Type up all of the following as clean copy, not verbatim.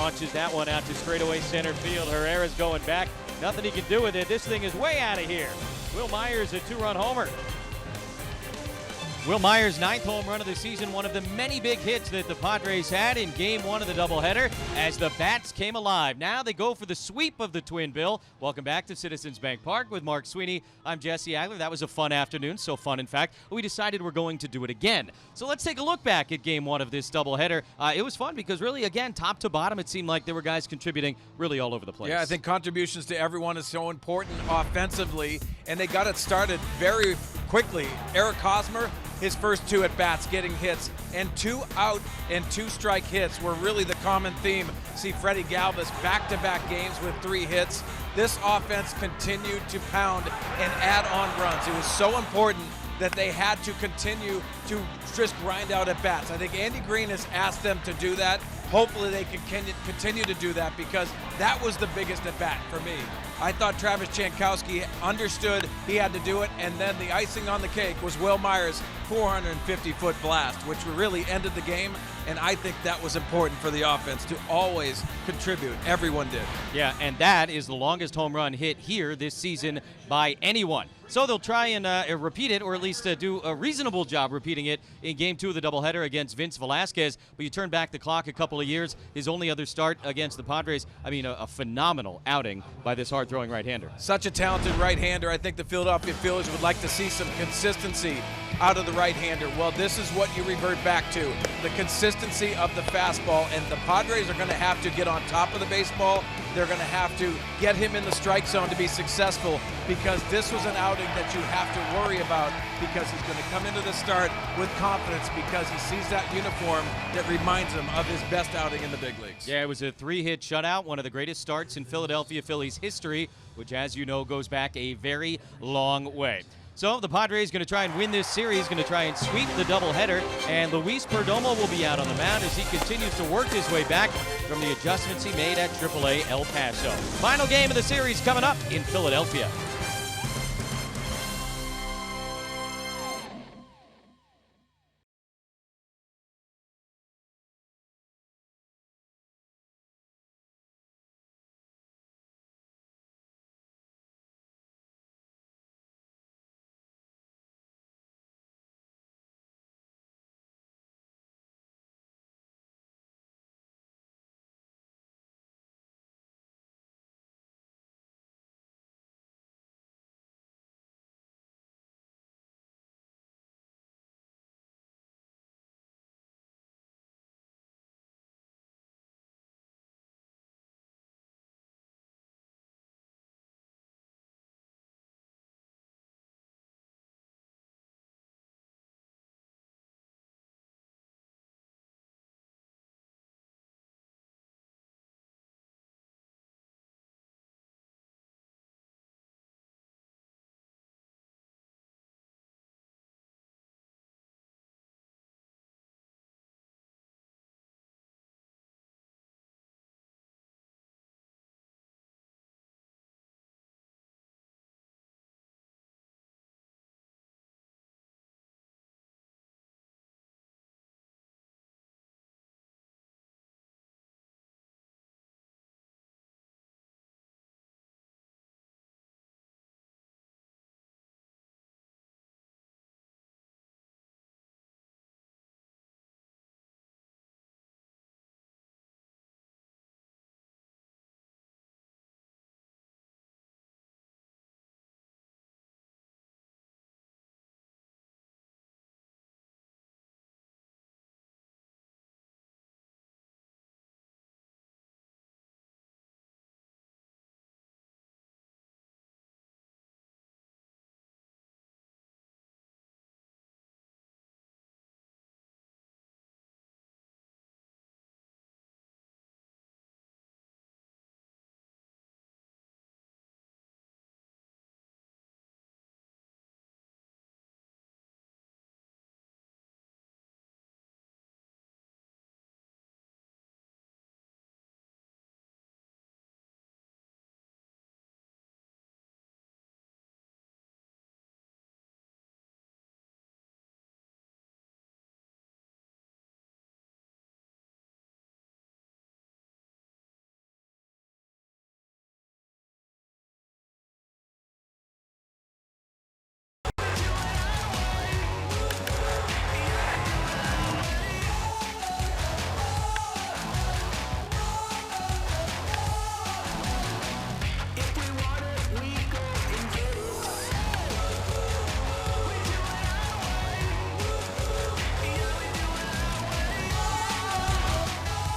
launches that one out to straightaway center field. Herrera's going back. Nothing he can do with it. This thing is way out of here. Will Myers, a two-run homer. Will Myers' 9th home run of the season, one of the many big hits that the Padres had in Game 1 of the doubleheader as the bats came alive. Now they go for the sweep of the Twin Bill. Welcome back to Citizens Bank Park with Mark Sweeney. I'm Jesse Agler. That was a fun afternoon, so fun, in fact. We decided we're going to do it again. So let's take a look back at Game 1 of this doubleheader. It was fun because really, again, top to bottom, it seemed like there were guys contributing really all over the place. Yeah, I think contributions to everyone is so important offensively, and they got it started very quickly. Eric Hosmer, his first 2 at-bats getting hits, and 2 out and 2 strike hits were really the common theme. See Freddie Galvis back-to-back games with 3 hits. This offense continued to pound and add on runs. It was so important that they had to continue to just grind out at-bats. I think Andy Green has asked them to do that. Hopefully they can continue to do that because that was the biggest at-bat for me. I thought Travis Jankowski understood he had to do it, and then the icing on the cake was Will Myers' 450-foot blast, which really ended the game, and I think that was important for the offense to always contribute. Everyone did. Yeah, and that is the longest home run hit here this season by anyone. So they'll try and repeat it, or at least do a reasonable job repeating it in Game 2 of the doubleheader against Vince Velasquez. But you turn back the clock a couple of years, his only other start against the Padres, I mean, a phenomenal outing by this hard-throwing right-hander. Such a talented right-hander. I think the Philadelphia Phillies would like to see some consistency out of the right-hander. Well, this is what you revert back to, the consistency of the fastball, and the Padres are going to have to get on top of the baseball. They're going to have to get him in the strike zone to be successful, because this was an outing that you have to worry about, because he's going to come into the start with confidence because he sees that uniform that reminds him of his best outing in the big leagues. Yeah, it was a 3-hit shutout, one of the greatest starts in Philadelphia Phillies history, which, as you know, goes back a very long way. So the Padres going to try and win this series, going to try and sweep the doubleheader, and Luis Perdomo will be out on the mound as he continues to work his way back from the adjustments he made at AAA El Paso. Final game of the series coming up in Philadelphia.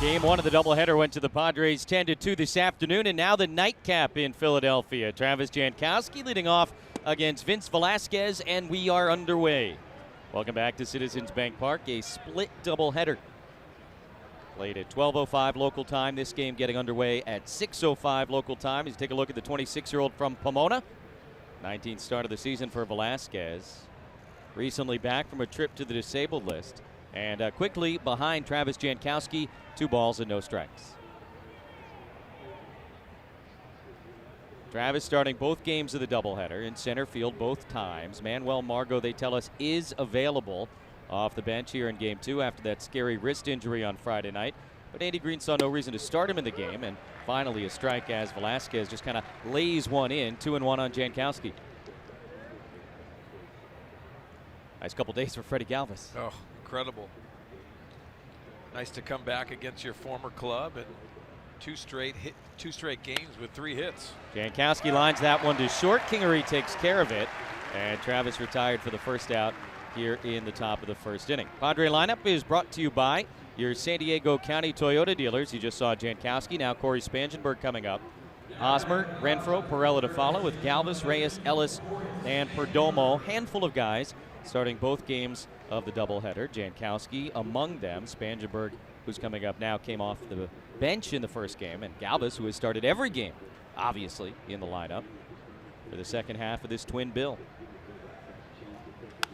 Game one of the doubleheader went to the Padres 10-2 this afternoon, and now the nightcap in Philadelphia. Travis Jankowski leading off against Vince Velasquez, and we are underway. Welcome back to Citizens Bank Park, a split doubleheader. Played at 12:05 local time. This game getting underway at 6:05 local time. As you take a look at the 26-year-old from Pomona. 19th start of the season for Velasquez. Recently back from a trip to the disabled list. And quickly behind Travis Jankowski, 2 balls and no strikes. Travis starting both games of the doubleheader in center field both times. Manuel Margot, they tell us, is available off the bench here in game 2 after that scary wrist injury on Friday night. But Andy Green saw no reason to start him in the game, and finally a strike as Velasquez just kind of lays one in. 2-1 on Jankowski. Nice couple days for Freddie Galvis. Oh, incredible. Nice to come back against your former club and two straight games with 3 hits. Jankowski lines that one to short. Kingery takes care of it, and Travis retired for the first out here in the top of the first inning. Padre lineup is brought to you by your San Diego County Toyota dealers. You just saw Jankowski, now Corey Spangenberg coming up. Hosmer, Renfro, Perella to follow with Galvis, Reyes, Ellis, and Perdomo. Handful of guys starting both games of the doubleheader. Jankowski among them. Spangenberg, who's coming up now, came off the bench in the first game, and Galvis, who has started every game, obviously, in the lineup for the second half of this twin bill.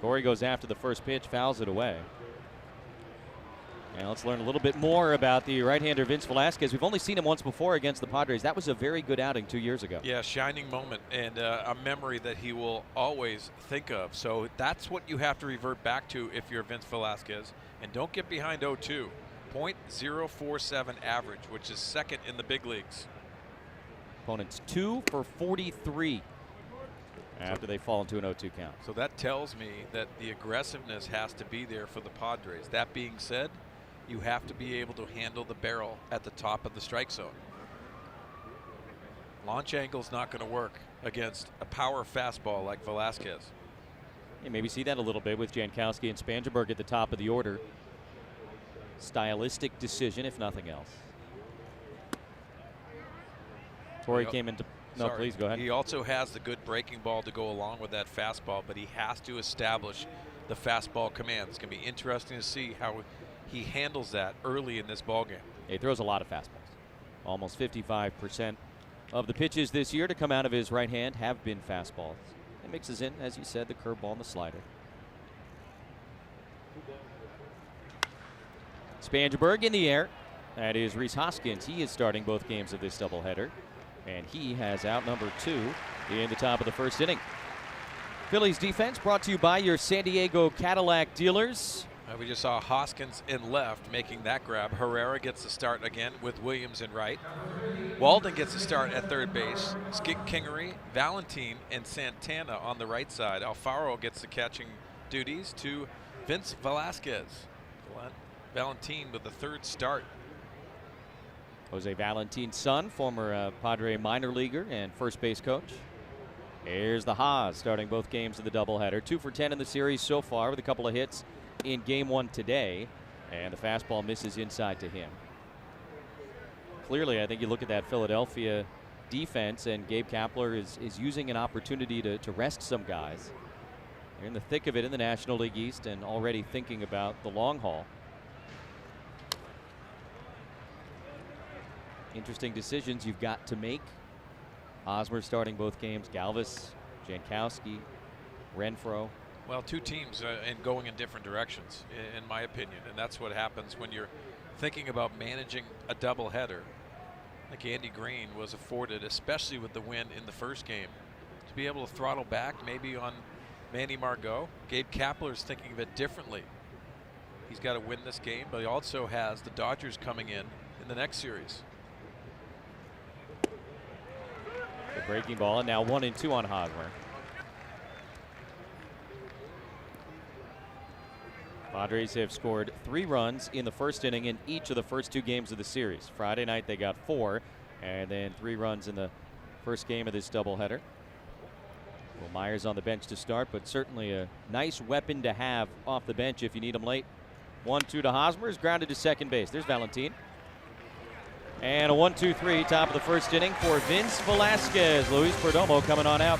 Corey goes after the first pitch, fouls it away. Now let's learn a little bit more about the right-hander Vince Velasquez. We've only seen him once before against the Padres. That was a very good outing 2 years ago. Yeah, shining moment and a memory that he will always think of. So that's what you have to revert back to if you're Vince Velasquez. And don't get behind 0-2. .047 average, which is second in the big leagues. Opponents 2 for 43 after they fall into an 0-2 count. So that tells me that the aggressiveness has to be there for the Padres. That being said, you have to be able to handle the barrel at the top of the strike zone. Launch angle's not going to work against a power fastball like Velasquez. You maybe see that a little bit with Jankowski and Spangenberg at the top of the order. Stylistic decision, if nothing else. Torrey came into... No, Sorry. please go ahead. He also has the good breaking ball to go along with that fastball, but he has to establish the fastball command. It's going to be interesting to see how he handles that early in this ballgame. He throws a lot of fastballs. Almost 55% of the pitches this year to come out of his right hand have been fastballs. He mixes in, as you said, the curveball and the slider. Spangenberg in the air. That is Rhys Hoskins. He is starting both games of this doubleheader, and he has out number 2 in the top of the first inning. Phillies defense brought to you by your San Diego Cadillac dealers. We just saw Hoskins in left making that grab. Herrera gets the start again with Williams in right. Walden gets the start at third base. Skip Kingery, Valentin, and Santana on the right side. Alfaro gets the catching duties to Vince Velasquez. Valentin with the third start. Jose Valentin's son, former Padre minor leaguer and first base coach. Here's the Haas starting both games of the doubleheader. 2 for 10 in the series so far with a couple of hits in game 1 today. And the fastball misses inside to him. Clearly, I think you look at that Philadelphia defense, and Gabe Kapler is using an opportunity to rest some guys. They're in the thick of it in the National League East and already thinking about the long haul. Interesting decisions you've got to make. Hosmer starting both games. Galvis, Jankowski, Renfro. Well, 2 teams and going in different directions, in my opinion. And that's what happens when you're thinking about managing a doubleheader. Like Andy Green was afforded, especially with the win in the first game, to be able to throttle back maybe on Manny Margot. Gabe Kapler's thinking of it differently. He's got to win this game, but he also has the Dodgers coming in the next series. The breaking ball, and now 1-2 on Hosmer. Padres have scored 3 runs in the first inning in each of the first 2 games of the series. Friday night they got 4, and then 3 runs in the first game of this doubleheader. Will Myers on the bench to start, but certainly a nice weapon to have off the bench if you need him late. 1-2 to Hosmer, is grounded to second base. There's Valentin. And a 1-2-3, top of the first inning for Vince Velasquez. Luis Perdomo coming on out.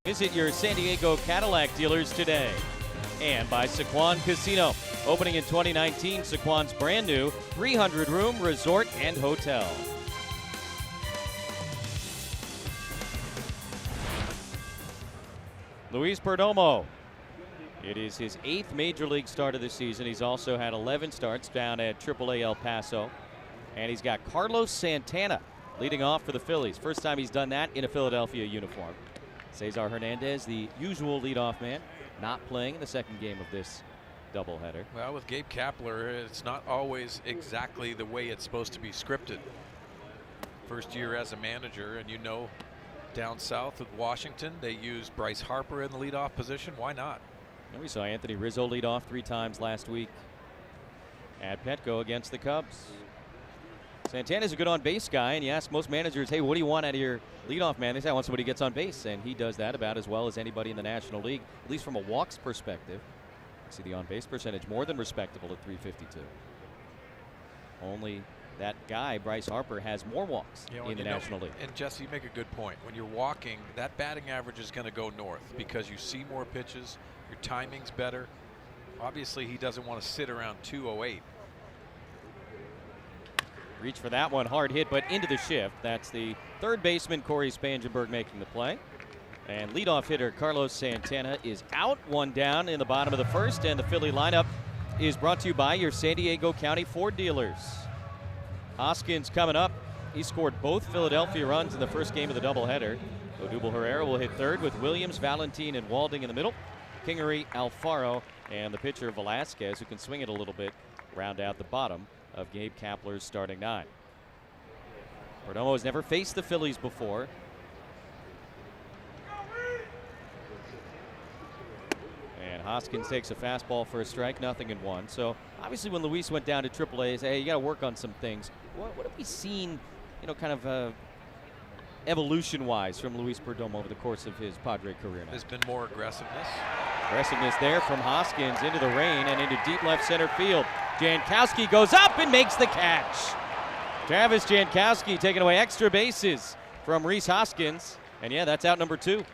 Visit your San Diego Cadillac dealers today. And by Sequan Casino. Opening in 2019, Sequan's brand new 300-room resort and hotel. Luis Perdomo. It is his 8th major league start of the season. He's also had 11 starts down at AAA El Paso. And he's got Carlos Santana leading off for the Phillies. First time he's done that in a Philadelphia uniform. Cesar Hernandez, the usual leadoff man, not playing in the second game of this doubleheader. Well, with Gabe Kapler, it's not always exactly the way it's supposed to be scripted. First year as a manager, and you know, down south with Washington, they used Bryce Harper in the leadoff position. Why not? And we saw Anthony Rizzo lead off 3 times last week at Petco against the Cubs. Santana's a good on-base guy, and you ask most managers, hey, what do you want out of your leadoff man? They say, I want somebody who gets on base, and he does that about as well as anybody in the National League, at least from a walks perspective. You see the on-base percentage more than respectable at .352. Only that guy, Bryce Harper, has more walks in the National League. And Jesse, you make a good point. When you're walking, that batting average is going to go north because you see more pitches, your timing's better. Obviously, he doesn't want to sit around 208. Reach for that one, hard hit, but into the shift. That's the third baseman, Corey Spangenberg, making the play. And leadoff hitter Carlos Santana is out, 1 down in the bottom of the first, and the Philly lineup is brought to you by your San Diego County Ford dealers. Hoskins coming up. He scored both Philadelphia runs in the first game of the doubleheader. Odubel Herrera will hit third with Williams, Valentin, and Walding in the middle. Kingery, Alfaro, and the pitcher Velasquez, who can swing it a little bit, round out the bottom of Gabe Kapler's starting 9. Perdomo has never faced the Phillies before. And Hoskins takes a fastball for a strike, 0-1. So obviously when Luis went down to AAA, he said, hey, you got to work on some things. What have we seen, kind of evolution-wise from Luis Perdomo over the course of his Padre career now? There's been more aggressiveness. Aggressiveness there from Hoskins into the rain and into deep left center field. Jankowski goes up and makes the catch. Travis Jankowski taking away extra bases from Rhys Hoskins. And yeah, that's out number 2.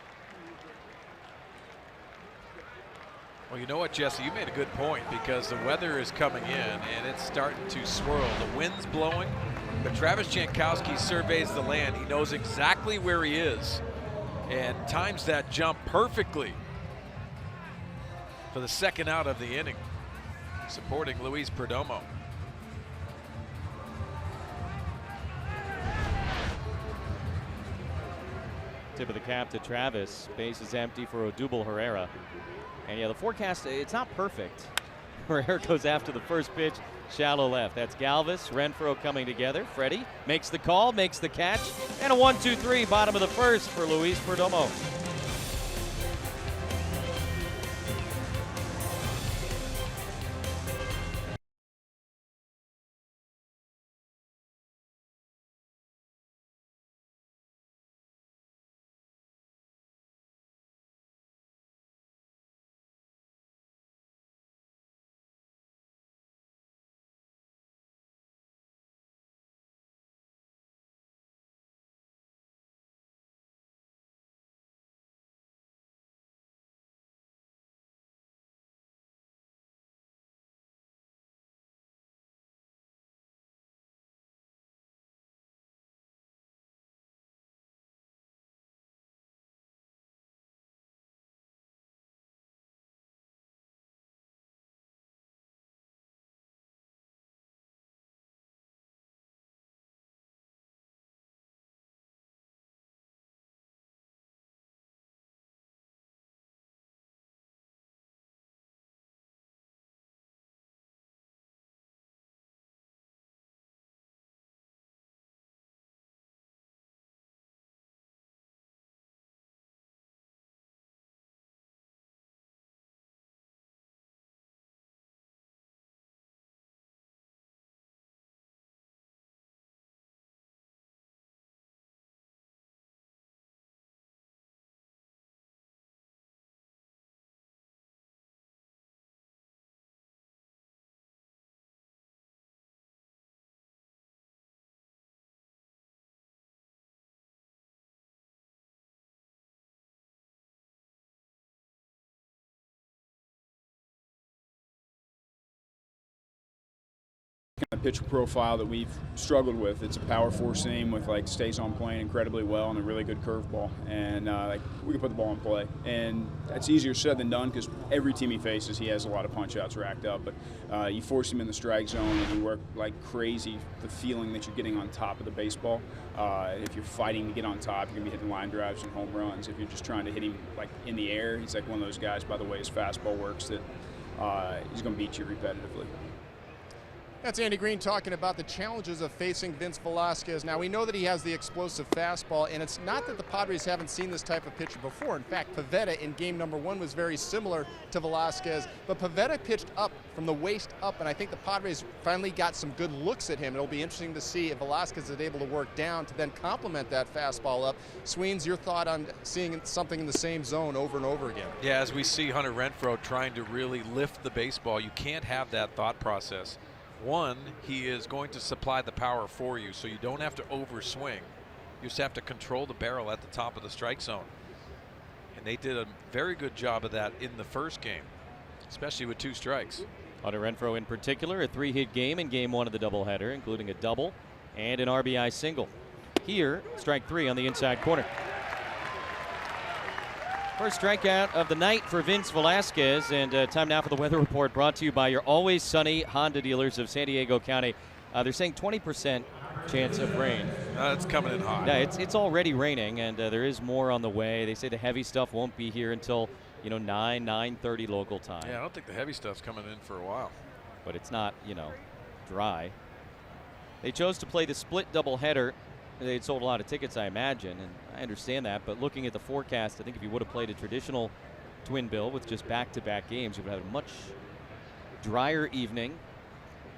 Well, you know what, Jesse, you made a good point because the weather is coming in and it's starting to swirl. The wind's blowing, but Travis Jankowski surveys the land. He knows exactly where he is and times that jump perfectly for the second out of the inning, supporting Luis Perdomo. Tip of the cap to Travis. Base is empty for Odubel Herrera. And yeah, the forecast, it's not perfect Herrera goes after the first pitch, shallow left. That's Galvis, Renfroe coming together. Freddie makes the call, makes the catch, and a 1-2-3 bottom of the first for Luis Perdomo. Kind of pitch profile that we've struggled with. It's a power four seam with stays on plane incredibly well and a really good curveball, and we can put the ball in play. And that's easier said than done because every team he faces, he has a lot of punch outs racked up. But you force him in the strike zone and you work like crazy. The feeling that you're getting on top of the baseball. If you're fighting to get on top, you're gonna be hitting line drives and home runs. If you're just trying to hit him in the air, he's like one of those guys. By the way, his fastball works that he's gonna beat you repetitively. That's Andy Green talking about the challenges of facing Vince Velasquez. Now, we know that he has the explosive fastball, and it's not that the Padres haven't seen this type of pitcher before. In fact, Pivetta in game number 1 was very similar to Velasquez, but Pivetta pitched up from the waist up, and I think the Padres finally got some good looks at him. It'll be interesting to see if Velasquez is able to work down to then complement that fastball up. Sweens, your thought on seeing something in the same zone over and over again? Yeah, as we see Hunter Renfroe trying to really lift the baseball, you can't have that thought process. One, he is going to supply the power for you, so you don't have to overswing. You just have to control the barrel at the top of the strike zone. And they did a very good job of that in the first game, especially with 2 strikes. Hunter Renfroe in particular, a 3-hit game in game 1 of the doubleheader, including a double and an RBI single. Here, strike 3 on the inside corner. First strikeout of the night for Vince Velasquez, and time now for the weather report brought to you by your always sunny Honda dealers of San Diego County. They're saying 20% chance of rain. It's coming in hot. Yeah, it's already raining, and there is more on the way. They say the heavy stuff won't be here until 9:30 local time. Yeah, I don't think the heavy stuff's coming in for a while. But it's not dry. They chose to play the split doubleheader. They'd sold a lot of tickets, I imagine, and I understand that. But looking at the forecast, I think if you would have played a traditional twin bill with just back-to-back games, you would have had a much drier evening.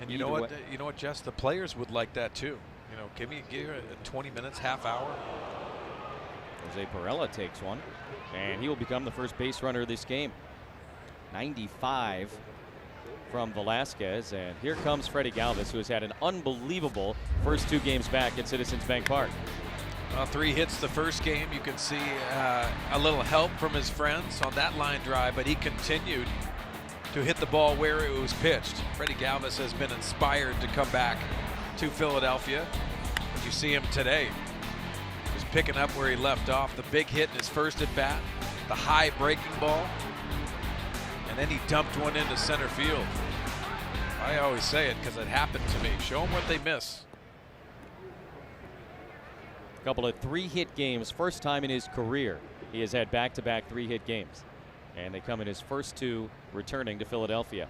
And you know what, Jess? The players would like that too. Give me 20 minutes, half hour. Jose Perella takes one, and he will become the first base runner of this game. 95 from Velasquez, and here comes Freddie Galvis, who has had an unbelievable first 2 games back at Citizens Bank Park. 3 hits the first game. You can see a little help from his friends on that line drive, but he continued to hit the ball where it was pitched. Freddie Galvis has been inspired to come back to Philadelphia. And you see him today, just picking up where he left off. The big hit in his first at bat, the high breaking ball, and then he dumped one into center field. I always say it because it happened to me. Show them what they miss. A couple of 3-hit games, first time in his career he has had back-to-back 3-hit games, and they come in his first 2 returning to Philadelphia.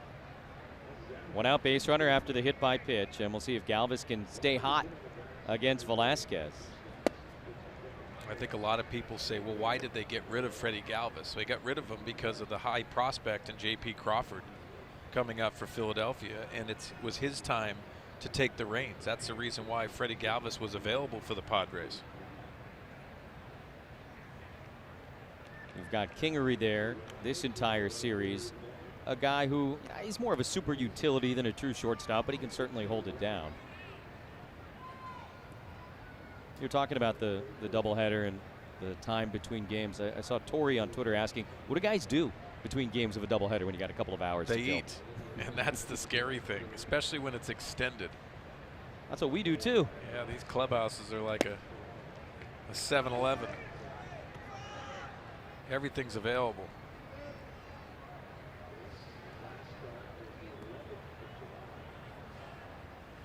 One out base runner after the hit by pitch, and we'll see if Galvis can stay hot against Velasquez. I think a lot of people say, well, why did they get rid of Freddie Galvis? They got rid of him because of the high prospect in J.P. Crawford coming up for Philadelphia, and it was his time to take the reins. That's the reason why Freddie Galvis was available for the Padres. We've got Kingery there this entire series. A guy who, he's more of a super utility than a true shortstop, but he can certainly hold it down. You're talking about the doubleheader and the time between games. I saw Tori on Twitter asking, what do guys do between games of a doubleheader when you got a couple of hours to kill? They eat, and that's the scary thing, especially when it's extended. That's what we do too. Yeah, these clubhouses are like a 7-Eleven. Everything's available.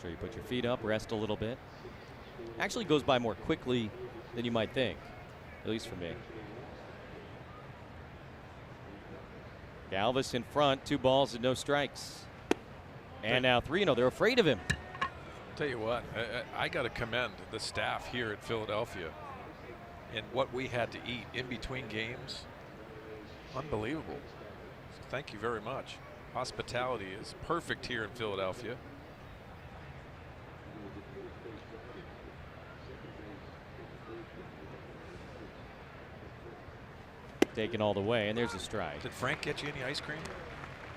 So you put your feet up, rest a little bit. Actually goes by more quickly than you might think, at least for me. Galvis in front, 2 balls and no strikes. And now 3-0. They're afraid of him. Tell you what, I got to commend the staff here at Philadelphia and what we had to eat in between games. Unbelievable. So thank you very much. Hospitality is perfect here in Philadelphia. Taken all the way, and there's a strike. Did Frank get you any ice cream?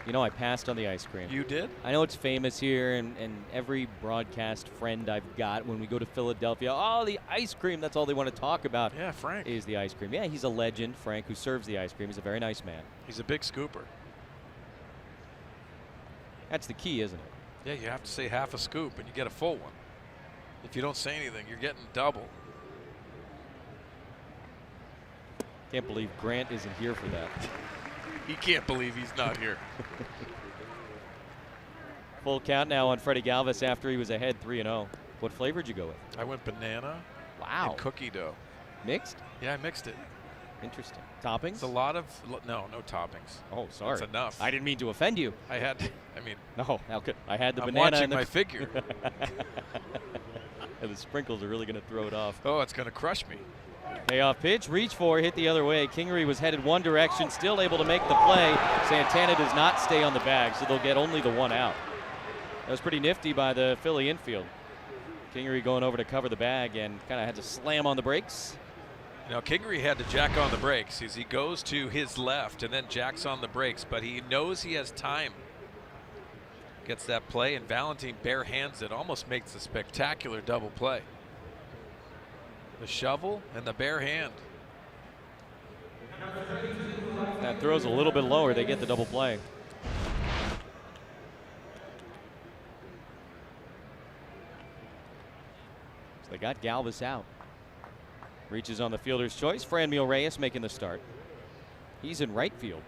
You know, I passed on the ice cream. You did? I know it's famous here, and every broadcast friend I've got when we go to Philadelphia, oh, the ice cream, that's all they want to talk about. Yeah, Frank. Is the ice cream. Yeah, he's a legend, Frank, who serves the ice cream. He's a very nice man. He's a big scooper. That's the key, isn't it? Yeah, you have to say half a scoop, and you get a full one. If you don't say anything, you're getting double. Can't believe Grant isn't here for that. He can't believe he's not here. Full count now on Freddie Galvis after he was ahead 3-0. What flavor did you go with? I went banana and cookie dough. Mixed? Yeah, I mixed it. Interesting. Toppings? It's a lot of, no toppings. Oh, sorry. That's enough. I didn't mean to offend you. I had, I mean. No, how could I had the I'm banana watching and my figure. And the sprinkles are really going to throw it off. Oh, it's going to crush me. Payoff pitch, reach for, hit the other way. Kingery was headed one direction, still able to make the play. Santana does not stay on the bag, so they'll get only the 1 out. That was pretty nifty by the Philly infield. Kingery going over to cover the bag and kind of had to slam on the brakes. Now, Kingery had to jack on the brakes as he goes to his left and then jacks on the brakes, but he knows he has time. Gets that play, and Valentin bare hands it, almost makes a spectacular double play. The shovel and the bare hand. That throws a little bit lower. They get the double play. So they got Galvis out. Reaches on the fielder's choice. Franmil Reyes making the start. He's in right field.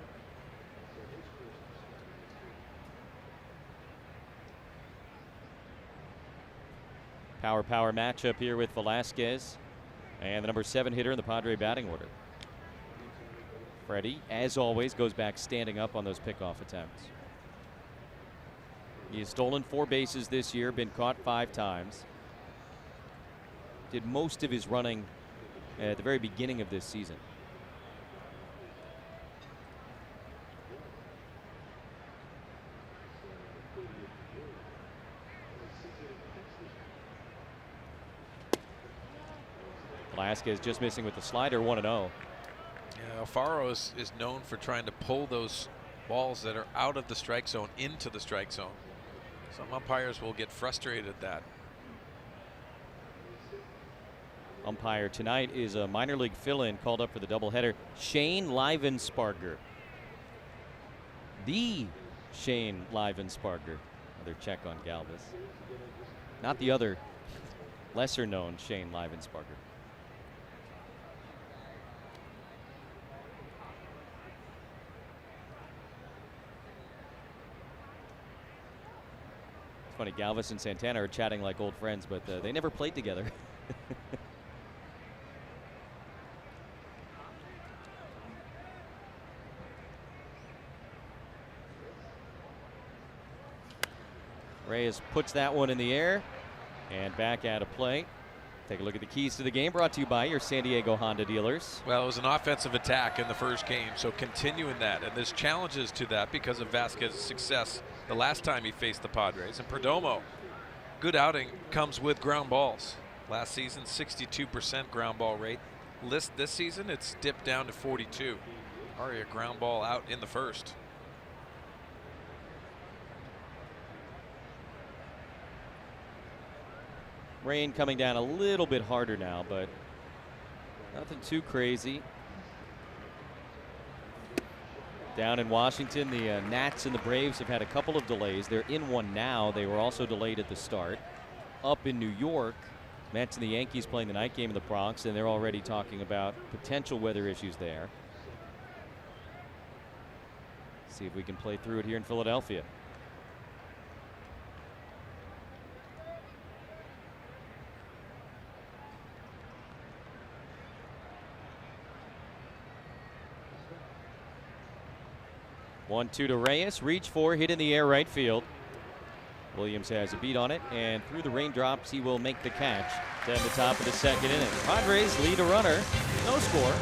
Power matchup here with Velasquez and the number 7 hitter in the Padre batting order. Freddie, as always, goes back standing up on those pickoff attempts. He has stolen 4 bases this year, been caught 5 times. Did most of his running at the very beginning of this season. Velasquez just missing with the slider, 1-0. Yeah, Alfaro is known for trying to pull those balls that are out of the strike zone into the strike zone. Some umpires will get frustrated at that. Umpire tonight is a minor league fill-in called up for the doubleheader, Shane Livensparger. The Shane Livensparger. Another check on Galvis. Not the other lesser known Shane Livensparger. It's funny, Galvis and Santana are chatting like old friends, but they never played together. Reyes puts that one in the air and back out of play. Take a look at the keys to the game, brought to you by your San Diego Honda dealers. Well, it was an offensive attack in the first game, so continuing that. And there's challenges to that because of Vasquez's success the last time he faced the Padres. And Perdomo, good outing, comes with ground balls. Last season, 62% ground ball rate. This season, it's dipped down to 42. Already a ground ball out in the first. Rain coming down a little bit harder now, but nothing too crazy. Down in Washington, the Nats and the Braves have had a couple of delays. They're in one now. They were also delayed at the start. Up in New York, Mets and the Yankees playing the night game in the Bronx, and they're already talking about potential weather issues there. See if we can play through it here in Philadelphia. One-two to Reyes, reach for, hit in the air right field. Williams has a beat on it, and through the raindrops, he will make the catch to end the top of the second inning. Padres lead a runner, no score.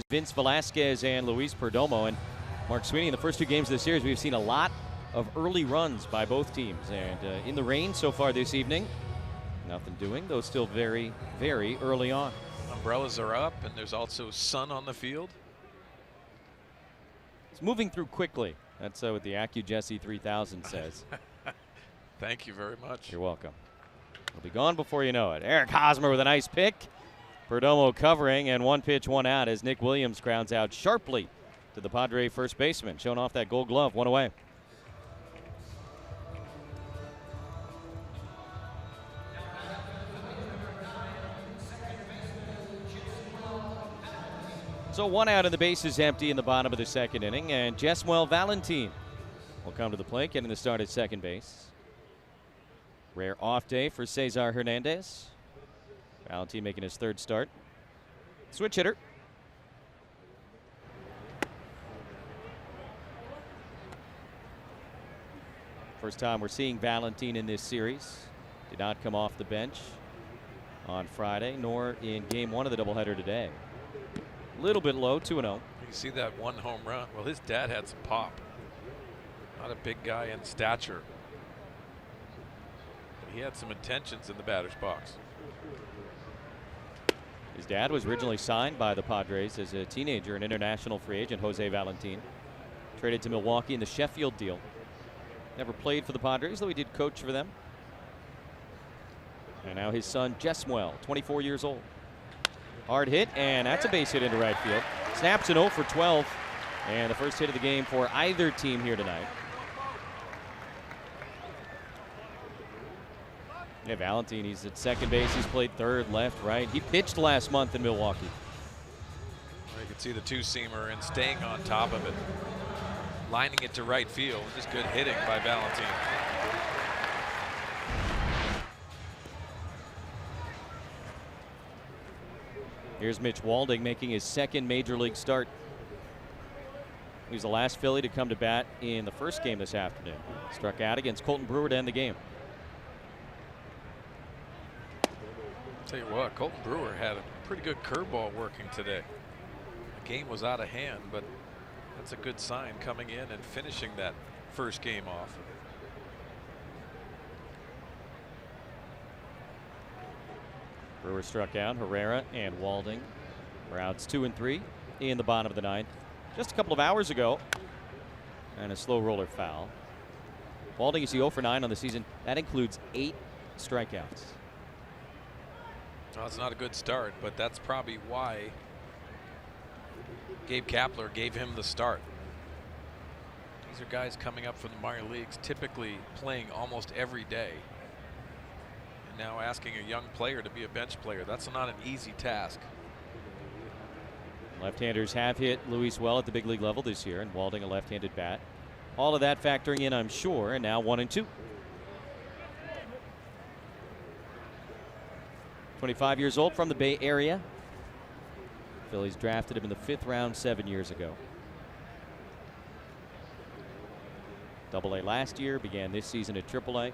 Vince Velasquez and Luis Perdomo. And Mark Sweeney, in the first two games of the series, we've seen a lot of early runs by both teams. And in the rain so far this evening, nothing doing, though still very, very early on. Umbrellas are up, and there's also sun on the field. It's moving through quickly. That's what the AccuJesse 3000 says. Thank you very much. You're welcome. We'll be gone before you know it. Eric Hosmer with a nice pick. Perdomo covering, and one pitch, one out as Nick Williams grounds out sharply to the Padre first baseman, showing off that gold glove. One away. So one out and the base is empty in the bottom of the second inning, and Jesmuel Valentin will come to the plate, getting the start at second base. Rare off day for Cesar Hernandez. Valentin making his third start. Switch hitter. First time we're seeing Valentin in this series. Did not come off the bench on Friday, nor in game one of the doubleheader today. A little bit low, 2-0. You see that one home run. Well, his dad had some pop. Not a big guy in stature. But he had some intentions in the batter's box. His dad was originally signed by the Padres as a teenager, an international free agent, Jose Valentin. Traded to Milwaukee in the Sheffield deal. Never played for the Padres, though he did coach for them. And now his son, Jesmuel, 24 years old. Hard hit, and that's a base hit into right field. Snaps an 0 for 12. And the first hit of the game for either team here tonight. Yeah, Valentine, he's at second base. He's played third, left, right. He pitched last month in Milwaukee. Well, you can see the two-seamer and staying on top of it. Lining it to right field. Just good hitting by Valentine. Here's Mitch Walding making his second major league start. He was the last Philly to come to bat in the first game this afternoon. Struck out against Colton Brewer to end the game. Tell you what, Colton Brewer had a pretty good curveball working today. The game was out of hand, but that's a good sign coming in and finishing that first game off. Brewer struck out. Herrera and Walding were outs 2 and 3 in the bottom of the ninth. Just a couple of hours ago. And a slow roller foul. Walding is 0 for 9 on the season. That includes 8 strikeouts. Well, it's not a good start, but that's probably why Gabe Kapler gave him the start. These are guys coming up from the minor leagues, typically playing almost every day. And now asking a young player to be a bench player, that's not an easy task. Left-handers have hit Luis well at the big league level this year, and Walding a left-handed bat. All of that factoring in, I'm sure, and now 1 and 2. 25 years old, from the Bay Area. Phillies drafted him in the 5th round 7 years ago. Double-A last year, began this season at Triple-A.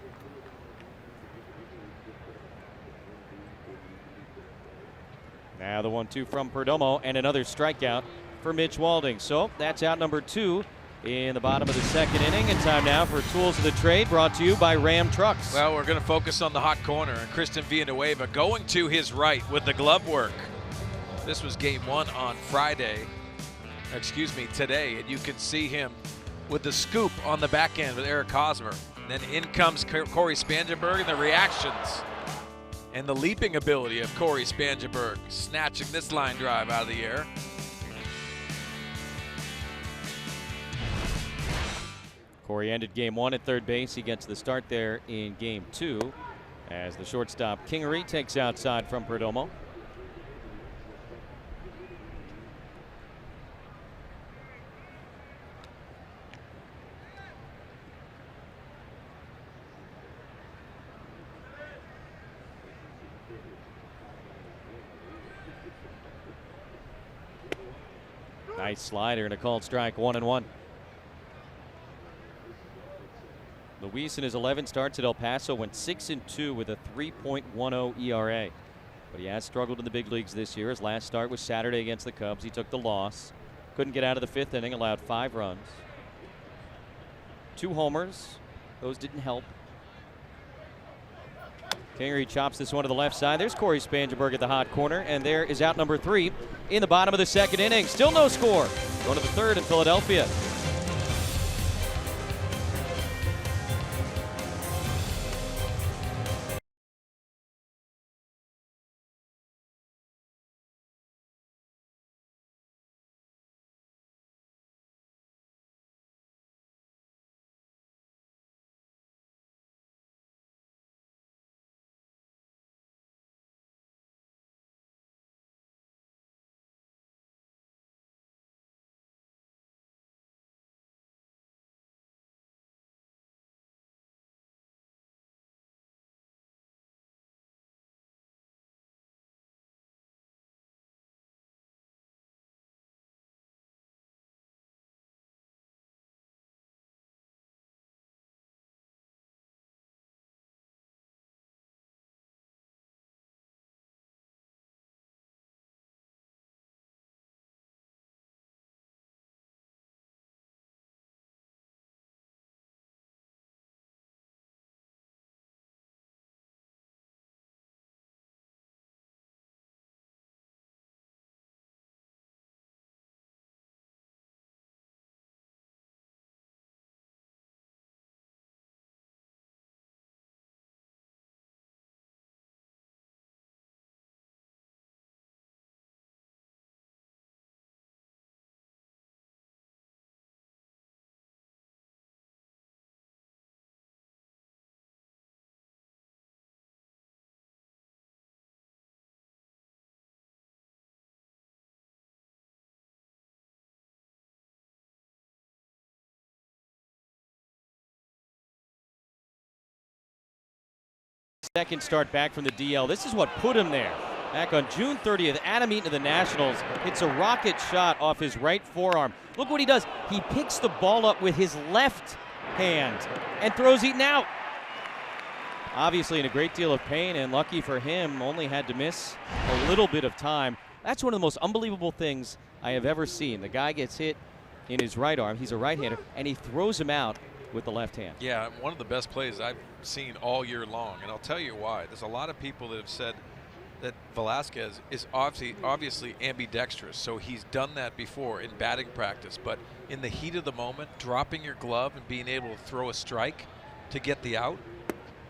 Now the 1-2 from Perdomo, and another strikeout for Mitch Walding. So that's out number 2 in the bottom of the second inning. And time now for Tools of the Trade, brought to you by Ram Trucks. Well, we're going to focus on the hot corner, and Christian Villanueva going to his right with the glove work. This was game 1 on Friday, today, and you can see him with the scoop on the back end with Eric Hosmer. And then in comes Corey Spangenberg, and the reactions and the leaping ability of Corey Spangenberg, snatching this line drive out of the air. Corey ended game 1 at third base. He gets the start there in game 2 as the shortstop Kingery takes outside from Perdomo. Nice slider and a called strike, 1-1. Luis in his 11 starts at El Paso went 6-2 with a 3.10 ERA. But he has struggled in the big leagues this year. His last start was Saturday against the Cubs. He took the loss. Couldn't get out of the 5th inning, allowed 5 runs. 2 homers. Those didn't help. Kingery chops this one to the left side. There's Corey Spangenberg at the hot corner, and there is out number 3 in the bottom of the second inning. Still no score. Going to the 3rd in Philadelphia. Second start back from the DL. This is what put him there. Back on June 30th, Adam Eaton of the Nationals hits a rocket shot off his right forearm. Look what he does. He picks the ball up with his left hand and throws Eaton out. Obviously in a great deal of pain, and lucky for him, only had to miss a little bit of time. That's one of the most unbelievable things I have ever seen. The guy gets hit in his right arm. He's a right-hander, and he throws him out with the left hand. Yeah, one of the best plays I've seen all year long, and I'll tell you why. There's a lot of people that have said that Velasquez is obviously ambidextrous, so he's done that before in batting practice, but in the heat of the moment, dropping your glove and being able to throw a strike to get the out,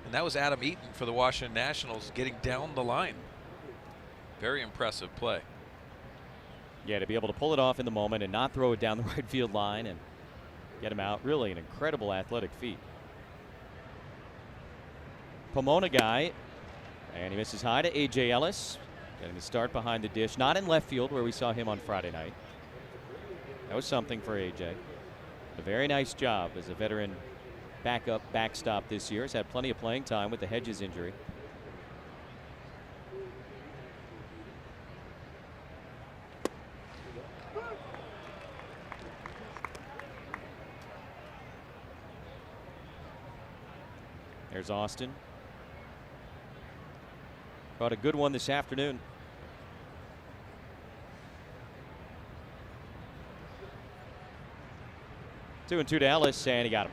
and that was Adam Eaton for the Washington Nationals getting down the line. Very impressive play. Yeah, to be able to pull it off in the moment and not throw it down the right field line and get him out, really an incredible athletic feat. Pomona guy, and he misses high to A.J. Ellis. Getting the start behind the dish, not in left field where we saw him on Friday night. That was something for A.J. A very nice job as a veteran backup backstop this year. Has had plenty of playing time with the Hedges injury. There's Austin. Caught a good one this afternoon. 2-2 to Ellis, and he got him.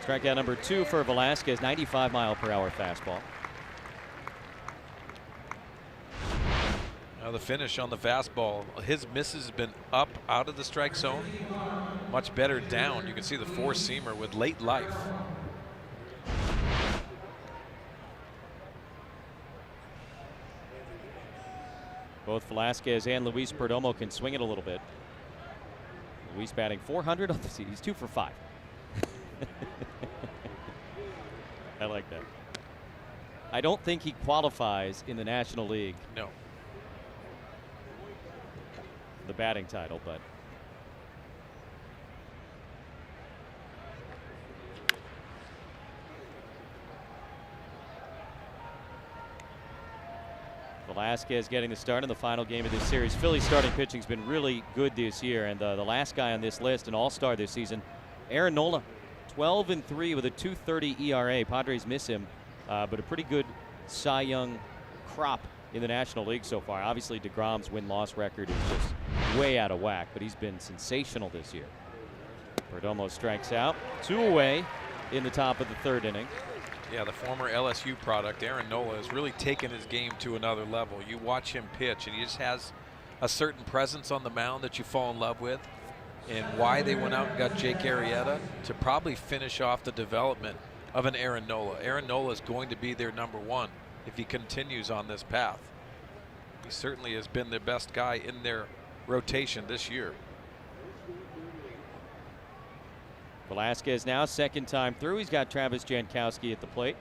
Strikeout number 2 for Velasquez, 95-mile-per-hour fastball. Now the finish on the fastball, his misses have been up out of the strike zone, much better down. You can see the four-seamer with late life. Both Velasquez and Luis Perdomo can swing it a little bit. Luis batting .400 on the season. He's 2 for 5. I like that. I don't think he qualifies in the National League. No. The batting title, but Velasquez getting the start in the final game of this series. Philly starting pitching's been really good this year, and the last guy on this list, an all-star this season, Aaron Nola, 12-3 with a .230 ERA. Padres miss him, but a pretty good Cy Young crop in the National League so far. Obviously, DeGrom's win-loss record is just way out of whack, but he's been sensational this year. Perdomo strikes out, 2 away in the top of the 3rd inning. Yeah, the former LSU product, Aaron Nola, has really taken his game to another level. You watch him pitch, and he just has a certain presence on the mound that you fall in love with. And why they went out and got Jake Arrieta to probably finish off the development of an Aaron Nola. Aaron Nola is going to be their #1 if he continues on this path. He certainly has been the best guy in their rotation this year. Velasquez now second time through. He's got Travis Jankowski at the plate.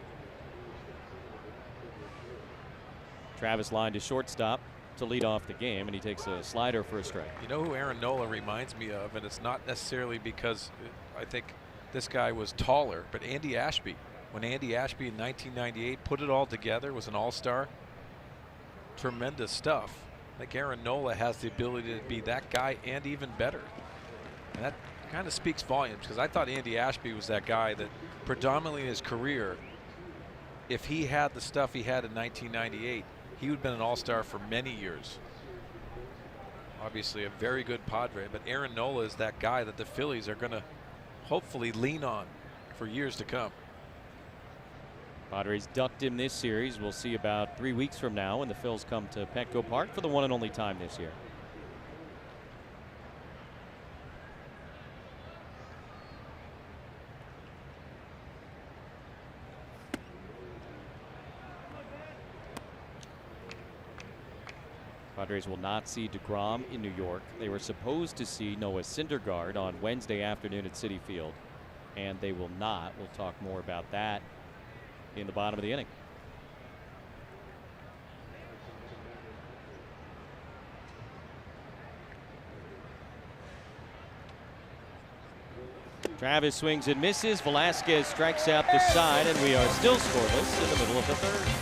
Travis lined to shortstop to lead off the game, and he takes a slider for a strike. You know who Aaron Nola reminds me of, and it's not necessarily because I think this guy was taller, but Andy Ashby. When Andy Ashby in 1998 put it all together, was an all-star. Tremendous stuff. I think Aaron Nola has the ability to be that guy and even better. And that kind of speaks volumes, because I thought Andy Ashby was that guy that predominantly in his career, if he had the stuff he had in 1998, he would have been an all-star for many years. Obviously a very good Padre, but Aaron Nola is that guy that the Phillies are going to hopefully lean on for years to come. Padres ducked him this series. We'll see about 3 weeks from now when the Phils come to Petco Park for the one and only time this year. Padres will not see DeGrom in New York. They were supposed to see Noah Syndergaard on Wednesday afternoon at Citi Field, and they will not. We'll talk more about that in the bottom of the inning. Travis swings and misses. Velasquez strikes out the side, and we are still scoreless in the middle of the third.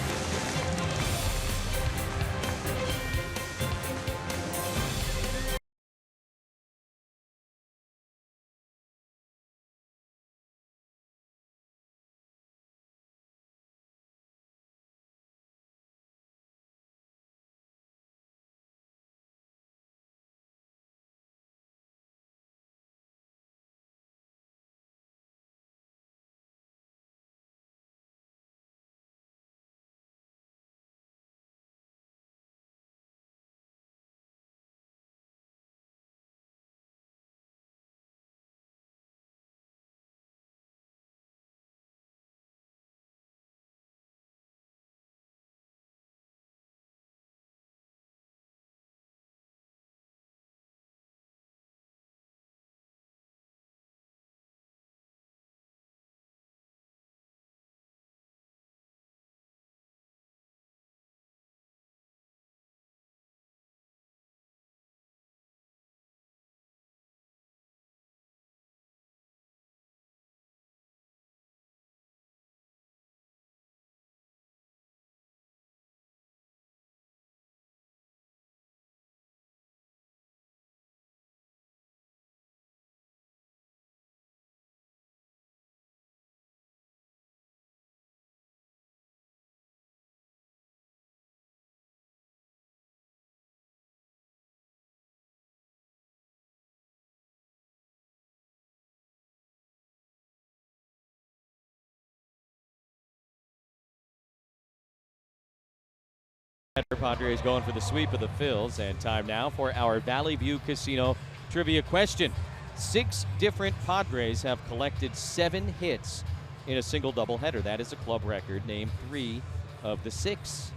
Padres going for the sweep of the Phils, and time now for our Valley View Casino trivia question. 6 different Padres have collected 7 hits in a single doubleheader. That is a club record. Name 3 of the 6.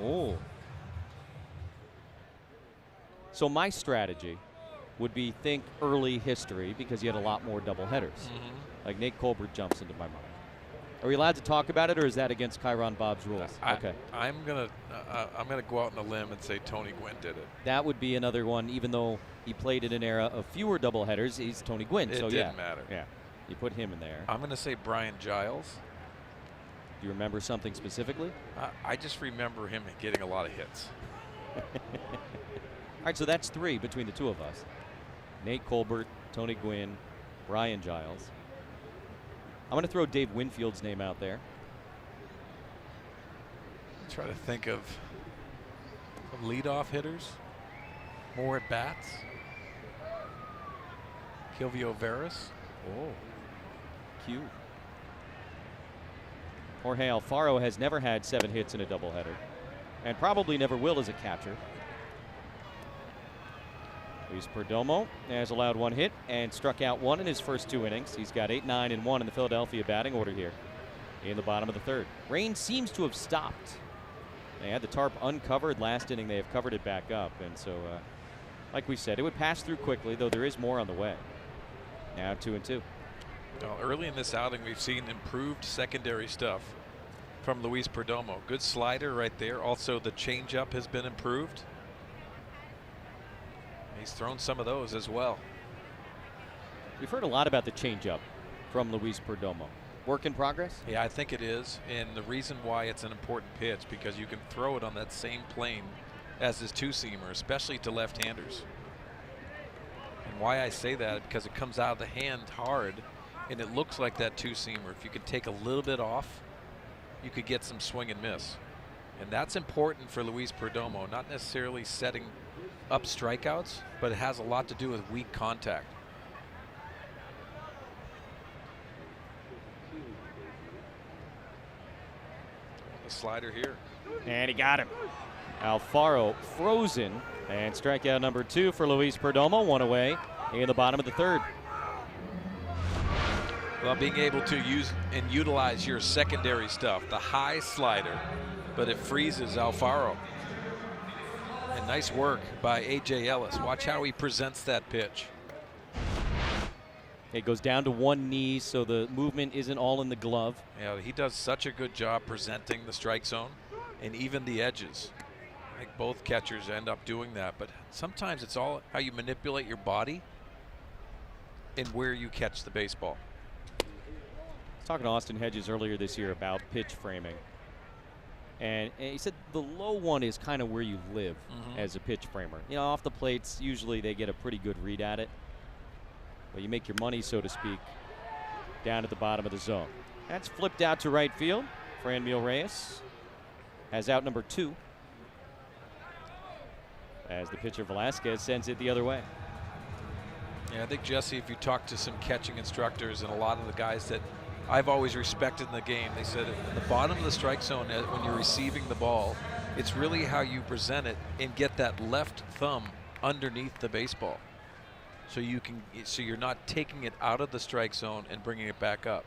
Oh. So my strategy would be think early history, because you had a lot more doubleheaders. Like Nate Colbert jumps into my mind. Are we allowed to talk about it, or is that against Chiron Bob's rules? Okay. I'm gonna go out on a limb and say Tony Gwynn did it. That would be another one, even though he played in an era of fewer doubleheaders. He's Tony Gwynn, It so didn't matter. Yeah, you put him in there. I'm gonna say Brian Giles. Do you remember something specifically? I just remember him getting a lot of hits. All right, so that's 3 between the 2 of us. Nate Colbert, Tony Gwynn, Brian Giles. I'm going to throw Dave Winfield's name out there. Try to think of leadoff hitters, more at bats. Kilvio Veras. Oh, cute. Jorge Alfaro has never had 7 hits in a doubleheader, and probably never will as a catcher. Luis Perdomo has allowed 1 hit and struck out 1 in his first 2 innings. He's got 8, 9, and 1 in the Philadelphia batting order here in the bottom of the third. Rain seems to have stopped. They had the tarp uncovered last inning. They have covered it back up, and so, like we said, it would pass through quickly, though there is more on the way. Now 2-2. Well, early in this outing, we've seen improved secondary stuff from Luis Perdomo. Good slider right there. Also, the changeup has been improved. He's thrown some of those as well. We've heard a lot about the changeup from Luis Perdomo. Work in progress? Yeah, I think it is. And the reason why it's an important pitch, because you can throw it on that same plane as his 2-seamer, especially to left-handers. And why I say that, because it comes out of the hand hard, and it looks like that 2-seamer. If you could take a little bit off, you could get some swing and miss. And that's important for Luis Perdomo, not necessarily setting up strikeouts, but it has a lot to do with weak contact. The slider here. And he got him. Alfaro frozen, and strikeout number 2 for Luis Perdomo. 1 away in the bottom of the third. Well, being able to use and utilize your secondary stuff, the high slider, but it freezes Alfaro. And nice work by A.J. Ellis. Watch how he presents that pitch. It goes down to 1 knee, so the movement isn't all in the glove. Yeah, he does such a good job presenting the strike zone and even the edges. I think both catchers end up doing that, but sometimes it's all how you manipulate your body. in where you catch the baseball. I was talking to Austin Hedges earlier this year about pitch framing. And he said the low one is kind of where you live as a pitch framer. You know, off the plates, usually they get a pretty good read at it. But you make your money, so to speak, down at the bottom of the zone. That's flipped out to right field. Franmil Reyes has out number 2. As the pitcher Velasquez sends it the other way. Yeah, I think, Jesse, if you talk to some catching instructors and a lot of the guys that I've always respected in the game, they said at the bottom of the strike zone, when you're receiving the ball, it's really how you present it and get that left thumb underneath the baseball. So you're not taking it out of the strike zone and bringing it back up.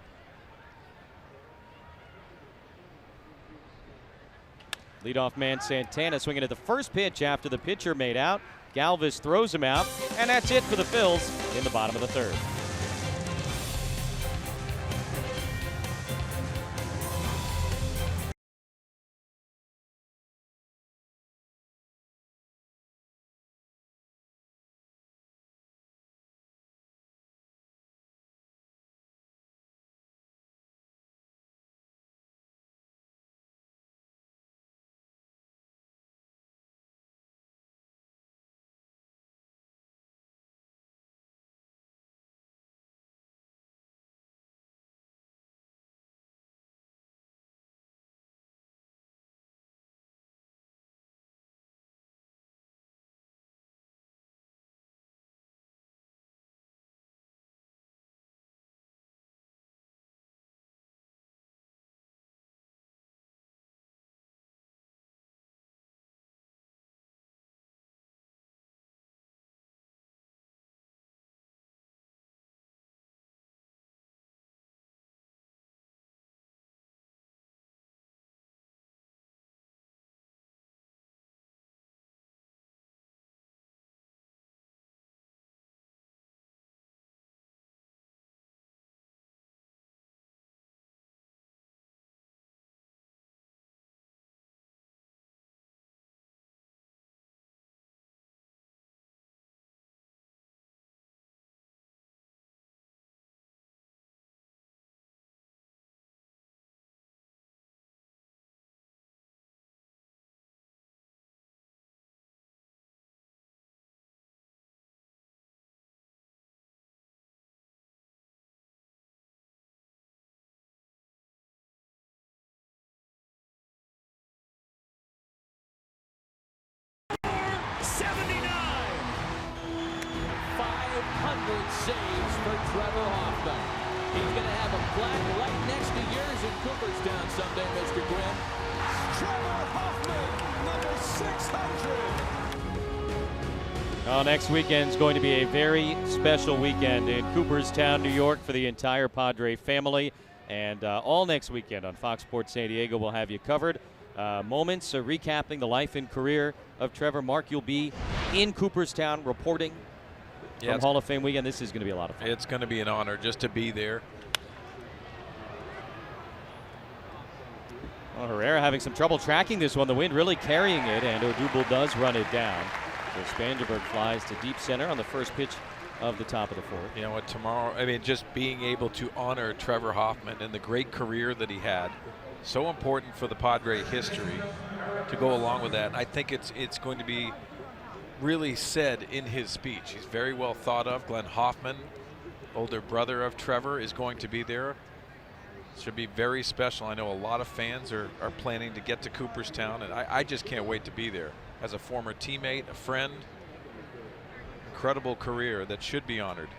Leadoff man Santana swinging at the first pitch after the pitcher made out. Galvis throws him out, and that's it for the Phils in the bottom of the 3rd. Saves for Trevor Hoffman. He's going to have a plaque right next to yours in Cooperstown someday, Mr. Gwynn. Trevor Hoffman, number 600. Oh, next weekend is going to be a very special weekend in Cooperstown, New York for the entire Padre family. And all next weekend on Fox Sports San Diego, we'll have you covered. Moments recapping the life and career of Trevor. Mark, you'll be in Cooperstown reporting from Hall of Fame weekend. This is going to be a lot of fun. It's going to be an honor just to be there. Well, Herrera having some trouble tracking this one. The wind really carrying it, and Odubel does run it down. So Spangenberg flies to deep center on the first pitch of the top of the 4th. You know what, tomorrow, I mean, just being able to honor Trevor Hoffman and the great career that he had, so important for the Padre history to go along with that. And I think it's going to be really said in his speech. He's very well thought of. Glenn Hoffman, older brother of Trevor, is going to be there. Should be very special. I know a lot of fans are planning to get to Cooperstown, and I just can't wait to be there. As a former teammate, a friend, incredible career that should be honored.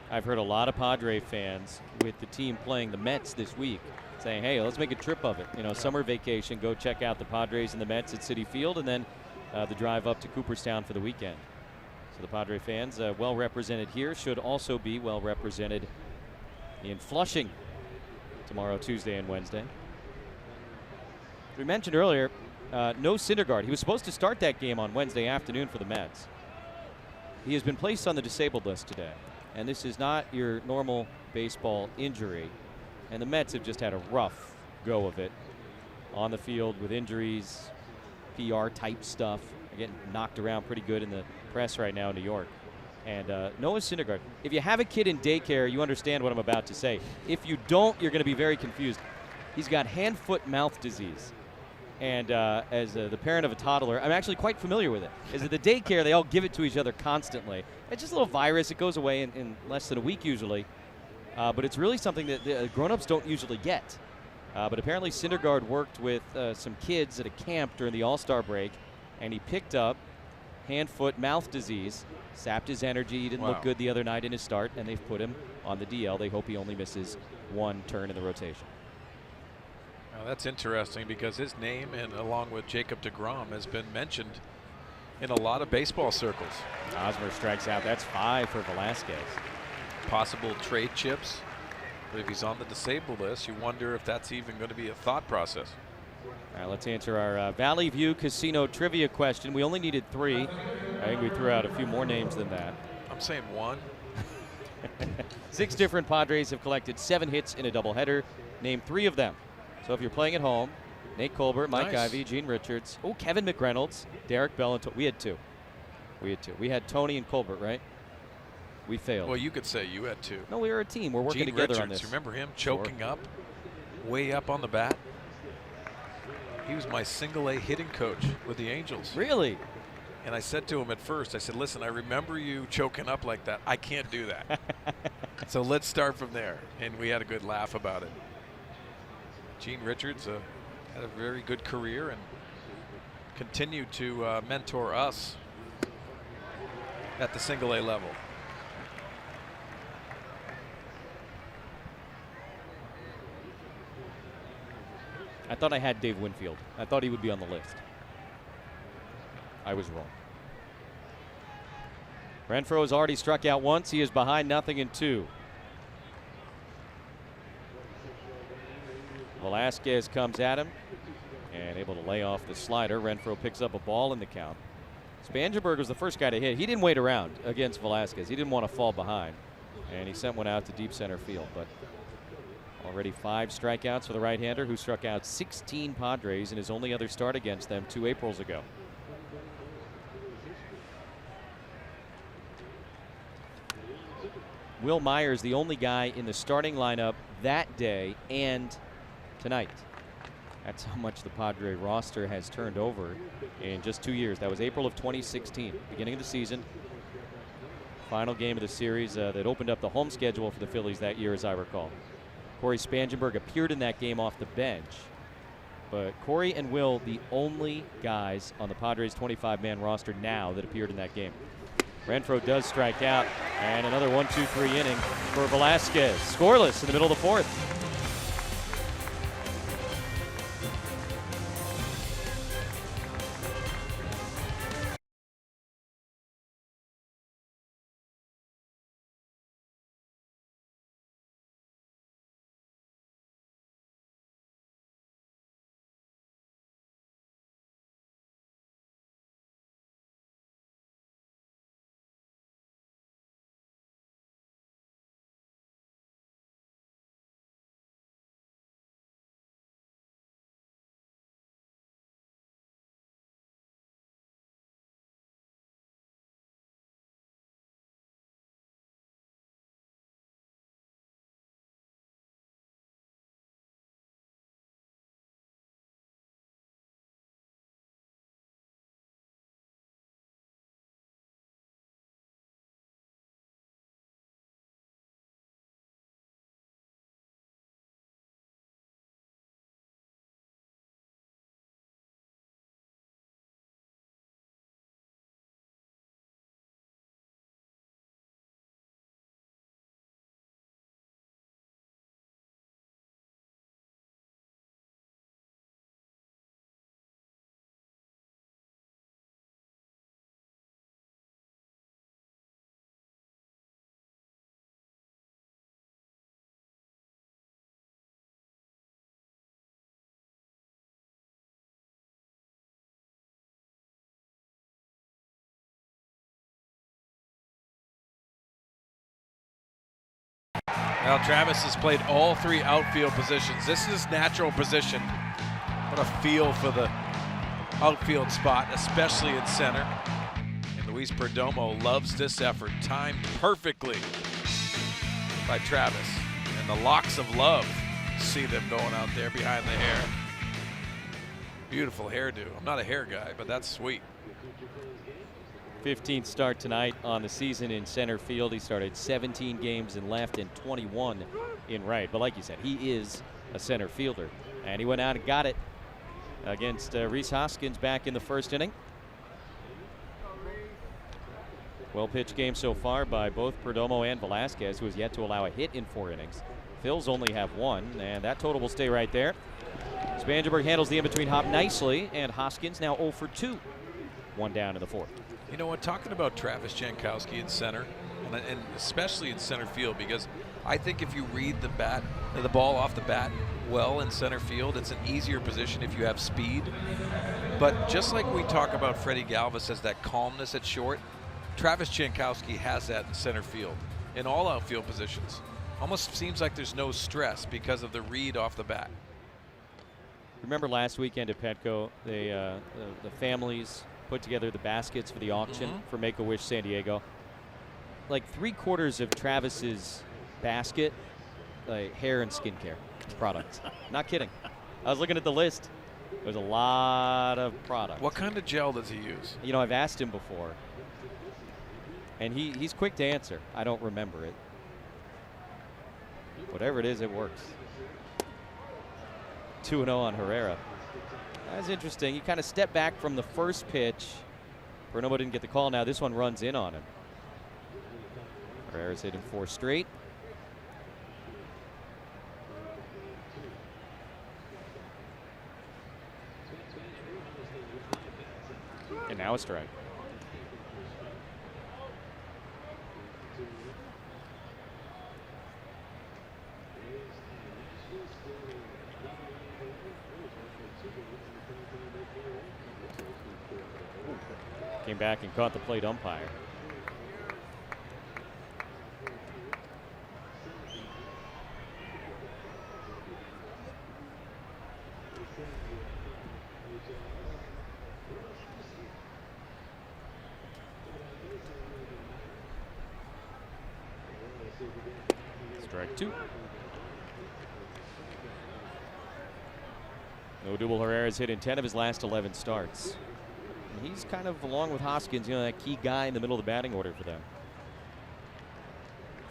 I've heard a lot of Padre fans with the team playing the Mets this week saying, hey, let's make a trip of it. You know, summer vacation, go check out the Padres and the Mets at Citi Field, and then the drive up to Cooperstown for the weekend. So the Padre fans well represented here, should also be well represented in Flushing tomorrow, Tuesday and Wednesday. We mentioned earlier, no Syndergaard. He was supposed to start that game on Wednesday afternoon for the Mets. He has been placed on the disabled list today, and this is not your normal baseball injury. And the Mets have just had a rough go of it on the field with injuries, PR type stuff. They're getting knocked around pretty good in the press right now in New York. And Noah Syndergaard, if you have a kid in daycare, you understand what I'm about to say. If you don't, you're going to be very confused. He's got hand-foot-mouth disease. And as the parent of a toddler, I'm actually quite familiar with it. Is at the daycare, they all give it to each other constantly. It's just a little virus. It goes away in less than a week usually. But it's really something that the grown-ups don't usually get. But apparently Syndergaard worked with some kids at a camp during the All-Star break, and he picked up hand-foot-mouth disease, sapped his energy. He didn't look good the other night in his start, and they've put him on the DL. They hope he only misses one turn in the rotation. Now that's interesting because his name, and along with Jacob deGrom, has been mentioned in a lot of baseball circles. Hosmer strikes out. That's 5 for Velasquez. Possible trade chips. But if he's on the disabled list, you wonder if that's even going to be a thought process. All right, let's answer our Valley View Casino trivia question. We only needed 3. I think we threw out a few more names than that. I'm saying 1. 6 different Padres have collected 7 hits in a doubleheader. Name 3 of them. So if you're playing at home, Nate Colbert, Mike Ivey, Gene Richards, Kevin McReynolds, Derek Bell, and we had 2. We had Tony and Colbert, right? We failed. Well, you could say you had 2. No, we were a team. We're working together Richards, on this. Remember him choking up, way up on the bat? He was my single-A hitting coach with the Angels. Really? And I said to him at first, I said, listen, I remember you choking up like that. I can't do that. So let's start from there. And we had a good laugh about it. Gene Richards had a very good career and continued to mentor us at the single-A level. I thought I had Dave Winfield. I thought he would be on the list. I was wrong. Renfroe has already struck out once. He is behind 0-2. Velasquez comes at him and able to lay off the slider. Renfroe picks up a ball in the count. Spangenberg was the first guy to hit. He didn't wait around against Velasquez. He didn't want to fall behind. And he sent one out to deep center field. But already 5 strikeouts for the right-hander, who struck out 16 Padres in his only other start against them 2 Aprils ago. Will Myers, the only guy in the starting lineup that day and tonight. That's how much the Padre roster has turned over in just 2 years. That was April of 2016, beginning of the season. Final game of the series that opened up the home schedule for the Phillies that year, as I recall. Corey Spangenberg appeared in that game off the bench. But Corey and Will, the only guys on the Padres 25-man roster now that appeared in that game. Renfroe does strike out, and another 1-2-3 inning for Velasquez. Scoreless in the middle of the 4th. Well, Travis has played all 3 outfield positions. This is his natural position. What a feel for the outfield spot, especially in center. And the Luis Perdomo loves this effort, timed perfectly by Travis. And the locks of love, see them going out there behind the hair. Beautiful hairdo. I'm not a hair guy, but that's sweet. 15th start tonight on the season in center field. He started 17 games in left and 21 in right. But like you said, he is a center fielder. And he went out and got it against Rhys Hoskins back in the first inning. Well-pitched game so far by both Perdomo and Velasquez, who has yet to allow a hit in 4 innings. Phils only have 1, and that total will stay right there. Spangenberg handles the in-between hop nicely, and Hoskins now 0 for 2. 1 down in the 4th. You know what, talking about Travis Jankowski in center, and especially in center field, because I think if you read the ball off the bat well in center field, it's an easier position if you have speed. But just like we talk about Freddie Galvis as that calmness at short, Travis Jankowski has that in center field, in all outfield positions. Almost seems like there's no stress because of the read off the bat. Remember last weekend at Petco, the families put together the baskets for the auction for Make-A-Wish San Diego. Like 3/4 of Travis's basket, hair and skincare products. Not kidding. I was looking at the list. There's a lot of product. What kind of gel does he use? You know, I've asked him before, and he's quick to answer. I don't remember it. Whatever it is, it works. 2-0 on Herrera. That's interesting. He kind of stepped back from the first pitch. Perdomo didn't get the call. Now this one runs in on him. Herrera's hitting 4 straight. And now a strike. Came back and caught the plate umpire. Strike 2. Odubel Herrera's hit in 10 of his last 11 starts. And he's kind of, along with Hoskins, that key guy in the middle of the batting order for them.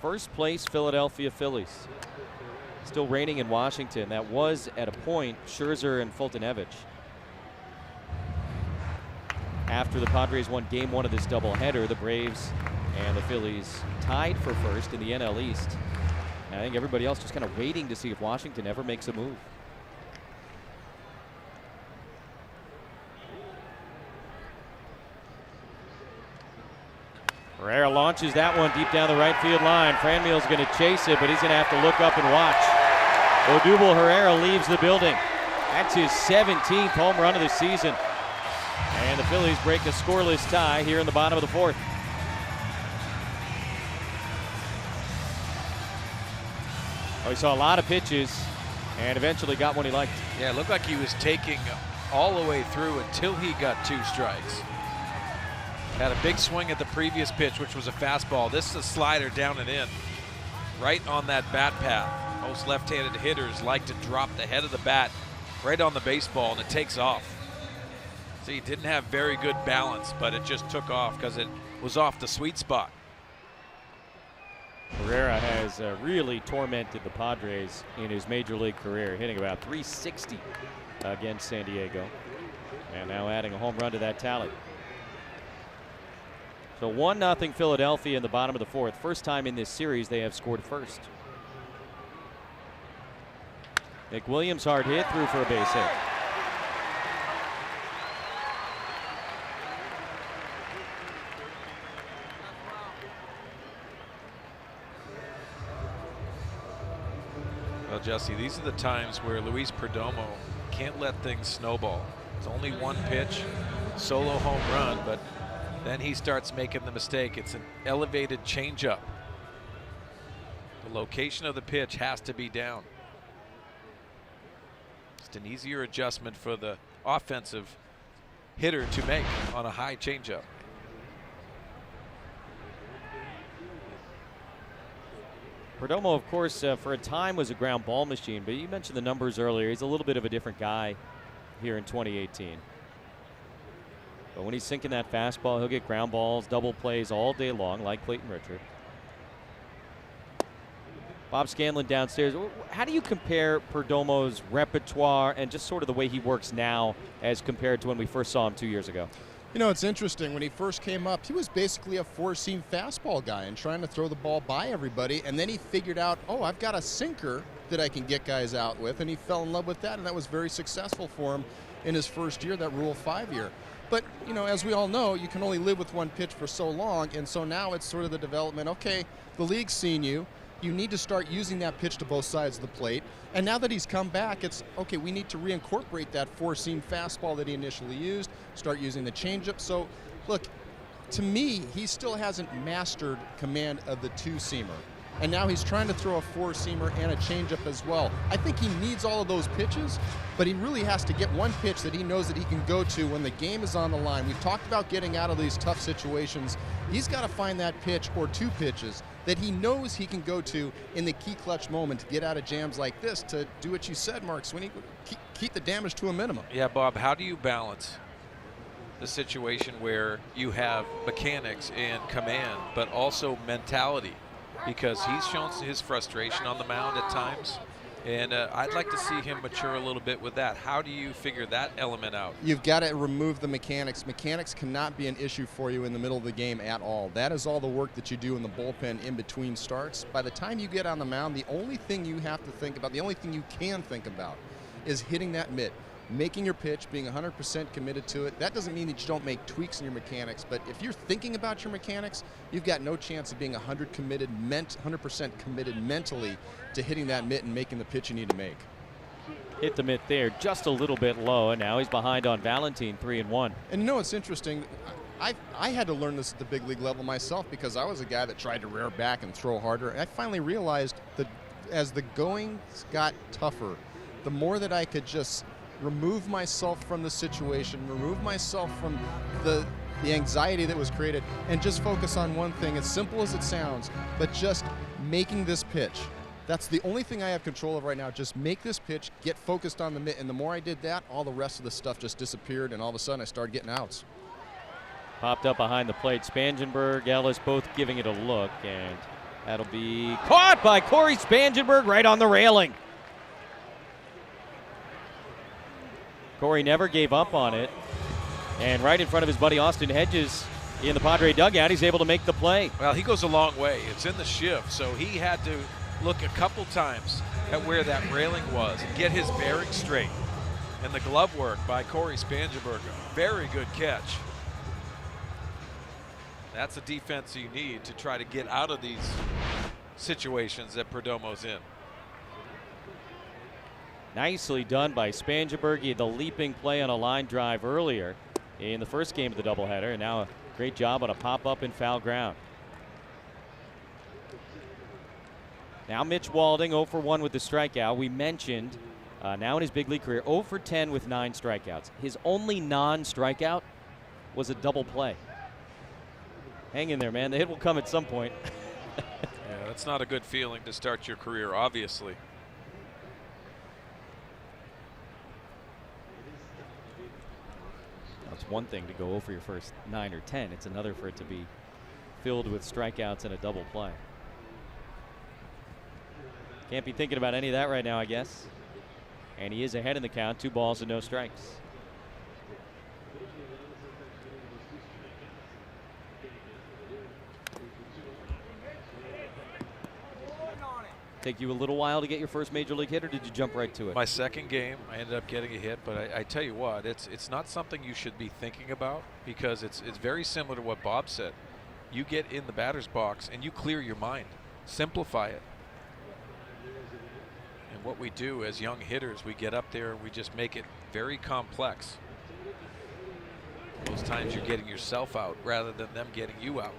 First place Philadelphia Phillies. Still reigning in Washington. That was, at a point, Scherzer and Fultonevich. After the Padres won Game 1 of this doubleheader, the Braves and the Phillies tied for first in the NL East. And I think everybody else just kind of waiting to see if Washington ever makes a move. Herrera launches that one deep down the right field line. Franmuel's going to chase it, but he's going to have to look up and watch. Odubel Herrera leaves the building. That's his 17th home run of the season. And the Phillies break a scoreless tie here in the bottom of the 4th. Oh, he saw a lot of pitches and eventually got one he liked. Yeah, it looked like he was taking all the way through until he got 2 strikes. Had a big swing at the previous pitch, which was a fastball. This is a slider down and in, right on that bat path. Most left-handed hitters like to drop the head of the bat right on the baseball, and it takes off. See, he didn't have very good balance, but it just took off because it was off the sweet spot. Herrera has really tormented the Padres in his major league career, hitting about .360 against San Diego, and now adding a home run to that tally. So 1-0 Philadelphia in the bottom of the 4th. First time in this series they have scored first. Nick Williams, hard hit, through for a base hit. Well, Jesse, these are the times where Luis Perdomo can't let things snowball. It's only 1 pitch, solo home run, but then he starts making the mistake. It's an elevated changeup. The location of the pitch has to be down. Just an easier adjustment for the offensive hitter to make on a high changeup. Perdomo, of course, for a time was a ground ball machine, but you mentioned the numbers earlier. He's a little bit of a different guy here in 2018. But when he's sinking that fastball, he'll get ground balls, double plays all day long, like Clayton Richard. Bob Scanlon downstairs. How do you compare Perdomo's repertoire and just sort of the way he works now as compared to when we first saw him 2 years ago? You know, it's interesting. When he first came up, he was basically a four-seam fastball guy and trying to throw the ball by everybody. And then he figured out, oh, I've got a sinker that I can get guys out with. And he fell in love with that, and that was very successful for him in his first year, that Rule 5 year. But, you know, as we all know, you can only live with one pitch for so long. And so now it's sort of the development, okay, the league's seen you. You need to start using that pitch to both sides of the plate. And now that he's come back, it's, okay, we need to reincorporate that four-seam fastball that he initially used, start using the changeup. So, look, to me, he still hasn't mastered command of the two-seamer. And now he's trying to throw a four-seamer and a changeup as well. I think he needs all of those pitches, but he really has to get one pitch that he knows that he can go to when the game is on the line. We've talked about getting out of these tough situations. He's got to find that pitch or two pitches that he knows he can go to in the key clutch moment to get out of jams like this, to do what you said, Mark Sweeney, keep the damage to a minimum. Yeah, Bob, how do you balance the situation where you have mechanics and command, but also mentality? Because he's shown his frustration on the mound at times, and I'd like to see him mature a little bit with that. How do you figure that element out? You've got to remove the mechanics. Mechanics cannot be an issue for you in the middle of the game at all. That is all the work that you do in the bullpen in between starts. By the time you get on the mound, the only thing you have to think about, the only thing you can think about, is hitting that mitt, making your pitch, being 100% committed to it. That doesn't mean that you don't make tweaks in your mechanics, but if you're thinking about your mechanics, you've got no chance of being 100% committed mentally to hitting that mitt and making the pitch you need to make. Hit the mitt there just a little bit low, and now he's behind on Valentine, 3-1. And you know, it's interesting. I had to learn this at the big league level myself because I was a guy that tried to rear back and throw harder. And I finally realized that as the going got tougher, the more that I could just remove myself from the situation, remove myself from the anxiety that was created, and just focus on one thing, as simple as it sounds, but just making this pitch. That's the only thing I have control of right now. Just make this pitch, get focused on the mitt, and the more I did that, all the rest of the stuff just disappeared, and all of a sudden I started getting outs. Popped up behind the plate. Spangenberg, Ellis both giving it a look, and that'll be caught by Corey Spangenberg right on the railing. Corey never gave up on it, and right in front of his buddy Austin Hedges in the Padre dugout, he's able to make the play. Well, he goes a long way. It's in the shift, so he had to look a couple times at where that railing was and get his bearings straight. And the glove work by Corey Spangenberg, very good catch. That's the defense you need to try to get out of these situations that Perdomo's in. Nicely done by Spangenberg. He had the leaping play on a line drive earlier in the first game of the doubleheader, and now a great job on a pop-up in foul ground. Now Mitch Walding 0 for 1 with the strikeout. We mentioned now in his big league career 0 for 10 with 9 strikeouts. His only non-strikeout was a double play. Hang in there, man. The hit will come at some point. Yeah, that's not a good feeling to start your career, obviously. It's one thing to go 0 for your first 9 or 10. It's another for it to be filled with strikeouts and a double play. Can't be thinking about any of that right now, I guess. And he is ahead in the count, 2 balls and no strikes. Take you a little while to get your first major league hit, or did you jump right to it? My second game, I ended up getting a hit, but I tell you what, it's not something you should be thinking about, because it's very similar to what Bob said. You get in the batter's box and you clear your mind, simplify it. And what we do as young hitters, we get up there and we just make it very complex. Most times you're getting yourself out rather than them getting you out.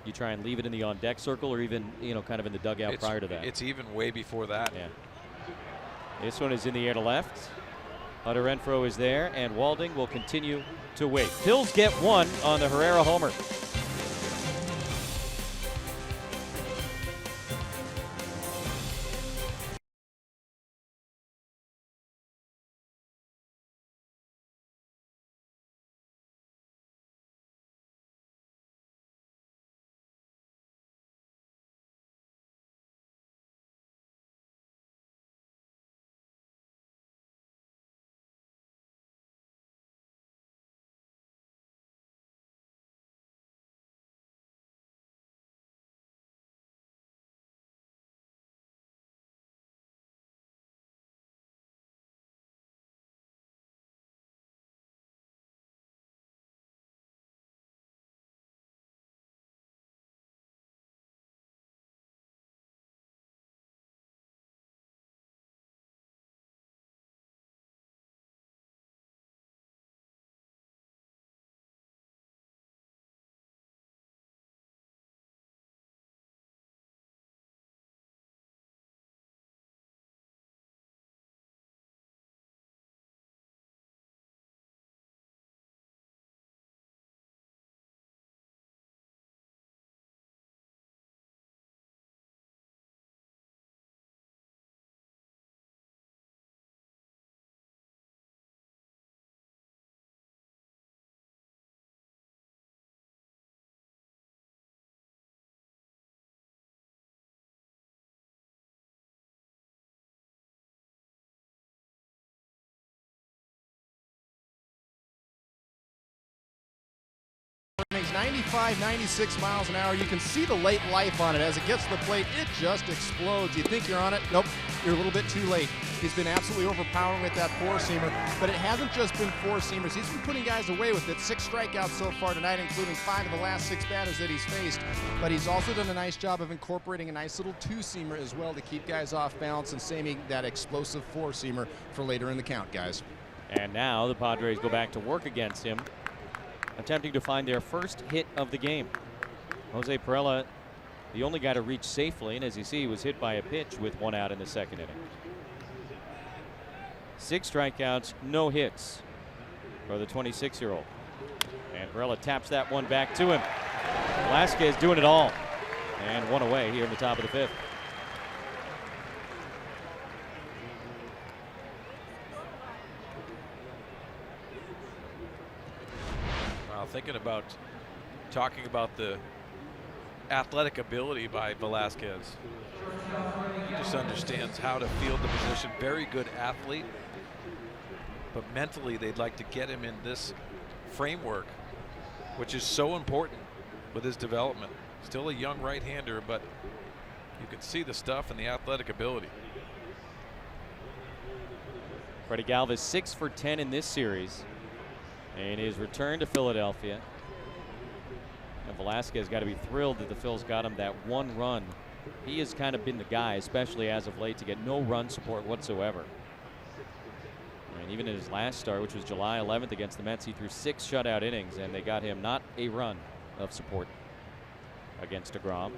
You try and leave it in the on-deck circle, or even, kind of in the dugout prior to that? It's even way before that. Yeah. This one is in the air to left. Hunter Renfroe is there, and Walding will continue to wait. Phils get one on the Herrera homer. Makes 95, 96 miles an hour. You can see the late life on it. As it gets to the plate, it just explodes. You think you're on it? Nope, you're a little bit too late. He's been absolutely overpowering with that four-seamer, but it hasn't just been four-seamers. He's been putting guys away with it. 6 strikeouts so far tonight, including 5 of the last 6 batters that he's faced. But he's also done a nice job of incorporating a nice little two-seamer as well to keep guys off balance and saving that explosive four-seamer for later in the count, guys. And now the Padres go back to work against him, attempting to find their first hit of the game. Jose Perella, the only guy to reach safely, and as you see, he was hit by a pitch with 1 out in the 2nd inning. 6 strikeouts, no hits for the 26-year-old. And Perella taps that one back to him. Velasquez doing it all. And 1 away here in the top of the 5th. Talking about the athletic ability by Velasquez. He just understands how to field the position. Very good athlete, but mentally they'd like to get him in this framework, which is so important with his development. Still a young right-hander, but you can see the stuff and the athletic ability. Freddie Galvis 6 for 10 in this series in his return to Philadelphia. And Velasquez got to be thrilled that the Phils got him that 1 run. He has kind of been the guy, especially as of late, to get no run support whatsoever. And even in his last start, which was July 11th against the Mets, he threw 6 shutout innings, and they got him not a run of support against DeGrom.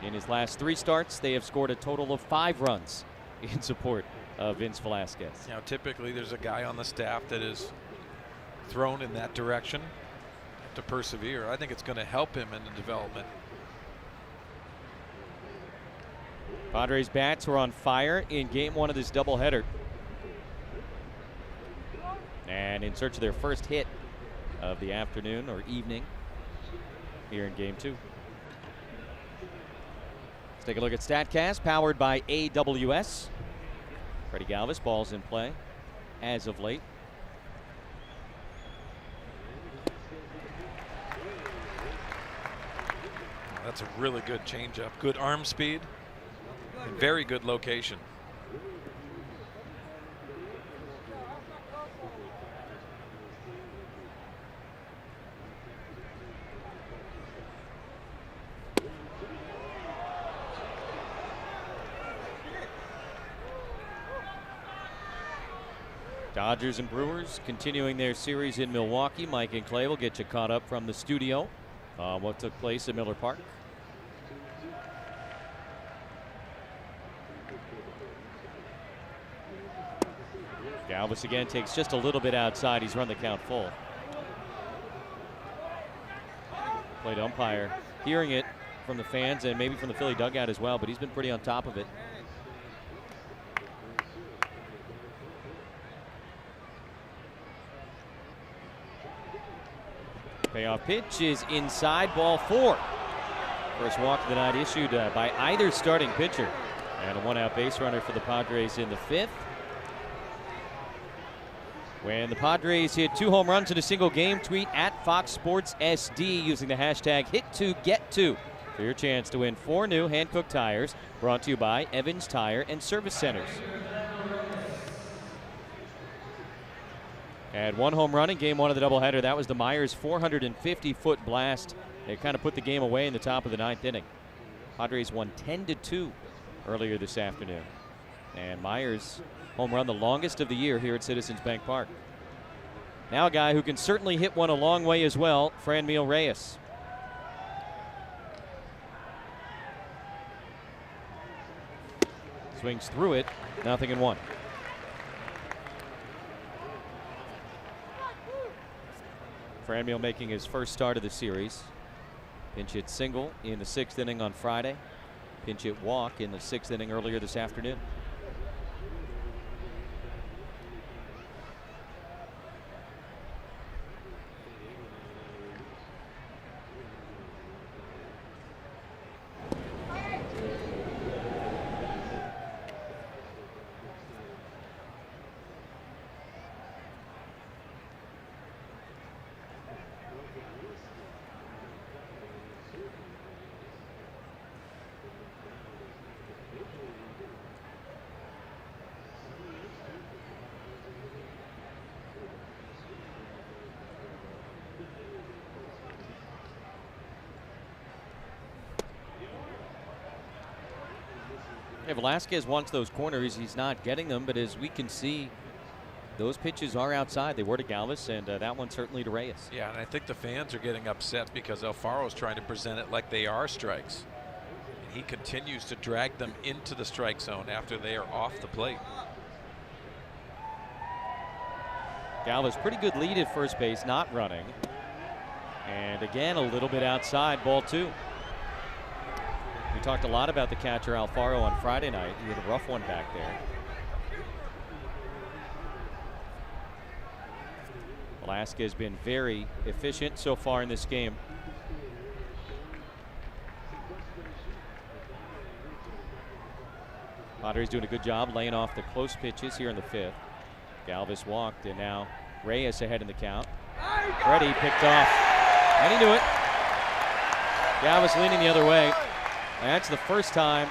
In his last 3 starts, they have scored a total of 5 runs in support of Vince Velasquez. Now, typically there's a guy on the staff that is thrown in that direction to persevere. I think it's going to help him in the development. Padres bats were on fire in game 1 of this doubleheader. And in search of their first hit of the afternoon or evening here in game 2. Let's take a look at StatCast, powered by AWS. Freddie Galvis, balls in play as of late. That's a really good changeup. Good arm speed and very good location. Dodgers and Brewers continuing their series in Milwaukee. Mike and Clay will get you caught up from the studio on what took place at Miller Park. Galvis again takes just a little bit outside. He's run the count full. Plate umpire hearing it from the fans and maybe from the Philly dugout as well, but he's been pretty on top of it. Payoff pitch is inside, ball 4. First walk of the night issued by either starting pitcher. And a 1-out base runner for the Padres in the 5th. When the Padres hit 2 home runs in a single game, tweet at Fox Sports SD using the hashtag #HIT2GET2 for your chance to win 4 new hand-cooked tires, brought to you by Evans Tire and Service Centers. Had 1 home run in game 1 of the doubleheader. That was the Myers 450-foot blast. It kind of put the game away in the top of the 9th inning. Padres won 10-2 earlier this afternoon. And Myers home run the longest of the year here at Citizens Bank Park. Now a guy who can certainly hit one a long way as well, Franmil Reyes. Swings through it, 0-1. Franmil making his first start of the series. Pinch hit single in the 6th inning on Friday. Pinch hit walk in the 6th inning earlier this afternoon. Yeah, Velasquez wants those corners. He's not getting them, but as we can see, those pitches are outside. They were to Galvis, and that one certainly to Reyes. Yeah, and I think the fans are getting upset because Alfaro's trying to present it like they are strikes. And he continues to drag them into the strike zone after they are off the plate. Galvis, pretty good lead at first base, not running. And again, a little bit outside, ball 2. We talked a lot about the catcher Alfaro on Friday night. He had a rough one back there. Velasquez has been very efficient so far in this game. Padres doing a good job laying off the close pitches here in the 5th. Galvis walked, and now Reyes ahead in the count. Freddie picked off, and he knew it. Galvis leaning the other way. And that's the first time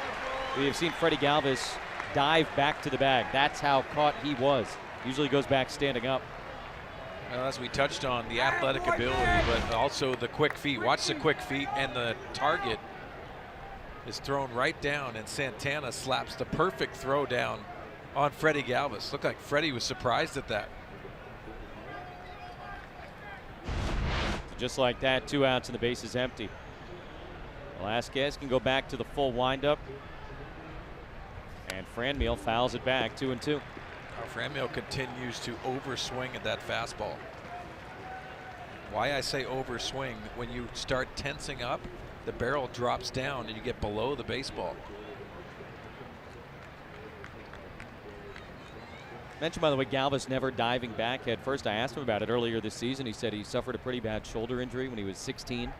we have seen Freddie Galvis dive back to the bag. That's how caught he was. Usually goes back standing up. Well, as we touched on, the athletic ability, but also the quick feet. Watch the quick feet, and the target is thrown right down, and Santana slaps the perfect throw down on Freddie Galvis. Looked like Freddie was surprised at that. Just like that, 2 outs and the base is empty. Velasquez can go back to the full windup. And Franmil fouls it back, 2-2. Franmil continues to overswing at that fastball. Why I say overswing, when you start tensing up, the barrel drops down and you get below the baseball. Mentioned, by the way, Galvis never diving back head first. I asked him about it earlier this season. He said he suffered a pretty bad shoulder injury when he was 16.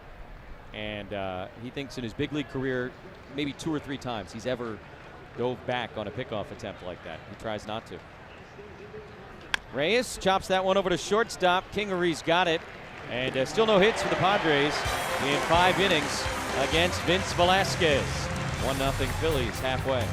And he thinks in his big league career, maybe 2 or 3 times he's ever dove back on a pickoff attempt like that. He tries not to. Reyes chops that one over to shortstop. Kingery's got it. And still no hits for the Padres in 5 innings against Vince Velasquez. 1-0 Phillies halfway.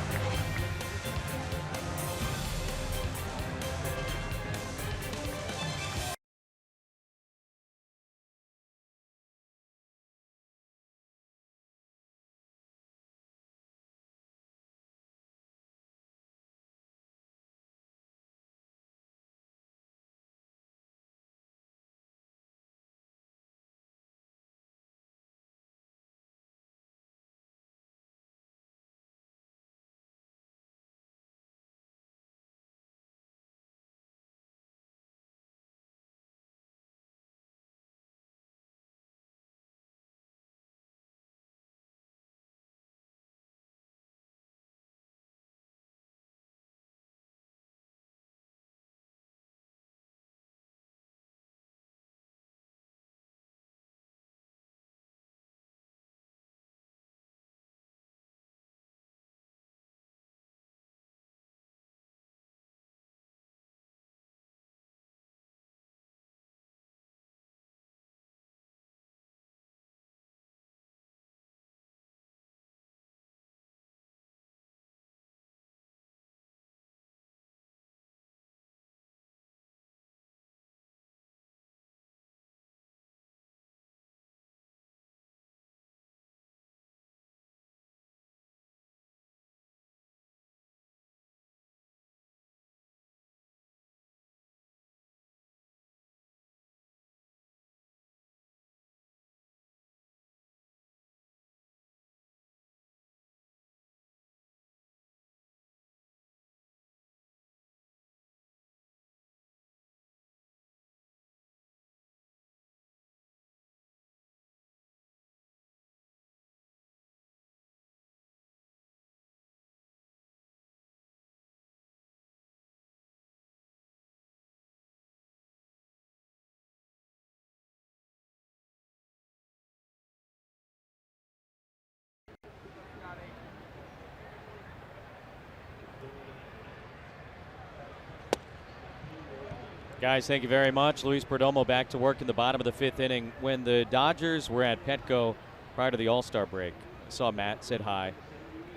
Guys, thank you very much. Luis Perdomo back to work in the bottom of the 5th inning. When the Dodgers were at Petco prior to the All-Star break, I saw Matt, said hi.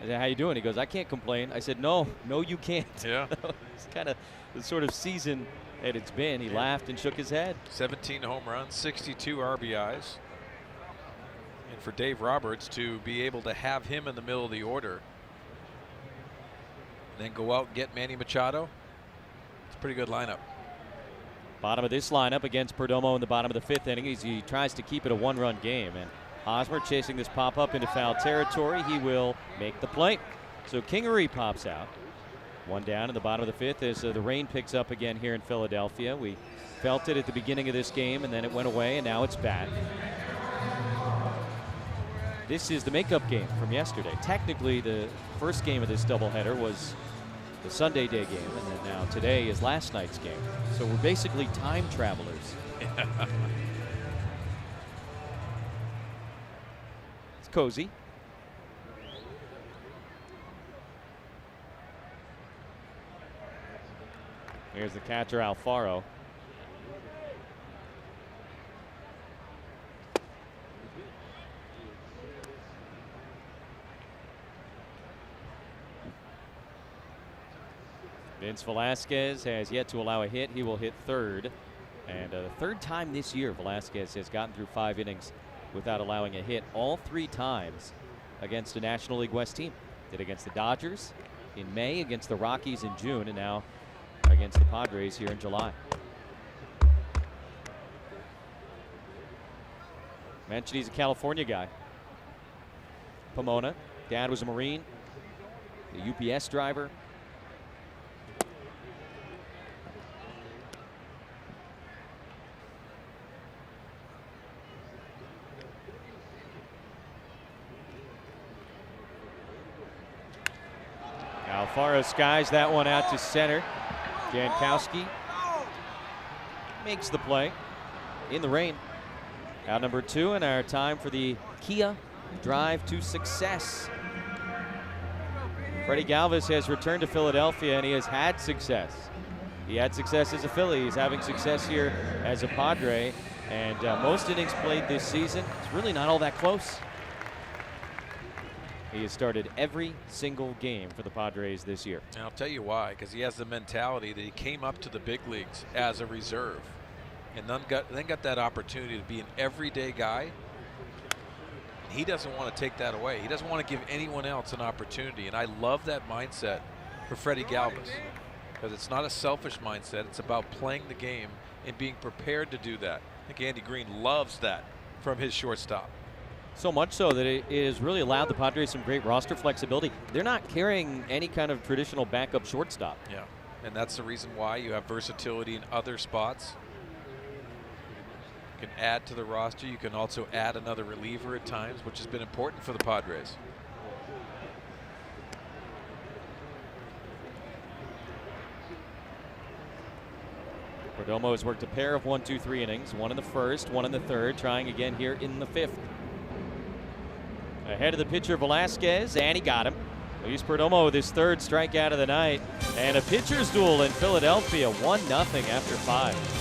I said, how you doing? He goes, I can't complain. I said, no, you can't. Yeah. It's kind of the sort of season that it's been. He laughed and shook his head. 17 home runs, 62 RBIs. And for Dave Roberts to be able to have him in the middle of the order, then go out and get Manny Machado, it's a pretty good lineup. Bottom of this lineup against Perdomo in the bottom of the 5th inning as he tries to keep it a 1-run game. And Hosmer chasing this pop-up into foul territory. He will make the play. So Kingery pops out. 1 down in the bottom of the 5th as the rain picks up again here in Philadelphia. We felt it at the beginning of this game, and then it went away, and now it's back. This is the makeup game from yesterday. Technically, the first game of this doubleheader was the Sunday day game, and then now today is last night's game. So we're basically time travelers. It's cozy. Here's the catcher, Alfaro. Vince Velasquez has yet to allow a hit. He will hit third. And the third time this year Velasquez has gotten through 5 innings without allowing a hit, all 3 times against a National League West team. Did against the Dodgers in May, against the Rockies in June, and now against the Padres here in July. Mentioned he's a California guy. Pomona, dad was a Marine, the UPS driver. Alfaro skies that one out to center. Jankowski makes the play in the rain. Out number 2, and our time for the Kia drive to success. Freddie Galvis has returned to Philadelphia, and he has had success. He had success as a Philly. He's having success here as a Padre, and most innings played this season. It's really not all that close. He has started every single game for the Padres this year. And I'll tell you why, because he has the mentality that he came up to the big leagues as a reserve and then got that opportunity to be an everyday guy. And he doesn't want to take that away. He doesn't want to give anyone else an opportunity. And I love that mindset for Freddie Galvis, because it's not a selfish mindset. It's about playing the game and being prepared to do that. I think Andy Green loves that from his shortstop. So much so that it has really allowed the Padres some great roster flexibility. They're not carrying any kind of traditional backup shortstop. Yeah, and that's the reason why you have versatility in other spots. You can add to the roster. You can also add another reliever at times, which has been important for the Padres. Perdomo has worked a pair of 1, 2, 3 innings. 1 in the first, 1 in the third, trying again here in the 5th. Ahead of the pitcher Velasquez, and he got him. Luis Perdomo with his 3rd strikeout of the night. And a pitcher's duel in Philadelphia, 1-0 after 5.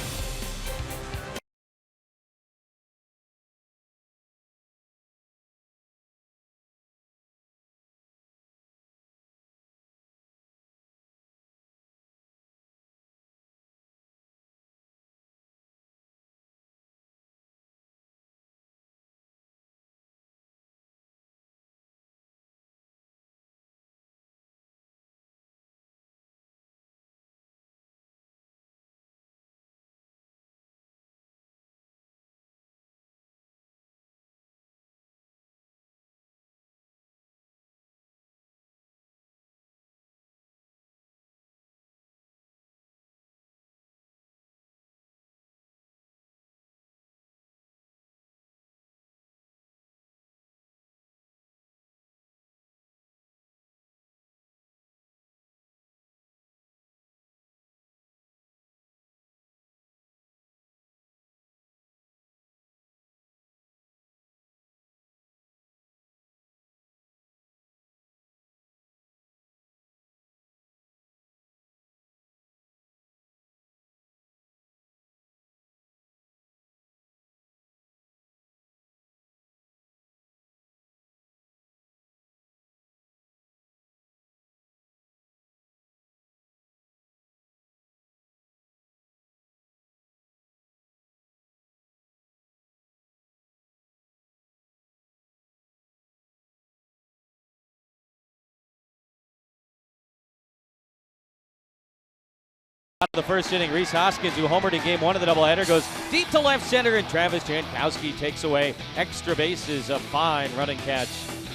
Out of the first inning, Rhys Hoskins, who homered in game 1 of the doubleheader, goes deep to left center, and Travis Jankowski takes away extra bases. A fine running catch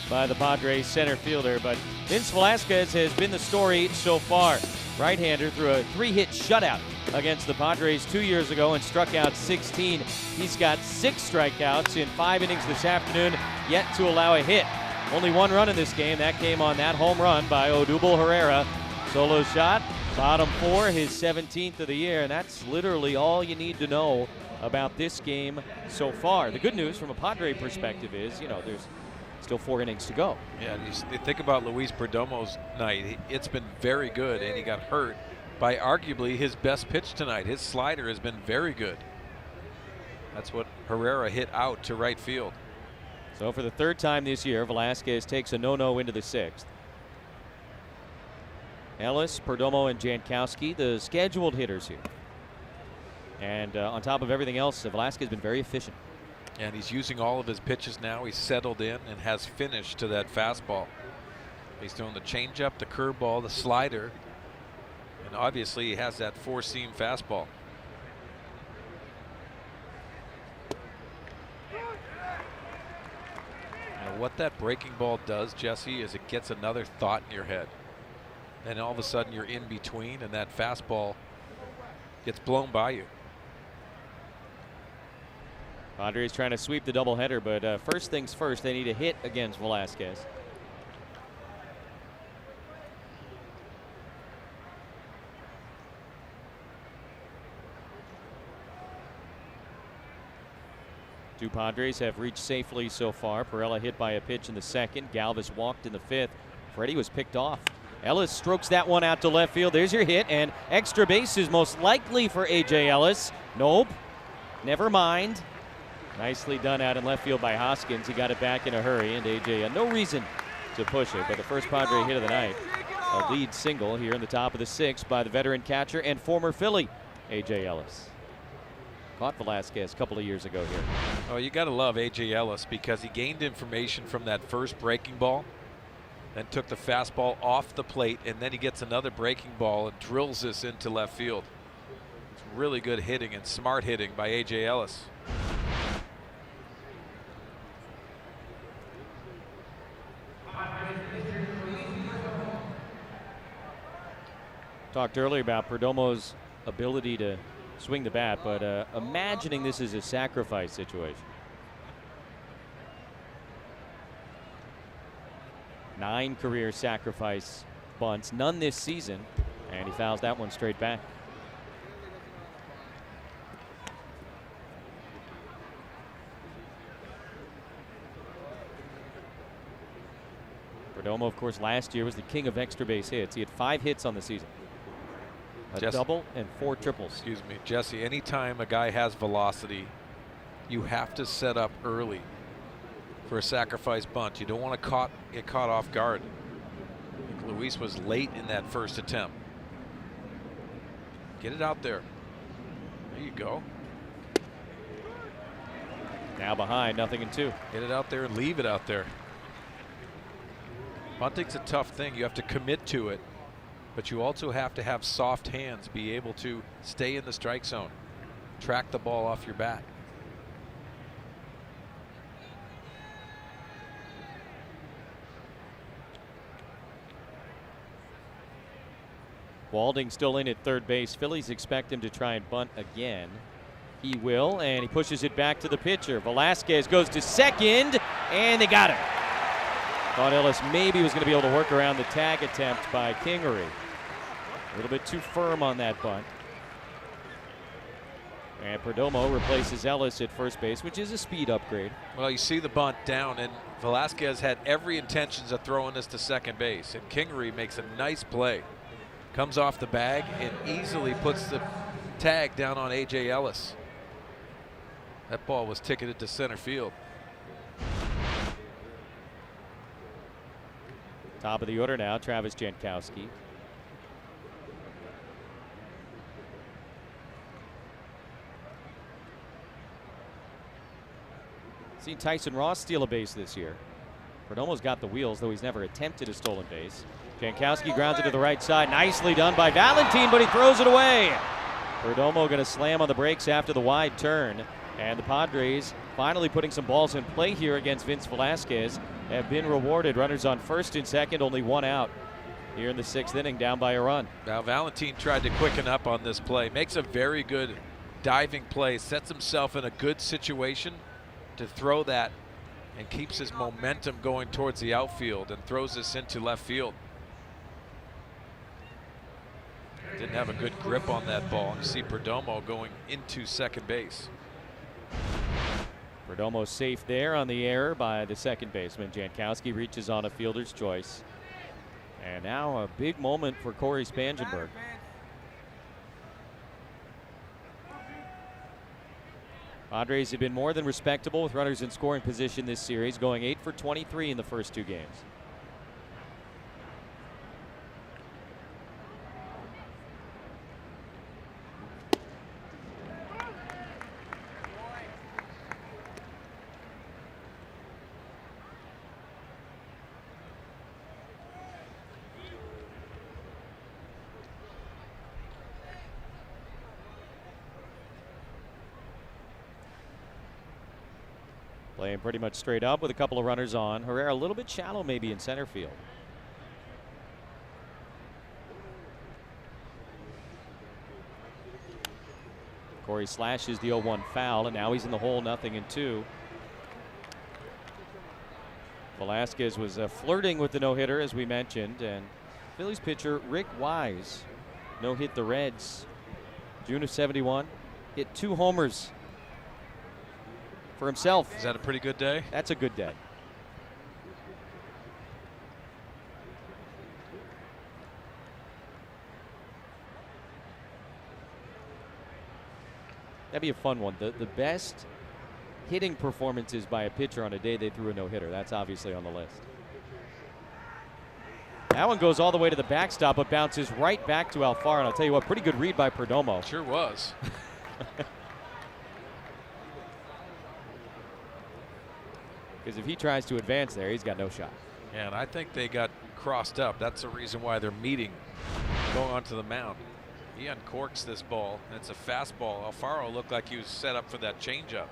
by the Padres center fielder. But Vince Velasquez has been the story so far. Right-hander threw a 3-hit shutout against the Padres 2 years ago and struck out 16. He's got 6 strikeouts in 5 innings this afternoon, yet to allow a hit. Only 1 run in this game. That came on that home run by Odubel Herrera. Solo shot, bottom 4, his 17th of the year, and that's literally all you need to know about this game so far. The good news from a Padre perspective is, there's still 4 innings to go. Yeah, you think about Luis Perdomo's night. It's been very good, and he got hurt by arguably his best pitch tonight. His slider has been very good. That's what Herrera hit out to right field. So for the 3rd time this year, Velasquez takes a no-no into the 6th. Ellis, Perdomo, and Jankowski, the scheduled hitters here. And on top of everything else, Velasquez has been very efficient. And he's using all of his pitches now. He's settled in and has finished to that fastball. He's doing the changeup, the curveball, the slider, and obviously he has that 4-seam fastball. And what that breaking ball does, Jesse, is it gets another thought in your head. And all of a sudden you're in between, and that fastball gets blown by you. Padres trying to sweep the doubleheader, but first things first, they need a hit against Velasquez. Two Padres have reached safely so far. Perella hit by a pitch in the 2nd. Galvis walked in the 5th. Freddie was picked off. Ellis strokes that one out to left field. There's your hit, and extra base is most likely for A.J. Ellis. Nope. Never mind. Nicely done out in left field by Hoskins. He got it back in a hurry, and A.J. had no reason to push it. But the first Padre hit of the night, a lead single here in the top of the 6th by the veteran catcher and former Philly, A.J. Ellis. Caught Velasquez a couple of years ago here. Oh, you got to love A.J. Ellis because he gained information from that first breaking ball, then took the fastball off the plate, and then he gets another breaking ball and drills this into left field. It's really good hitting and smart hitting by A.J. Ellis. Talked earlier about Perdomo's ability to swing the bat, but imagining this is a sacrifice situation. 9 career sacrifice bunts, none this season, and he fouls that one straight back. Perdomo, of course, last year was the king of extra base hits. He had 5 hits on the season. A double and 4 triples. Excuse me, Jesse, anytime a guy has velocity, you have to set up early for a sacrifice bunt. You don't want to get caught off guard. I think Luis was late in that first attempt. Get it out there. There you go. Now behind, 0-2. Get it out there and leave it out there. Bunting's a tough thing. You have to commit to it, but you also have to have soft hands, be able to stay in the strike zone, track the ball off your bat. Walding still in at third base. Phillies expect him to try and bunt again. He will, and he pushes it back to the pitcher. Velasquez goes to second, and they got him. Thought Ellis maybe was going to be able to work around the tag attempt by Kingery. A little bit too firm on that bunt. And Perdomo replaces Ellis at first base, which is a speed upgrade. Well, you see the bunt down, and Velasquez had every intentions of throwing this to second base, and Kingery makes a nice play. Comes off the bag and easily puts the tag down on A.J. Ellis. That ball was ticketed to center field. Top of the order now, Travis Jankowski. Seen Tyson Ross steal a base this year. Perdomo's got the wheels, though he's never attempted a stolen base. Jankowski grounds it to the right side. Nicely done by Valentin, but he throws it away. Perdomo going to slam on the brakes after the wide turn. And the Padres finally putting some balls in play here against Vince Velasquez have been rewarded. Runners on first and second, only one out here in the 6th inning, down by a run. Now Valentin tried to quicken up on this play. Makes a very good diving play. Sets himself in a good situation to throw that and keeps his momentum going towards the outfield and throws this into left field. Didn't have a good grip on that ball. You see Perdomo going into second base. Perdomo safe there on the error by the second baseman. Jankowski reaches on a fielder's choice. And now a big moment for Corey Spangenberg. Padres have been more than respectable with runners in scoring position this series, going 8 for 23 in the first 2 games. Playing pretty much straight up with a couple of runners on. Herrera a little bit shallow maybe in center field. Corey slashes the 0-1 foul, and now he's in the hole, 0-2. Velasquez was flirting with the no-hitter, as we mentioned, and Phillies pitcher Rick Wise no-hit the Reds. June of '71, hit 2 homers for himself. Is that a pretty good day? That's a good day. That'd be a fun one. The best hitting performances by a pitcher on a day they threw a no-hitter. That's obviously on the list. That one goes all the way to the backstop, but bounces right back to Alfaro. And I'll tell you what, pretty good read by Perdomo. Sure was. Because if he tries to advance there, he's got no shot. Yeah, and I think they got crossed up. That's the reason why they're meeting, going onto the mound. He uncorks this ball, and it's a fastball. Alfaro looked like he was set up for that changeup.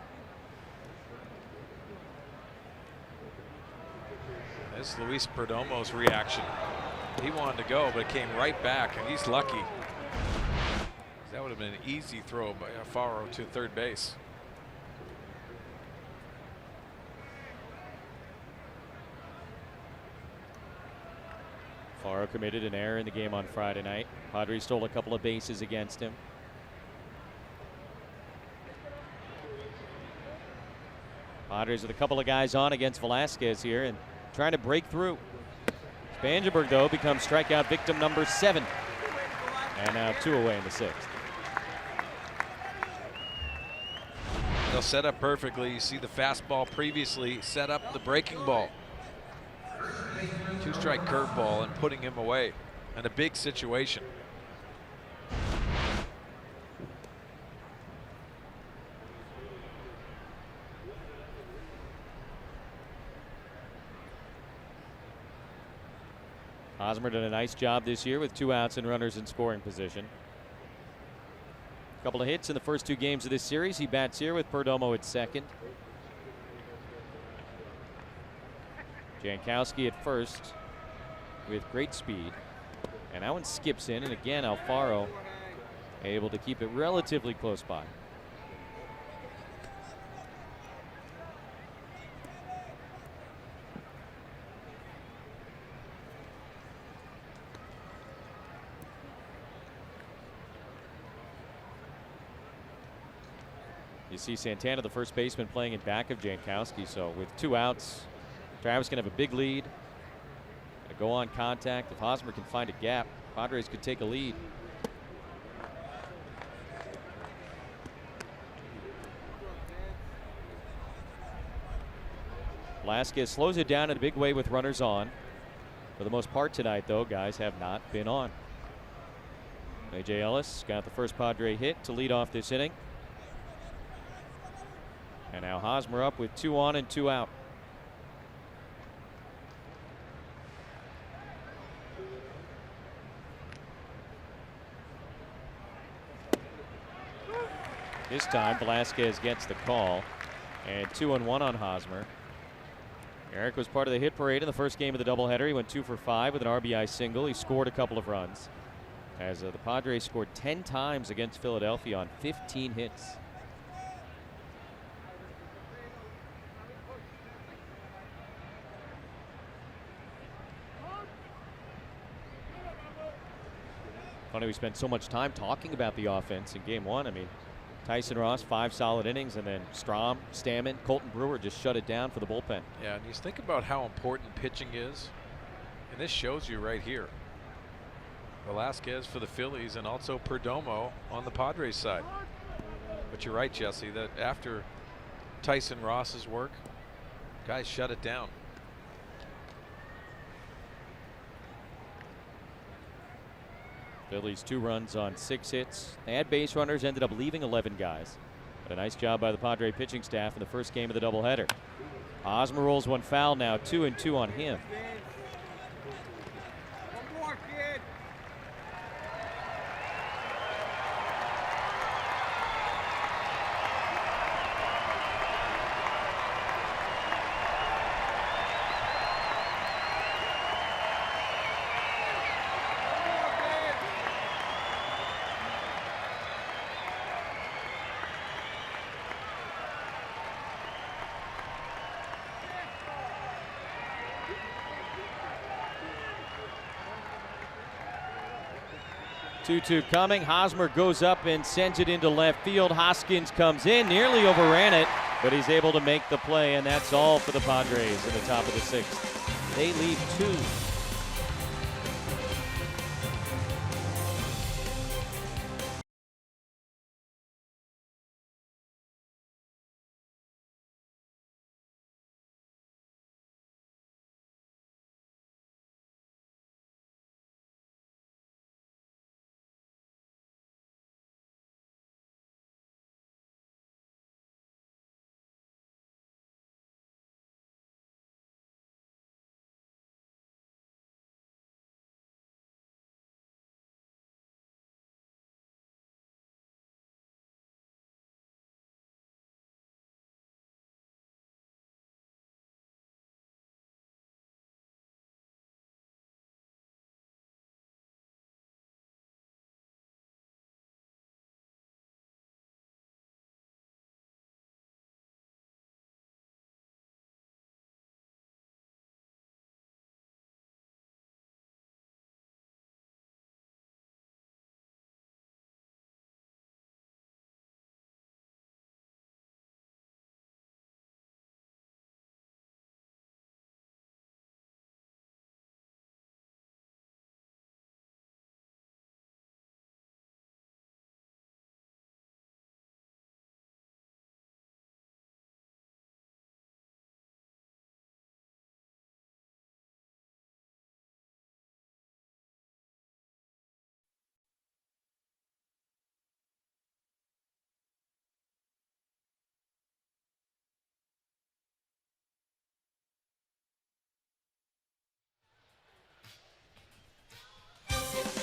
This is Luis Perdomo's reaction. He wanted to go, but it came right back, and he's lucky. That would have been an easy throw by Alfaro to third base. Alfaro committed an error in the game on Friday night. Padres stole a couple of bases against him. Padres with a couple of guys on against Velasquez here and trying to break through. Spangenberg, though, becomes strikeout victim number 7. And now 2 away in the 6th. They'll set up perfectly. You see the fastball previously set up the breaking ball. 2-strike curveball and putting him away in a big situation. Hosmer did a nice job this year with 2 outs and runners in scoring position. A couple of hits in the first 2 games of this series. He bats here with Perdomo at second. Jankowski at first with great speed. And that one skips in, and again Alfaro able to keep it relatively close by. You see Santana, the first baseman, playing in back of Jankowski, so with 2 outs, Travis can have a big lead. Go on contact. If Hosmer can find a gap, Padres could take a lead. Velasquez slows it down in a big way with runners on. For the most part tonight, though, guys have not been on. A.J. Ellis got the first Padre hit to lead off this inning. And now Hosmer up with 2 on and 2 out. This time Velasquez gets the call, and 2-1 on Hosmer. Eric was part of the hit parade in the first game of the doubleheader. He went 2 for 5 with an RBI single. He scored a couple of runs. As the Padres scored 10 times against Philadelphia on 15 hits. Funny we spent so much time talking about the offense in game one. I mean, Tyson Ross, 5 solid innings, and then Strom, Stammen, Colton Brewer just shut it down for the bullpen. Yeah, and you think about how important pitching is, and this shows you right here. Velasquez for the Phillies and also Perdomo on the Padres side. But you're right, Jesse, that after Tyson Ross's work, guys shut it down. Phillies 2 runs on 6 hits. They had base runners, ended up leaving 11 guys. But a nice job by the Padre pitching staff in the first game of the doubleheader. Hosmer rolls one foul now, 2-2 on him. Two coming. Hosmer goes up and sends it into left field. Hoskins comes in, nearly overran it, but he's able to make the play, and that's all for the Padres in the top of the 6th. They lead 2.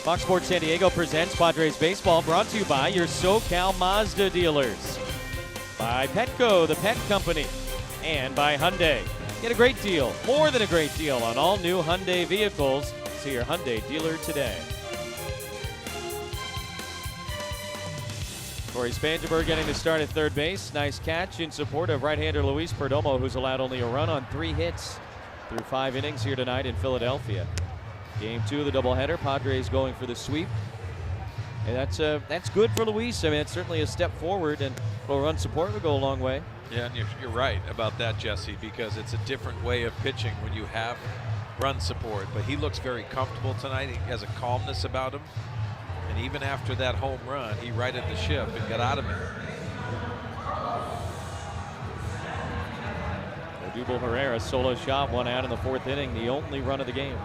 Fox Sports San Diego presents Padres Baseball, brought to you by your SoCal Mazda dealers, by Petco, the pet company, and by Hyundai. Get a great deal, more than a great deal, on all new Hyundai vehicles. See your Hyundai dealer today. Corey Spangenberg getting the start at third base. Nice catch in support of right-hander Luis Perdomo, who's allowed only a run on 3 hits through 5 innings here tonight in Philadelphia. Game 2 of the doubleheader. Padres going for the sweep, and that's good for Luis. I mean, it's certainly a step forward, and a little run support would go a long way. Yeah, and you're right about that, Jesse, because it's a different way of pitching when you have run support. But he looks very comfortable tonight. He has a calmness about him, and even after that home run, he righted the ship and got out of it. Odubel Herrera solo shot, 1 out in the 4th inning, the only run of the game.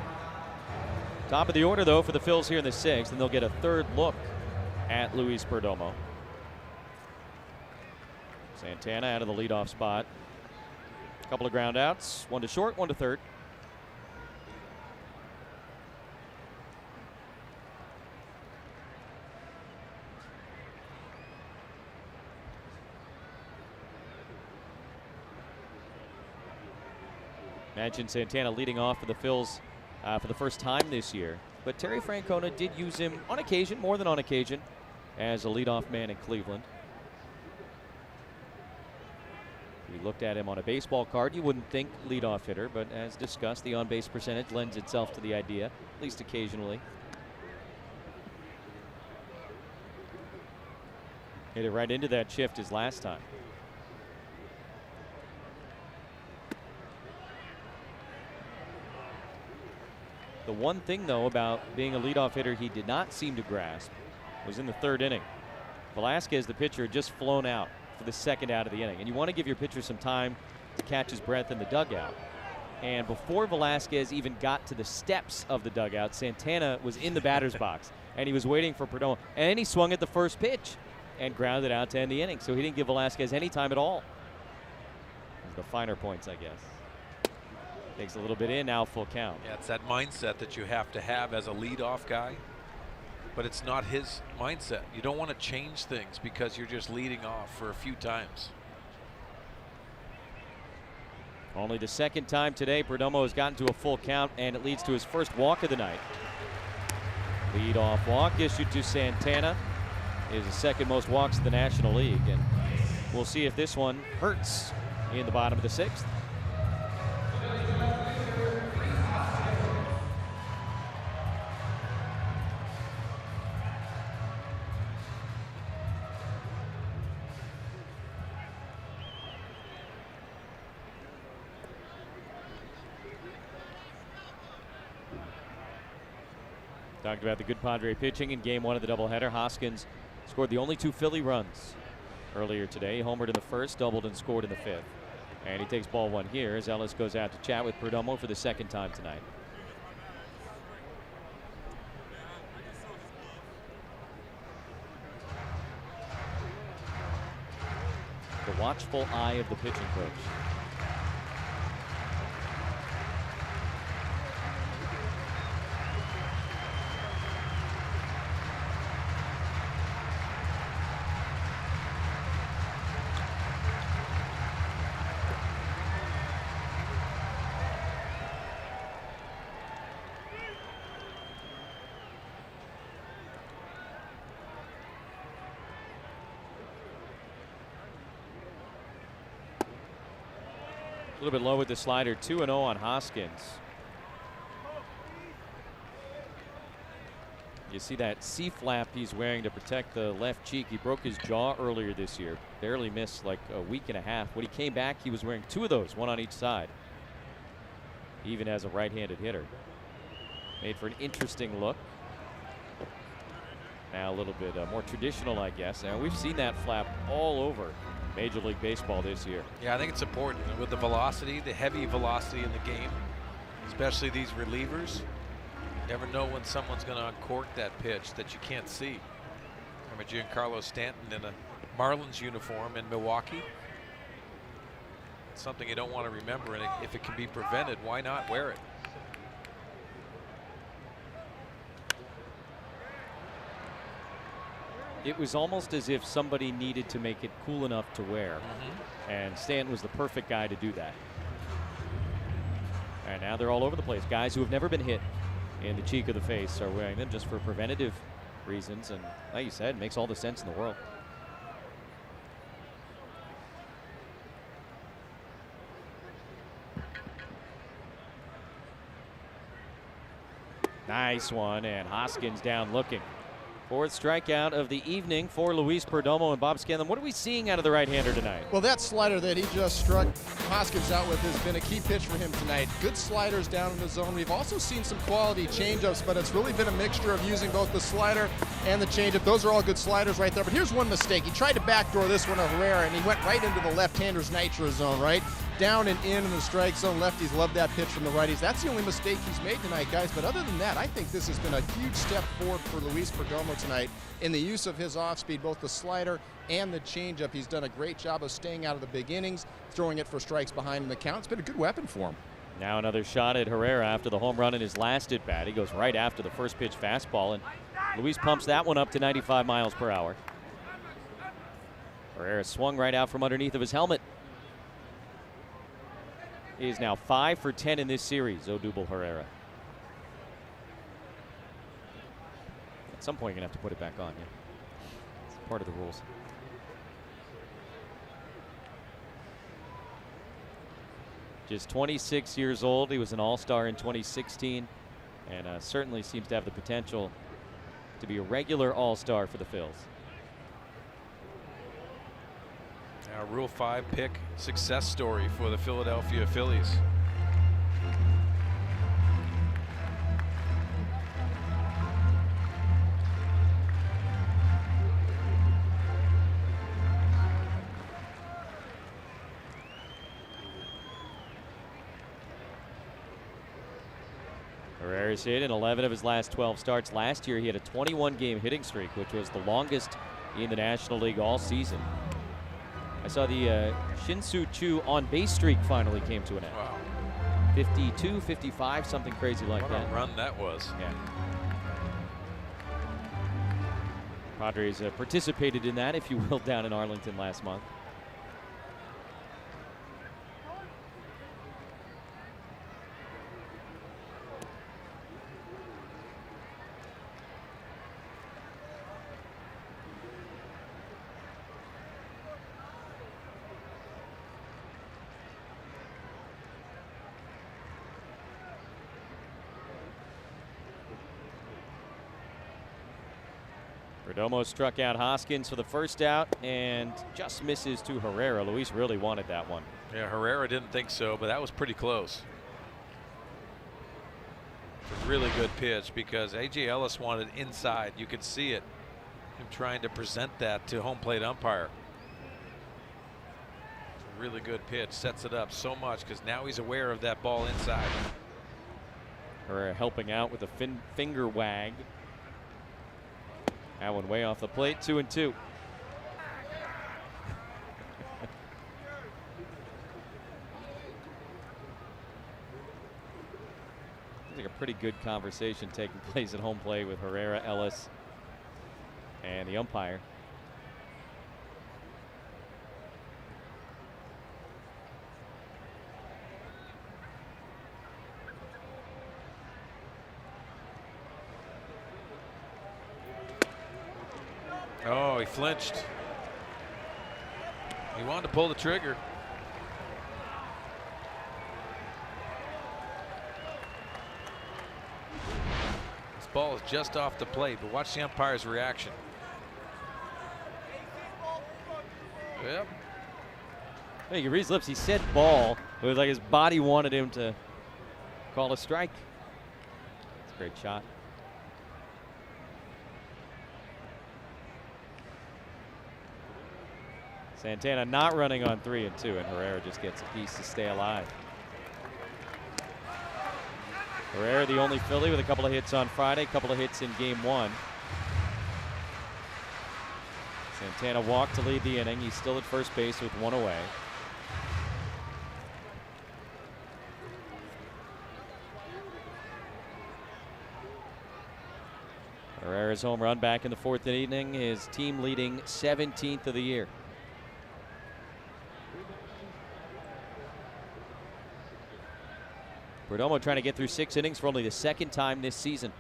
Top of the order, though, for the Phils here in the 6th, and they'll get a 3rd look at Luis Perdomo. Santana out of the leadoff spot. A couple of ground outs, 1 to short, 1 to third. Imagine Santana leading off for the Phils for the first time this year. But Terry Francona did use him on occasion, more than on occasion, as a leadoff man in Cleveland. We looked at him on a baseball card. You wouldn't think leadoff hitter, but as discussed, the on-base percentage lends itself to the idea, at least occasionally. Hit it right into that shift his last time. The one thing, though, about being a leadoff hitter he did not seem to grasp was in the third inning. Velasquez, the pitcher, had just flown out for the second out of the inning. And you want to give your pitcher some time to catch his breath in the dugout. And before Velasquez even got to the steps of the dugout, Santana was in the batter's box. And he was waiting for Perdomo. And he swung at the first pitch and grounded out to end the inning. So he didn't give Velasquez any time at all. The finer points, I guess. Takes a little bit in, now full count. Yeah, it's that mindset that you have to have as a leadoff guy. But it's not his mindset. You don't want to change things because you're just leading off for a few times. Only the second time today Perdomo has gotten to a full count, and it leads to his first walk of the night. Lead-off walk issued to Santana. Is the second most walks in the National League, and we'll see if this one hurts in the bottom of the sixth. Talked about the good Padre pitching in game one of the doubleheader. Hoskins scored the only 2 Philly runs earlier today. He homered in the first, doubled and scored in the fifth. And he takes ball one here as Ellis goes out to chat with Perdomo for the second time tonight. The watchful eye of the pitching coach. A little bit low with the slider. 2-0 on Hoskins. You see that C-flap he's wearing to protect the left cheek. He broke his jaw earlier this year. Barely missed like a week and a half. When he came back, he was wearing 2 of those, one on each side. Even as a right-handed hitter. Made for an interesting look. Now a little bit more traditional, I guess. And we've seen that flap all over Major League Baseball this year. Yeah, I think it's important with the velocity, the heavy velocity in the game, especially these relievers. You never know when someone's going to uncork that pitch that you can't see. Remember Giancarlo Stanton in a Marlins uniform in Milwaukee? It's something you don't want to remember, and if it can be prevented, why not wear it? It was almost as if somebody needed to make it cool enough to wear. And Stanton was the perfect guy to do that. And now they're all over the place. Guys who have never been hit in the cheek of the face are wearing them just for preventative reasons. And like you said, it makes all the sense in the world. Nice one, and Hoskins down looking. 4th strikeout of the evening for Luis Perdomo and Bob Scanlon. What are we seeing out of the right-hander tonight? Well, that slider that he just struck Hoskins out with has been a key pitch for him tonight. Good sliders down in the zone. We've also seen some quality changeups, but it's really been a mixture of using both the slider and the changeup. Those are all good sliders right there. But here's one mistake. He tried to backdoor this one of Herrera, and he went right into the left-hander's nitro zone, right? Down and in the strike zone. Lefties love that pitch from the righties. That's the only mistake he's made tonight, guys. But other than that, I think this has been a huge step forward for Luis Perdomo tonight in the use of his off-speed, both the slider and the changeup. He's done a great job of staying out of the big innings, throwing it for strikes behind in the count. It's been a good weapon for him. Now another shot at Herrera after the home run in his last at-bat. He goes right after the first pitch fastball, and Luis pumps that one up to 95 miles per hour. Herrera swung right out from underneath of his helmet. is now 5 for 10 in this series, Odubel Herrera. At some point, you're going to have to put it back on, yeah. It's part of the rules. Just 26 years old. He was an All-Star in 2016 and certainly seems to have the potential to be a regular All-Star for the Phils. Now, Rule 5 pick success story for the Philadelphia Phillies. Herrera's hit in 11 of his last 12 starts. Last year, he had a 21-game hitting streak, which was the longest in the National League all season. I saw the Shin-Soo Choo on-base streak finally came to an end. Wow. 52, 55, something crazy like What that. a run that was. Yeah. Padres participated in that, if you will, down in Arlington last month. Perdomo struck out Hoskins for the first out and just misses to Herrera. Luis really wanted that one. Yeah, Herrera didn't think so, but that was pretty close. It's a really good pitch because A.J. Ellis wanted inside. You could see it, him trying to present that to home plate umpire. It's a really good pitch, sets it up so much because now he's aware of that ball inside. Herrera helping out with a finger wag. That one way off the plate, 2-2. Seems like a pretty good conversation taking place at home plate with Herrera, Ellis, and the umpire. Oh, he flinched. He wanted to pull the trigger. This ball is just off the plate, but watch the umpire's reaction. Yep. Hey, you read his lips. He said ball. It was like his body wanted him to call a strike. It's a great shot. Santana not running on 3-2, and Herrera just gets a piece to stay alive. Herrera, the only Philly with a couple of hits on Friday, a couple of hits in game 1. Santana walked to lead the inning. He's still at first base with one away. Herrera's home run back in the 4th inning, his team leading 17th of the year. Perdomo trying to get through 6 innings for only the 2nd time this season.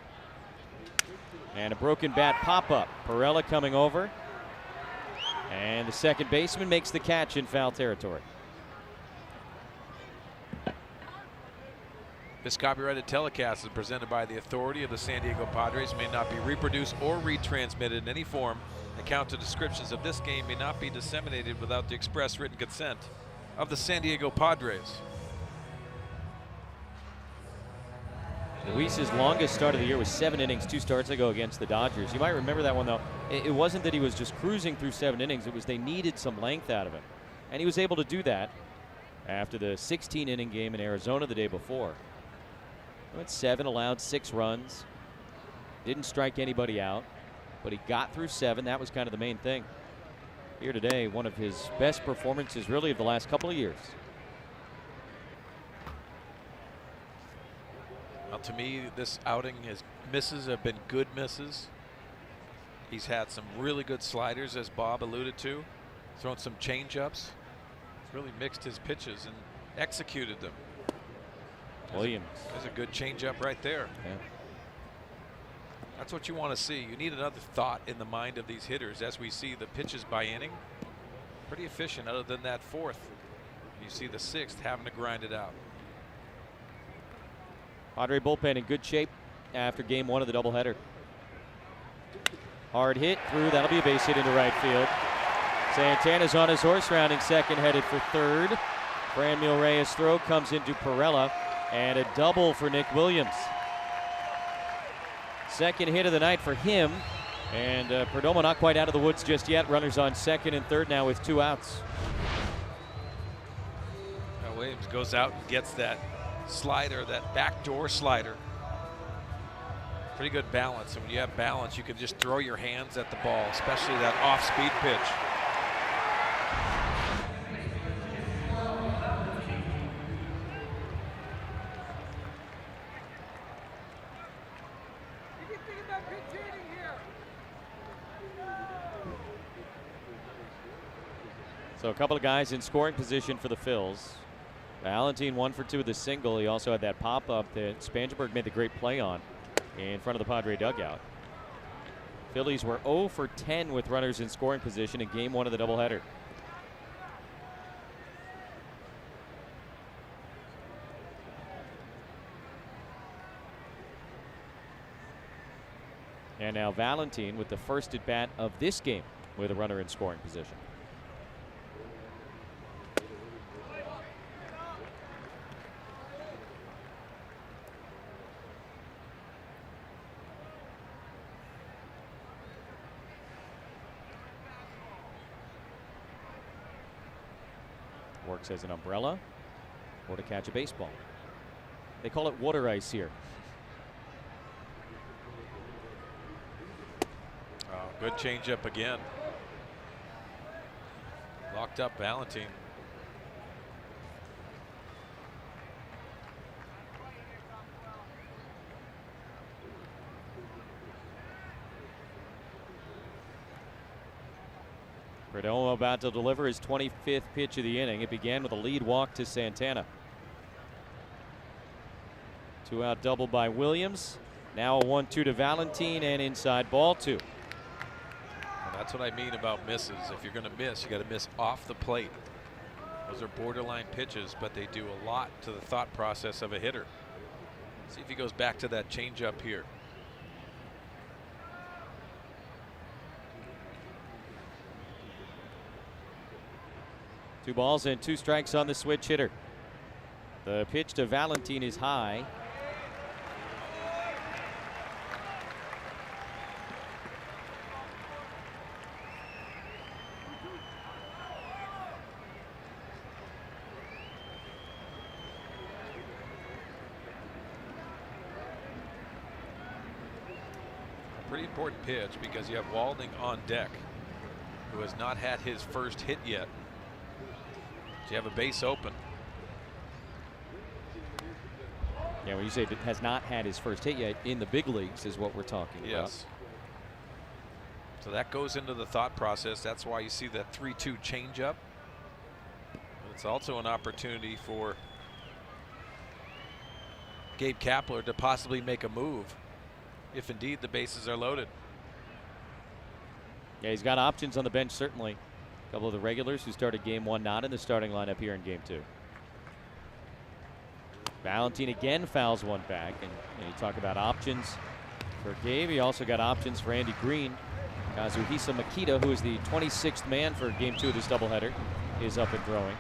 And a broken bat pop-up. Perella coming over. And the second baseman makes the catch in foul territory. This copyrighted telecast is presented by the authority of the San Diego Padres, may not be reproduced or retransmitted in any form. Account and descriptions of this game may not be disseminated without the express written consent of the San Diego Padres. Luis's longest start of the year was 7 innings 2 starts ago against the Dodgers. You might remember that one, though. It wasn't that he was just cruising through 7 innings. It was they needed some length out of him. And he was able to do that after the 16-inning game in Arizona the day before. He went 7, allowed 6 runs. Didn't strike anybody out. But he got through 7. That was kind of the main thing. Here today, one of his best performances really of the last couple of years. Well, to me, this outing, his misses have been good misses. He's had some really good sliders, as Bob alluded to, thrown some change-ups. He's really mixed his pitches, and executed them. Williams. There's a good changeup right there. Yeah. That's what you want to see. You need another thought in the mind of these hitters. As we see the pitches by inning, pretty efficient other than that fourth. You see the sixth having to grind it out. Padre bullpen in good shape after game one of the doubleheader. Hard hit through. That'll be a base hit into right field. Santana's on his horse, rounding second, headed for third. Franmil Reyes' throw comes into Perella, and a double for Nick Williams. Second hit of the night for him, and Perdomo not quite out of the woods just yet. Runners on second and third now with 2 outs. Now Williams goes out and gets that slider, that backdoor slider. Pretty good balance, and when you have balance, you can just throw your hands at the ball, especially that off-speed pitch. So a couple of guys in scoring position for the Phils. Valentine 1 for 2 with a single. He also had that pop-up that Spangenberg made the great play on in front of the Padre dugout. Phillies were 0 for 10 with runners in scoring position in game one of the doubleheader. And now Valentine with the first at bat of this game with a runner in scoring position. Works as an umbrella or to catch a baseball. They call it water ice here. Oh, good changeup again. Locked up Valentine. Perdomo about to deliver his 25th pitch of the inning. It began with a lead walk to Santana. 2-out double by Williams. Now a 1-2 to Valentine and inside ball 2. And that's what I mean about misses. If you're going to miss, you got to miss off the plate. Those are borderline pitches, but they do a lot to the thought process of a hitter. See if he goes back to that changeup here. Two balls and 2 strikes on the switch hitter. The pitch to Valentine is high. Pretty important pitch because you have Walding on deck, who has not had his first hit yet. So you have a base open. Yeah, when you say it has not had his first hit yet in the big leagues is what we're talking about. Yes. So that goes into the thought process. That's why you see that 3-2 changeup. It's also an opportunity for Gabe Kapler to possibly make a move if indeed the bases are loaded. Yeah, he's got options on the bench, certainly. A couple of the regulars who started game one not in the starting lineup here in game 2. Valentine again fouls one back, and you talk about options for Gabe. He also got options for Andy Green. Kazuhisa Makita, who is the 26th man for game 2 of this doubleheader, is up and throwing.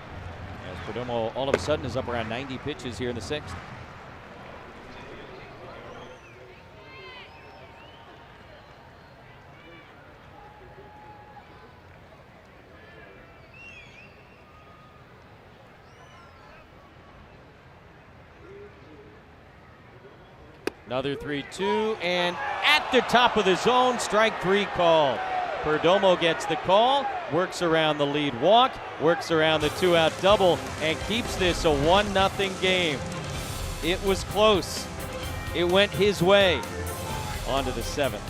As Perdomo all of a sudden is up around 90 pitches here in the 6th. Another 3-2, and at the top of the zone, strike 3 called. Perdomo gets the call, works around the lead walk, works around the 2-out double, and keeps this a 1-0 game. It was close. It went his way. On to the 7th.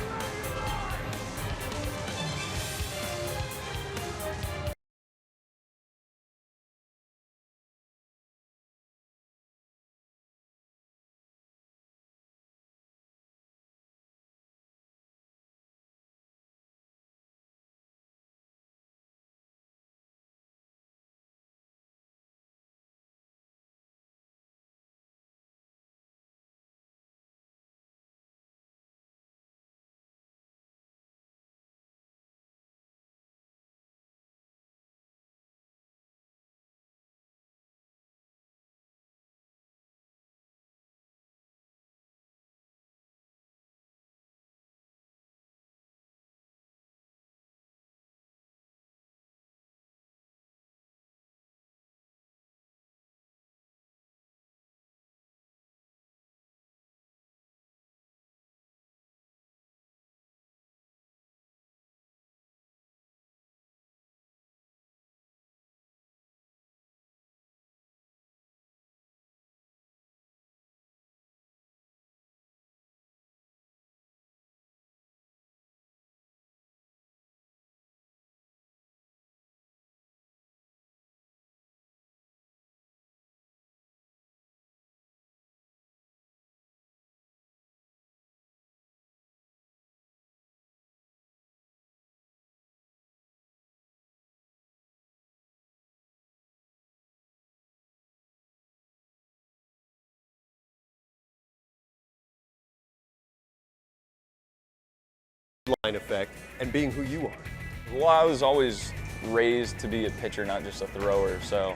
line effect and being who you are? Well, I was always raised to be a pitcher, not just a thrower. So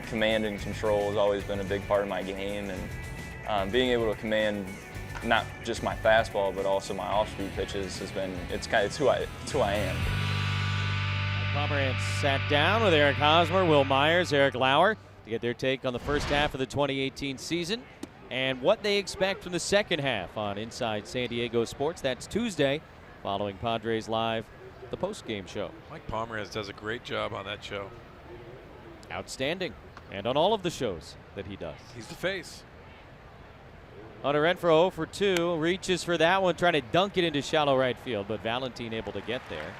command and control has always been a big part of my game, and being able to command not just my fastball, but also my off-speed pitches has been, it's who I am. Pomerantz sat down with Eric Hosmer, Will Myers, Eric Lauer to get their take on the first half of the 2018 season and what they expect from the second half on Inside San Diego Sports. That's Tuesday, following Padres Live, the post-game show. Mike Pomerantz does a great job on that show. Outstanding. And on all of the shows that he does. He's the face. Hunter Renfroe for 2, reaches for that one, trying to dunk it into shallow right field, but Valentin able to get there.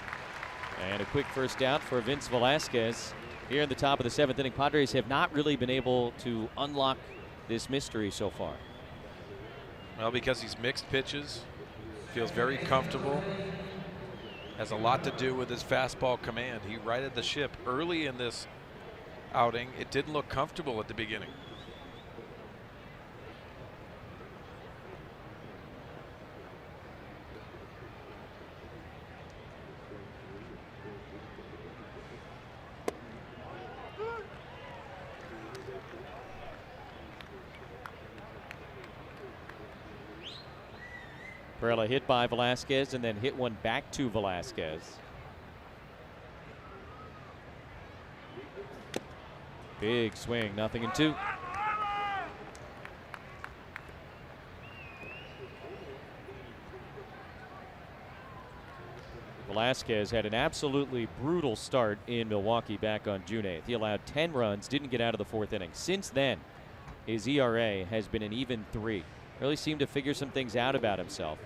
And a quick first out for Vince Velasquez. Here in the top of the 7th inning, Padres have not really been able to unlock this mystery so far. Well, because he's mixed pitches, feels very comfortable, has a lot to do with his fastball command. He righted the ship early in this outing. It didn't look comfortable at the beginning. Perella hit by Velasquez and then hit one back to Velasquez. Big swing, 0-2. Velasquez had an absolutely brutal start in Milwaukee back on June 8th. He allowed 10 runs, didn't get out of the 4th inning. Since then, his ERA has been an even 3. Really seemed to figure some things out about himself.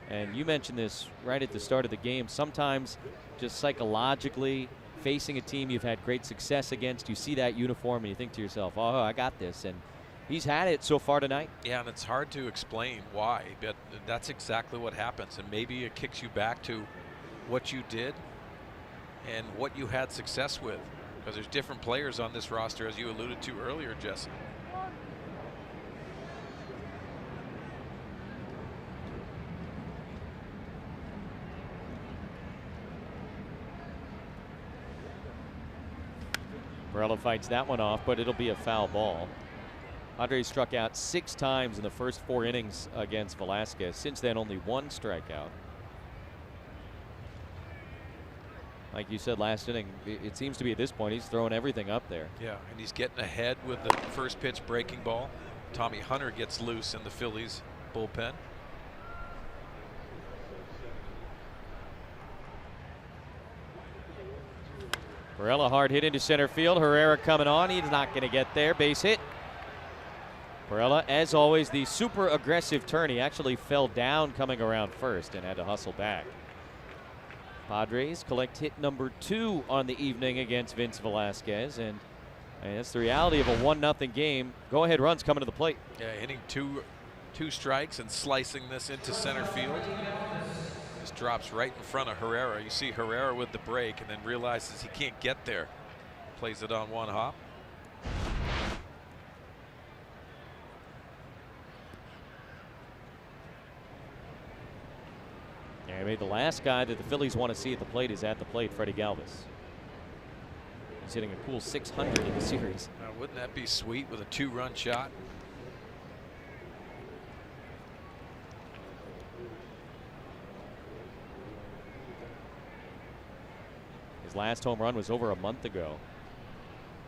And you mentioned this right at the start of the game. Sometimes just psychologically facing a team you've had great success against, you see that uniform and you think to yourself, oh, I got this. And he's had it so far tonight. Yeah, and it's hard to explain why, but that's exactly what happens. And maybe it kicks you back to what you did and what you had success with, because there's different players on this roster, as you alluded to earlier, Jesse. Perella fights that one off, but it'll be a foul ball. Padres struck out 6 times in the first 4 innings against Velasquez. Since then, only 1 strikeout. Like you said last inning, it seems to be at this point he's throwing everything up there. Yeah, and he's getting ahead with the first pitch breaking ball. Tommy Hunter gets loose in the Phillies bullpen. Perella hard hit into center field. Herrera coming on. He's not going to get there. Base hit. Perella, as always, the super aggressive turn. He actually fell down coming around first and had to hustle back. Padres collect hit number 2 on the evening against Vince Velasquez, and that's the reality of a 1-0 game. Go-ahead runs coming to the plate. Yeah, hitting two strikes and slicing this into center field. This drops right in front of Herrera. You see Herrera with the break and then realizes he can't get there. Plays it on 1 hop. Yeah, maybe the last guy that the Phillies want to see at the plate is at the plate, Freddie Galvis. He's hitting a cool 600 in the series. Now, wouldn't that be sweet with a 2-run shot? His last home run was over a month ago,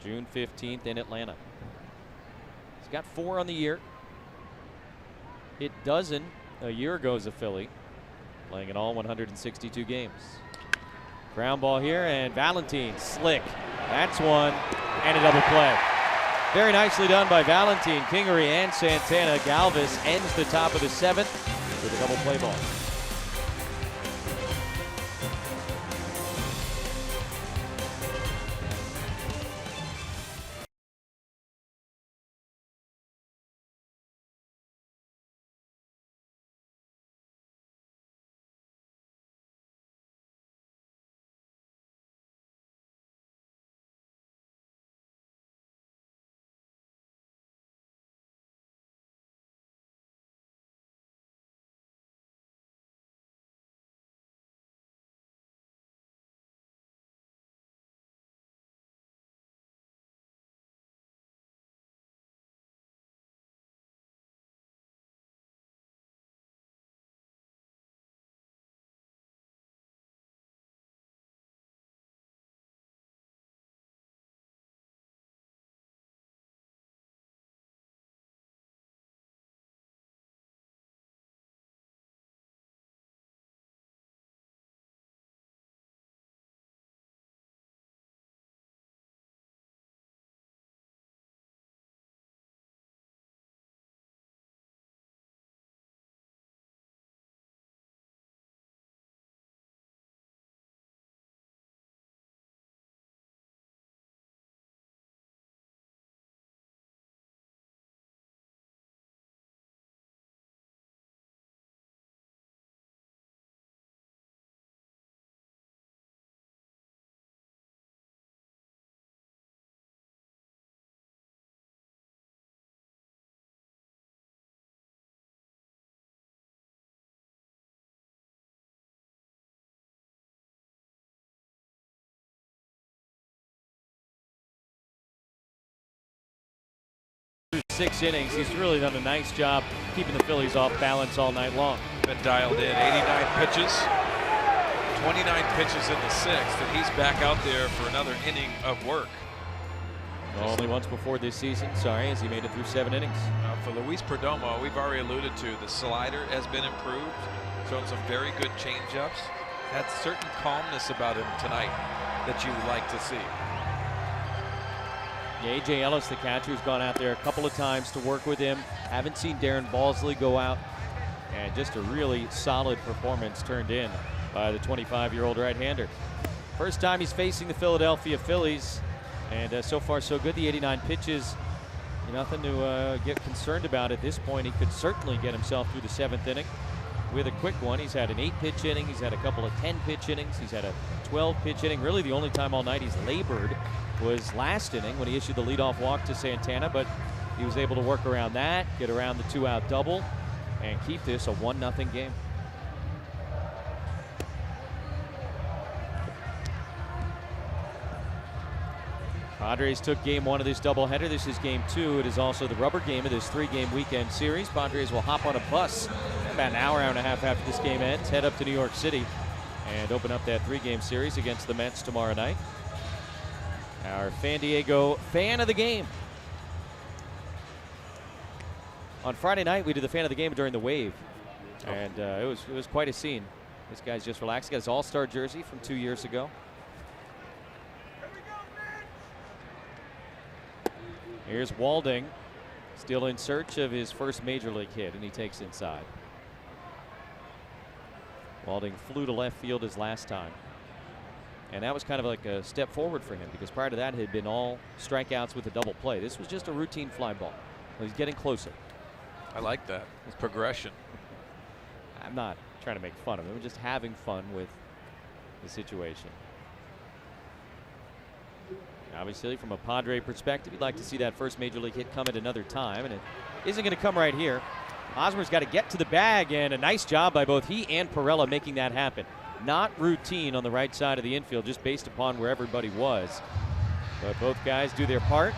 June 15th in Atlanta. He's got 4 on the year. Hit dozen a year ago as a Philly, playing in all 162 games. Ground ball here, and Valentin slick. That's one, and a double play. Very nicely done by Valentin, Kingery, and Santana. Galvis ends the top of the 7th with a double play ball. through 6 innings. He's really done a nice job keeping the Phillies off balance all night long. Been dialed in, 89 pitches, 29 pitches in the 6th, and he's back out there for another inning of work. Only once before this season, sorry, as he made it through 7 innings. For Luis Perdomo, we've already alluded to the slider has been improved, showing some very good changeups. Had certain calmness about him tonight that you would like to see. Yeah, A.J. Ellis, the catcher, has gone out there a couple of times to work with him. Haven't seen Darren Balsley go out. And just a really solid performance turned in by the 25-year-old right-hander. First time he's facing the Philadelphia Phillies. And so far so good. The 89 pitches, nothing to get concerned about at this point. He could certainly get himself through the 7th inning with a quick one. He's had an 8-pitch inning. He's had a couple of 10-pitch innings. He's had a 12-pitch inning. Really the only time all night he's labored was last inning when he issued the leadoff walk to Santana, but he was able to work around that, get around the 2-out double, and keep this a 1-0 game. Padres took game 1 of this doubleheader. This is game 2. It is also the rubber game of this 3-game weekend series. Padres will hop on a bus about an hour and a half after this game ends, head up to New York City, and open up that 3-game series against the Mets tomorrow night. Our Fan Diego fan of the game. On Friday night, we did the fan of the game during the wave, and it was quite a scene. This guy's just relaxed. He got his All-Star jersey from 2 years ago. Here's Walding, still in search of his first major league hit, and he takes inside. Walding flew to left field his last time. And that was kind of like a step forward for him, because prior to that it had been all strikeouts with a double play. This was just a routine fly ball. Well, he's getting closer. I like that. It's progression. I'm not trying to make fun of him. I'm just having fun with the situation. Obviously, from a Padre perspective, you'd like to see that first major league hit come at another time, and it isn't going to come right here. Hosmer's got to get to the bag, and a nice job by both he and Pirela making that happen. Not routine on the right side of the infield, just based upon where everybody was. But both guys do their part,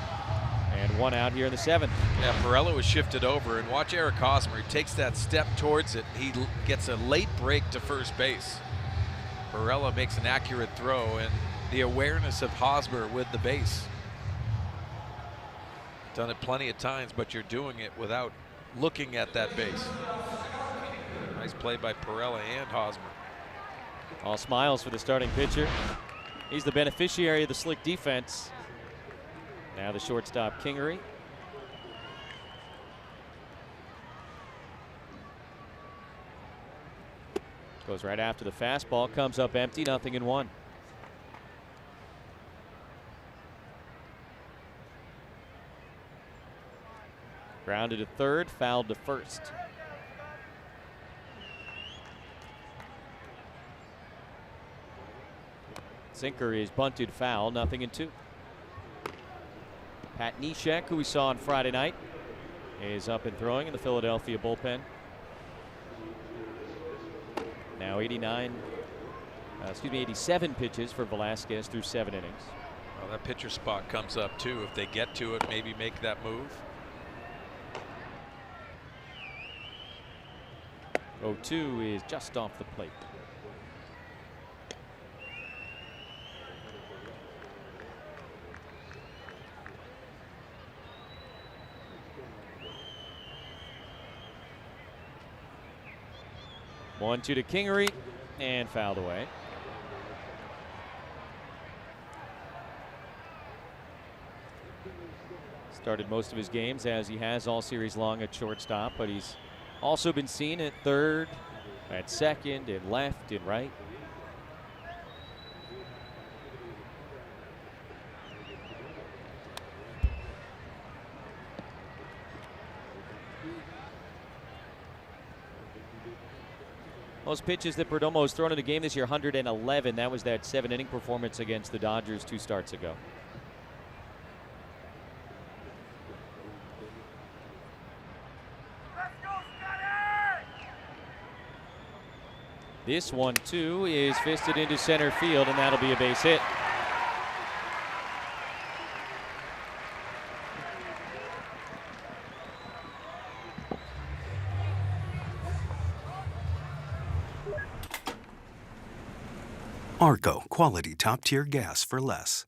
and 1 out here in the 7th. Yeah, Pirela was shifted over, and watch Eric Hosmer. He takes that step towards it. He gets a late break to first base. Pirela makes an accurate throw, and the awareness of Hosmer with the base. Done it plenty of times, but you're doing it without looking at that base. Nice play by Pirela and Hosmer. All smiles for the starting pitcher. He's the beneficiary of the slick defense. Now the shortstop, Kingery. Goes right after the fastball, comes up empty, 0-1. Grounded to third, fouled to first. Sinker is bunted foul, 0-2. Pat Neshek, who we saw on Friday night, is up and throwing in the Philadelphia bullpen. Now 87 pitches for Velasquez through 7 innings. Well, that pitcher spot comes up too. If they get to it, maybe make that move. 0-2 is just off the plate. One-two to Kingery, and fouled away. Started most of his games, as he has all series long, at shortstop, but he's also been seen at third, at second, and left, and right. Most pitches that Perdomo has thrown in a game this year, 111. That was that 7-inning performance against the Dodgers 2 starts ago. This 1-2 is fisted into center field, and that'll be a base hit. Arco, quality top-tier gas for less.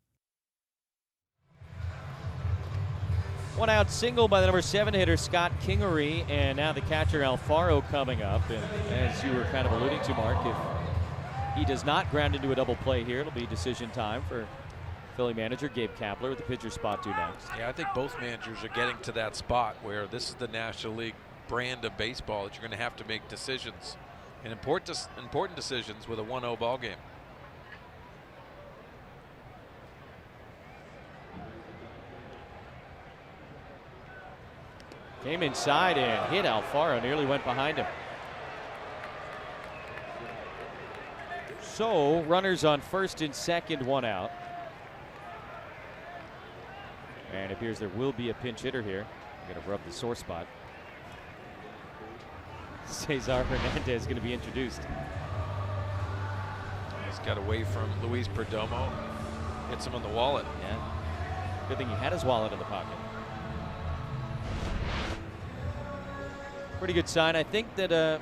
One out single by the number 7 hitter, Scott Kingery, and now the catcher, Alfaro, coming up. And as you were kind of alluding to, Mark, if he does not ground into a double play here, it'll be decision time for Philly manager Gabe Kapler with the pitcher spot 2 next. Yeah, I think both managers are getting to that spot where this is the National League brand of baseball that you're going to have to make decisions, and important decisions with a 1-0 ball game. Came inside and hit Alfaro, nearly went behind him. So runners on first and second, 1 out. And it appears there will be a pinch hitter here. I'm going to rub the sore spot. Cesar Hernandez is going to be introduced. He's got away from Luis Perdomo. Hits him on the wallet. Yeah. Good thing he had his wallet in the pocket. Pretty good sign. I think that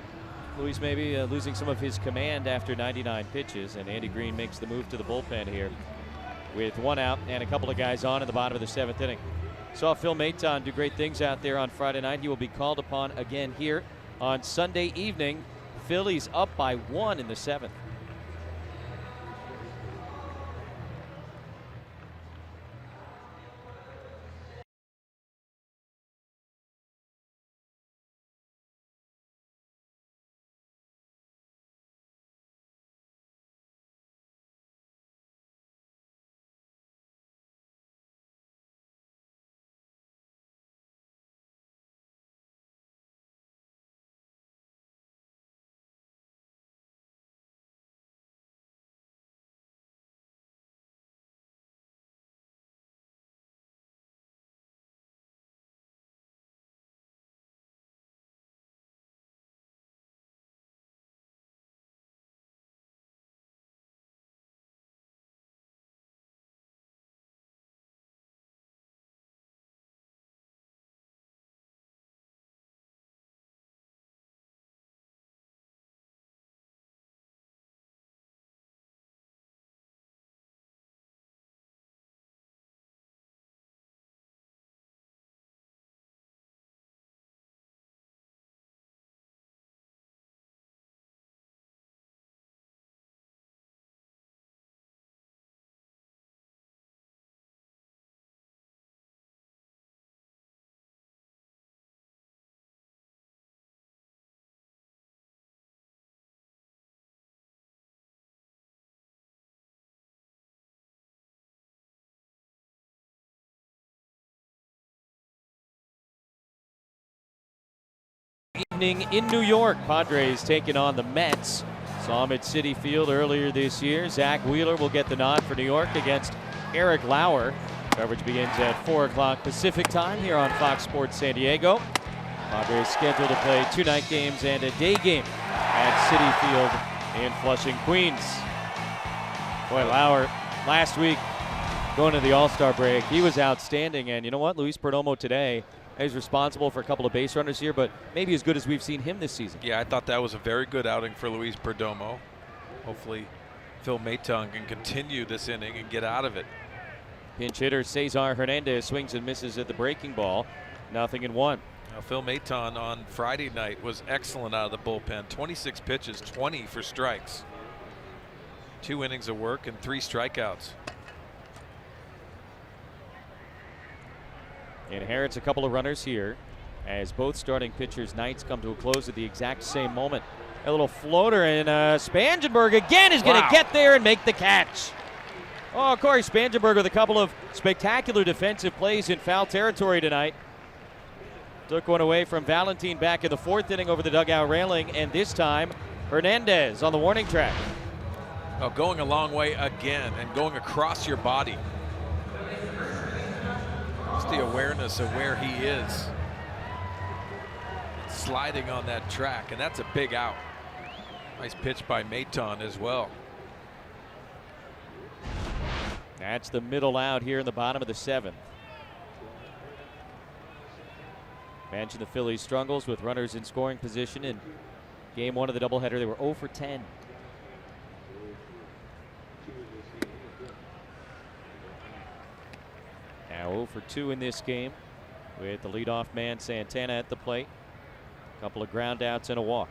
Luis may be losing some of his command after 99 pitches, and Andy Green makes the move to the bullpen here with 1 out and a couple of guys on in the bottom of the 7th inning. Saw Phil Maton do great things out there on Friday night. He will be called upon again here on Sunday evening. Phillies up by 1 in the 7th. Evening in New York. Padres taking on the Mets. Saw him at Citi Field earlier this year. Zach Wheeler will get the nod for New York against Eric Lauer. Coverage begins at 4 o'clock Pacific time here on Fox Sports San Diego. Padres scheduled to play 2 night games and a day game at Citi Field in Flushing, Queens. Boy, Lauer last week going to the All-Star break, he was outstanding. And you know what? Luis Perdomo today, he's responsible for a couple of base runners here, but maybe as good as we've seen him this season. Yeah, I thought that was a very good outing for Luis Perdomo. Hopefully Phil Maton can continue this inning and get out of it. Pinch hitter Cesar Hernandez swings and misses at the breaking ball. 0-1. Now, Phil Maton on Friday night was excellent out of the bullpen. 26 pitches, 20 for strikes. 2 innings of work and 3 strikeouts. Inherits a couple of runners here as both starting pitchers' nights come to a close at the exact same moment. A little floater, and Spangenberg again is going to get there and make the catch. Oh, Corey Spangenberg with a couple of spectacular defensive plays in foul territory tonight. Took one away from Valentin back in the 4th inning over the dugout railing, and this time Hernandez on the warning track. Oh, going a long way again and going across your body. Just the awareness of where he is. Sliding on that track, and that's a big out. Nice pitch by Maton as well. That's the middle out here in the bottom of the 7th. Mentioned the Phillies' struggles with runners in scoring position in game 1 of the doubleheader. They were 0 for 10. Now 0 for 2 in this game with the leadoff man Santana at the plate. A couple of ground outs and a walk.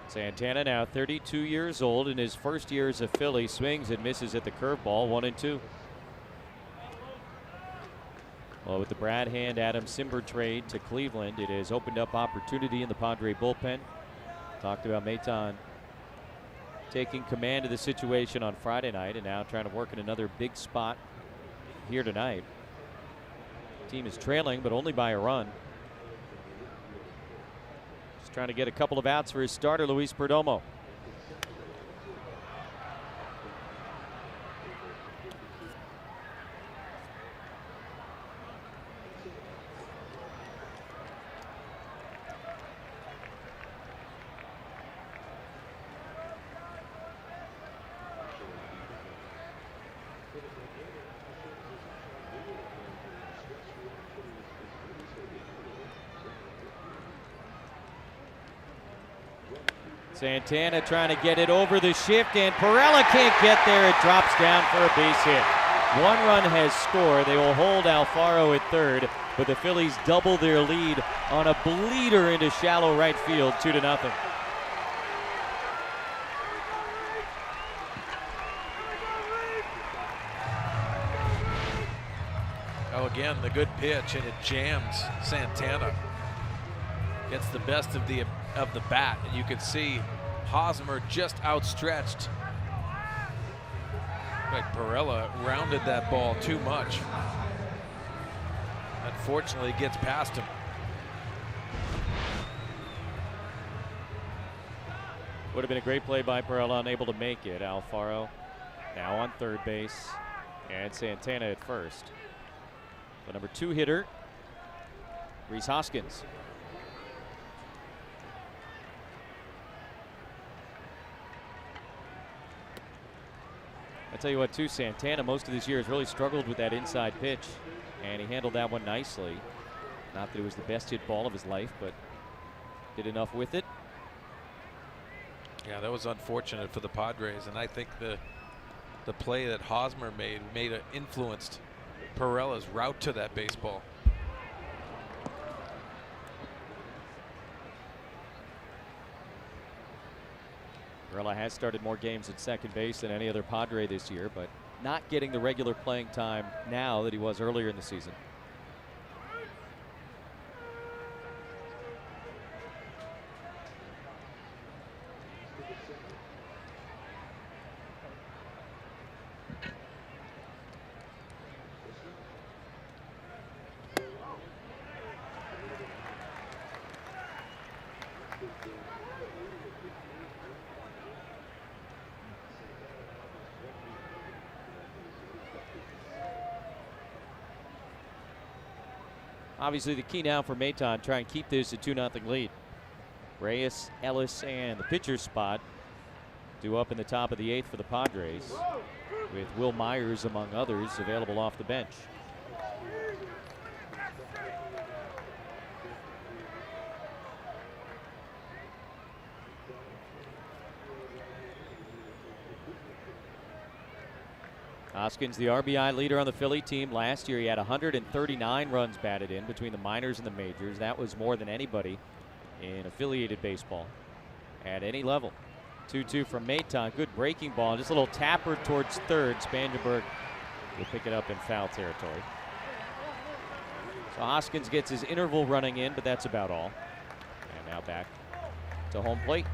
Santana now 32 years old in his first year as a Philly. Swings and misses at the curveball, 1-2. Well, with the Brad Hand, Adam Simber trade to Cleveland, it has opened up opportunity in the Padre bullpen. Talked about Maton taking command of the situation on Friday night and now trying to work in another big spot here tonight. Team is trailing, but only by a run. Trying to get a couple of outs for his starter, Luis Perdomo. Santana trying to get it over the shift, and Perella can't get there. It drops down for a base hit. One run has scored. They will hold Alfaro at third, but the Phillies double their lead on a bleeder into shallow right field, 2-0. Oh, again, the good pitch, and it jams Santana. Gets the best of the bat, and you can see Hosmer just outstretched. Like Perella rounded that ball too much. Unfortunately, gets past him. Would have been a great play by Perella, unable to make it. Alfaro now on third base, and Santana at first. The number 2 hitter, Rhys Hoskins. I tell you what, too, Santana most of this year has really struggled with that inside pitch, and he handled that one nicely. Not that it was the best hit ball of his life, but did enough with it. Yeah, that was unfortunate for the Padres, and I think the play that Hosmer made influenced Perella's route to that baseball. Perella has started more games at second base than any other Padre this year, but not getting the regular playing time now that he was earlier in the season. Obviously, the key now for Maton, try and keep this a 2-0 lead. Reyes, Ellis, and the pitcher's spot due up in the top of the 8th for the Padres, with Will Myers, among others, available off the bench. Hoskins, the RBI leader on the Philly team. Last year he had 139 runs batted in between the minors and the majors. That was more than anybody in affiliated baseball at any level. 2-2 from Maton. Good breaking ball. Just a little tapper towards third. Spangenberg will pick it up in foul territory. So Hoskins gets his interval running in, but that's about all. And now back to home plate.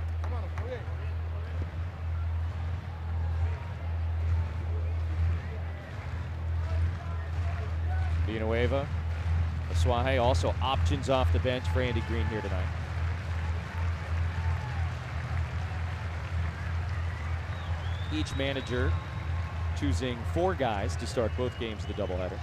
Villanueva, Asuaje, also options off the bench for Andy Green here tonight. Each manager choosing 4 guys to start both games of the doubleheader.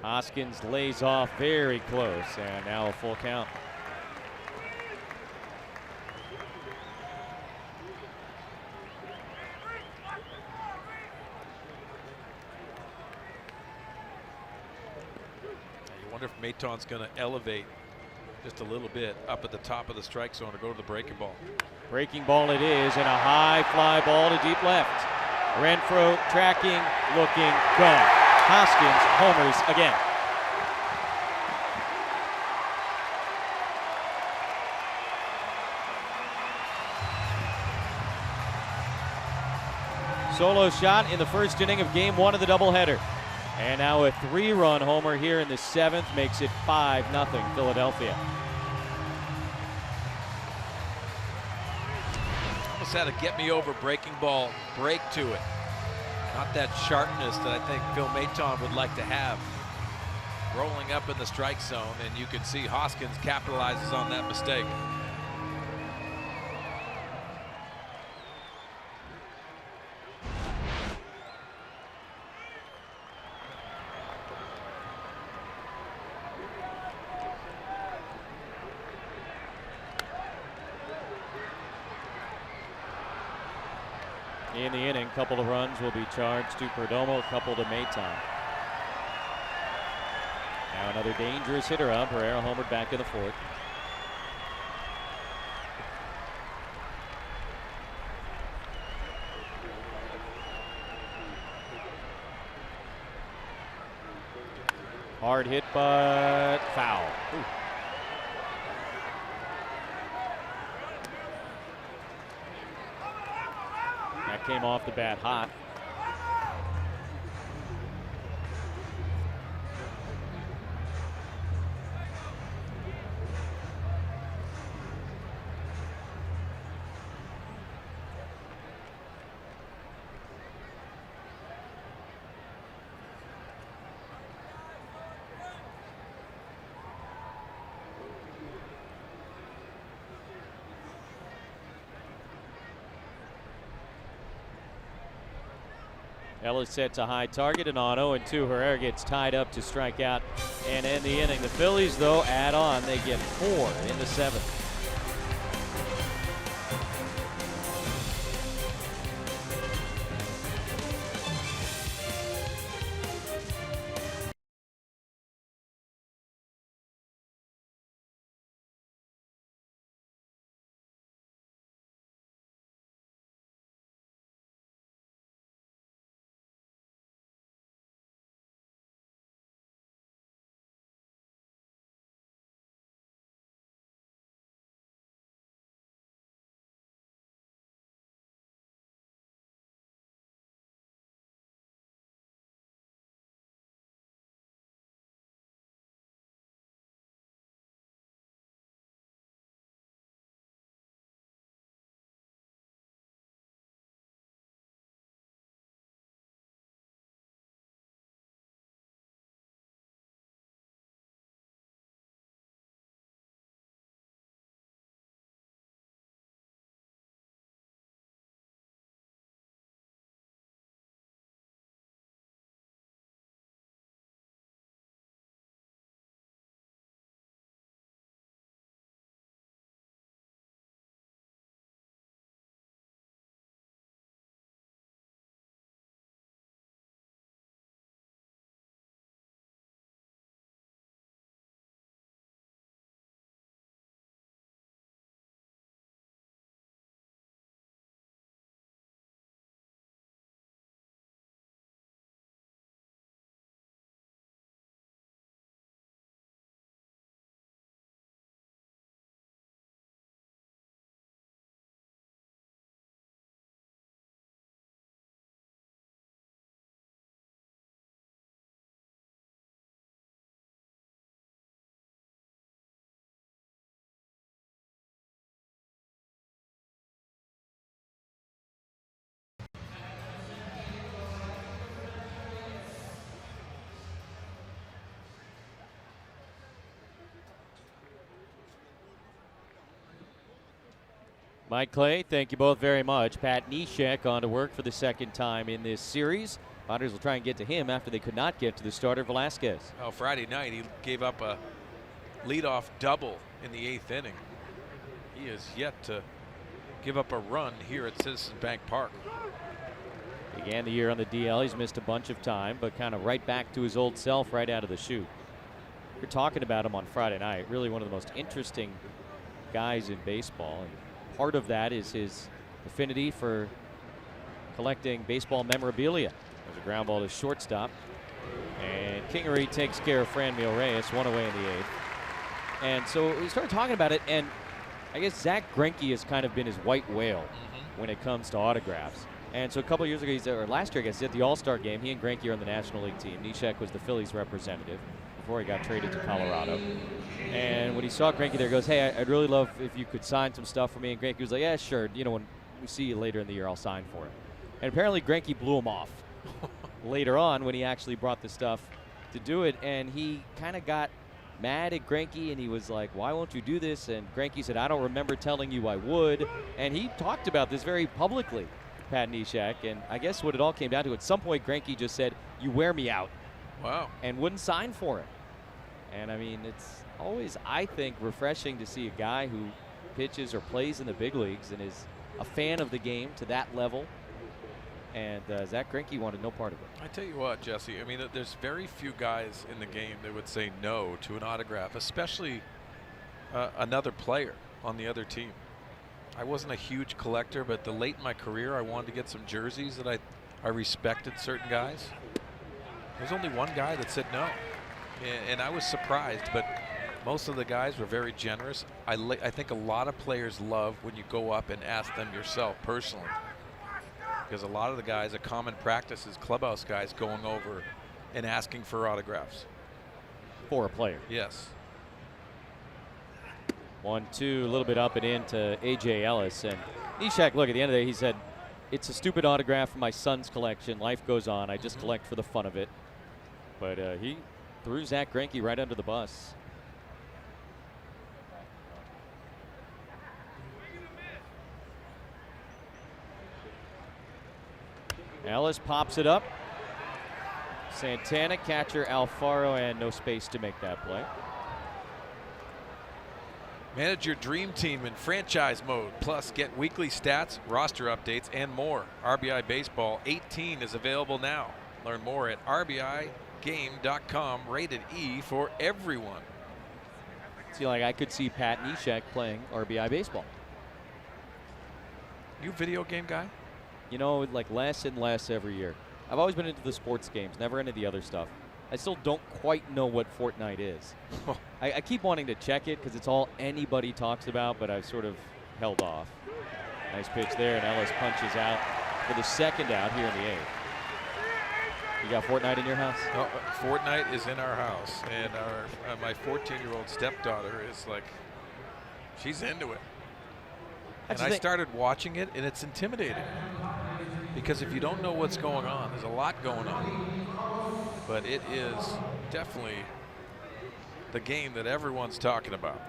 Hoskins lays off very close, and now a full count. You wonder if Maton's going to elevate just a little bit up at the top of the strike zone to go to the breaking ball. Breaking ball it is, and a high fly ball to deep left. Renfro tracking, looking, gone. Hoskins homers again. Solo shot in the first inning of game 1 of the doubleheader. And now a 3-run homer here in the 7th makes it 5-0 Philadelphia. Almost had a get me over breaking ball break to it. Not that sharpness that I think Phil Maton would like to have. Rolling up in the strike zone, and you can see Hoskins capitalizes on that mistake. In the inning, a couple of runs will be charged to Perdomo, a couple to Maton. Now another dangerous hitter up. Herrera homered back in the 4th. Hard hit, but foul. Ooh. That came off the bat hot. Ellis sets a high target, and on 0-2, Herrera gets tied up to strike out and end the inning. The Phillies, though, add on. They get 4 in the 7th. Mike Clay, thank you both very much. Pat Neshek on to work for the second time in this series. Padres will try and get to him after they could not get to the starter, Velasquez. Oh, Friday night, he gave up a leadoff double in the 8th inning. He is yet to give up a run here at Citizens Bank Park. Began the year on the DL. He's missed a bunch of time, but kind of right back to his old self right out of the chute. You're talking about him on Friday night. Really one of the most interesting guys in baseball. And part of that is his affinity for collecting baseball memorabilia. There's a ground ball to shortstop. And Kingery takes care of Franmil Reyes, one away in the 8th. And so we started talking about it, and I guess Zach Greinke has kind of been his white whale when it comes to autographs. And so a couple of years ago, or last year, I guess, at the All-Star game, he and Greinke are on the National League team. Neshek was the Phillies representative before he got traded to Colorado. And when he saw Greinke there, he goes, hey, I'd really love if you could sign some stuff for me. And Greinke was like, yeah, sure. You know, when we see you later in the year, I'll sign for it. And apparently Greinke blew him off later on when he actually brought the stuff to do it. And he kind of got mad at Greinke, and he was like, why won't you do this? And Greinke said, I don't remember telling you I would. And he talked about this very publicly, Pat Neshek. And I guess what it all came down to, at some point, Greinke just said, you wear me out. Wow. And wouldn't sign for it. And I mean, it's always, I think, refreshing to see a guy who pitches or plays in the big leagues and is a fan of the game to that level. And Zach Greinke wanted no part of it. I tell you what, Jesse, I mean, there's very few guys in the game that would say no to an autograph, especially another player on the other team. I wasn't a huge collector, but late in my career, I wanted to get some jerseys that I respected certain guys. There's only one guy that said no, and I was surprised, but most of the guys were very generous. I think a lot of players love when you go up and ask them yourself personally, because a lot of the guys, a common practice is clubhouse guys going over and asking for autographs. For a player. Yes. 1-2, a little bit up and in to A.J. Ellis. And Neshek, look, at the end of the day, he said, it's a stupid autograph for my son's collection. Life goes on. I just collect for the fun of it. But he threw Zach Greinke right under the bus. Ellis pops it up. Santana, catcher Alfaro, and no space to make that play. Manage your dream team in franchise mode, plus get weekly stats, roster updates, and more. RBI Baseball 18 is available now. Learn more at RBIGame.com. Rated E for everyone. See, like I could see Pat Neshek playing RBI Baseball. You video game guy? You know, like less and less every year. I've always been into the sports games, never into the other stuff. I still don't quite know what Fortnite is. I keep wanting to check it because it's all anybody talks about, but I've sort of held off. Nice pitch there, and Ellis punches out for the second out here in the 8th. You got Fortnite in your house? No, Fortnite is in our house, and my 14-year-old stepdaughter is like, she's into it. And I started watching it, and it's intimidating. Because if you don't know what's going on, there's a lot going on. But it is definitely the game that everyone's talking about,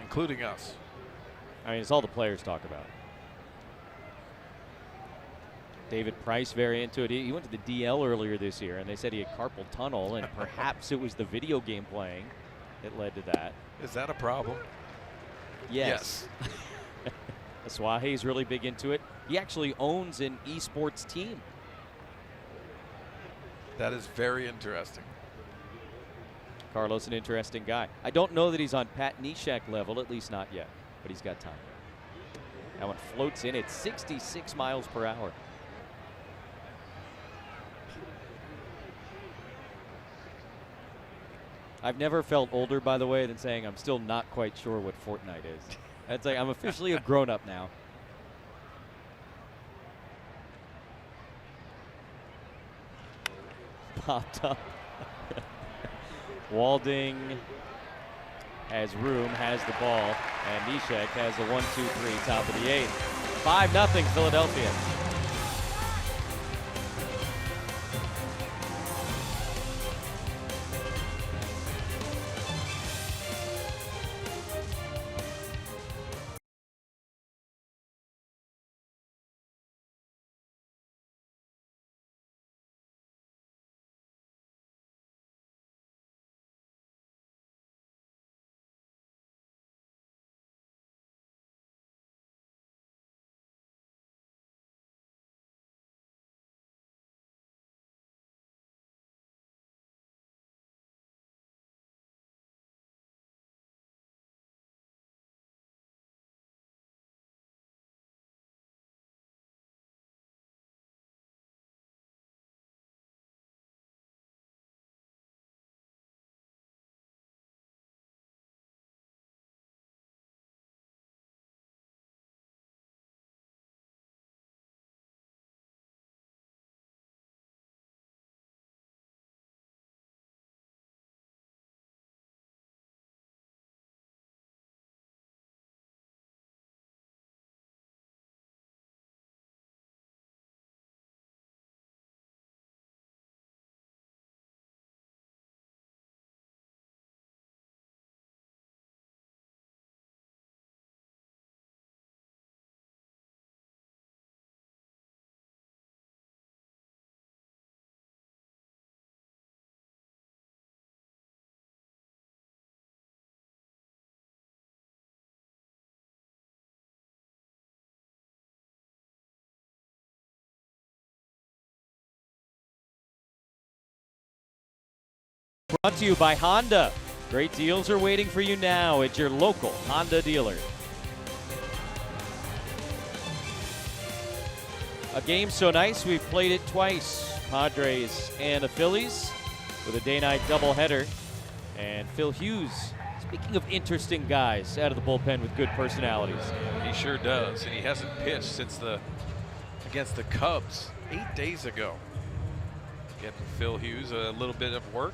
including us. I mean, it's all the players talk about. David Price very into it. He went to the DL earlier this year, and they said he had carpal tunnel, and perhaps it was the video game playing that led to that. Is that a problem? Yes. Aswahe's really big into it. He actually owns an esports team. That is very interesting. Carlos, an interesting guy. I don't know that he's on Pat Neshek level, at least not yet, but he's got time. That one floats in at 66 miles per hour. I've never felt older, by the way, than saying I'm still not quite sure what Fortnite is. That's like I'm officially a grown-up now. Popped up. Walding has room, has the ball, and Neshek has the 1-2-3 top of the 8th. 5-0 Philadelphia. Brought to you by Honda. Great deals are waiting for you now at your local Honda dealer. A game so nice, we've played it twice. Padres and the Phillies with a day-night doubleheader. And Phil Hughes, speaking of interesting guys, out of the bullpen with good personalities. He sure does, and he hasn't pitched since against the Cubs 8 days ago. Getting Phil Hughes a little bit of work.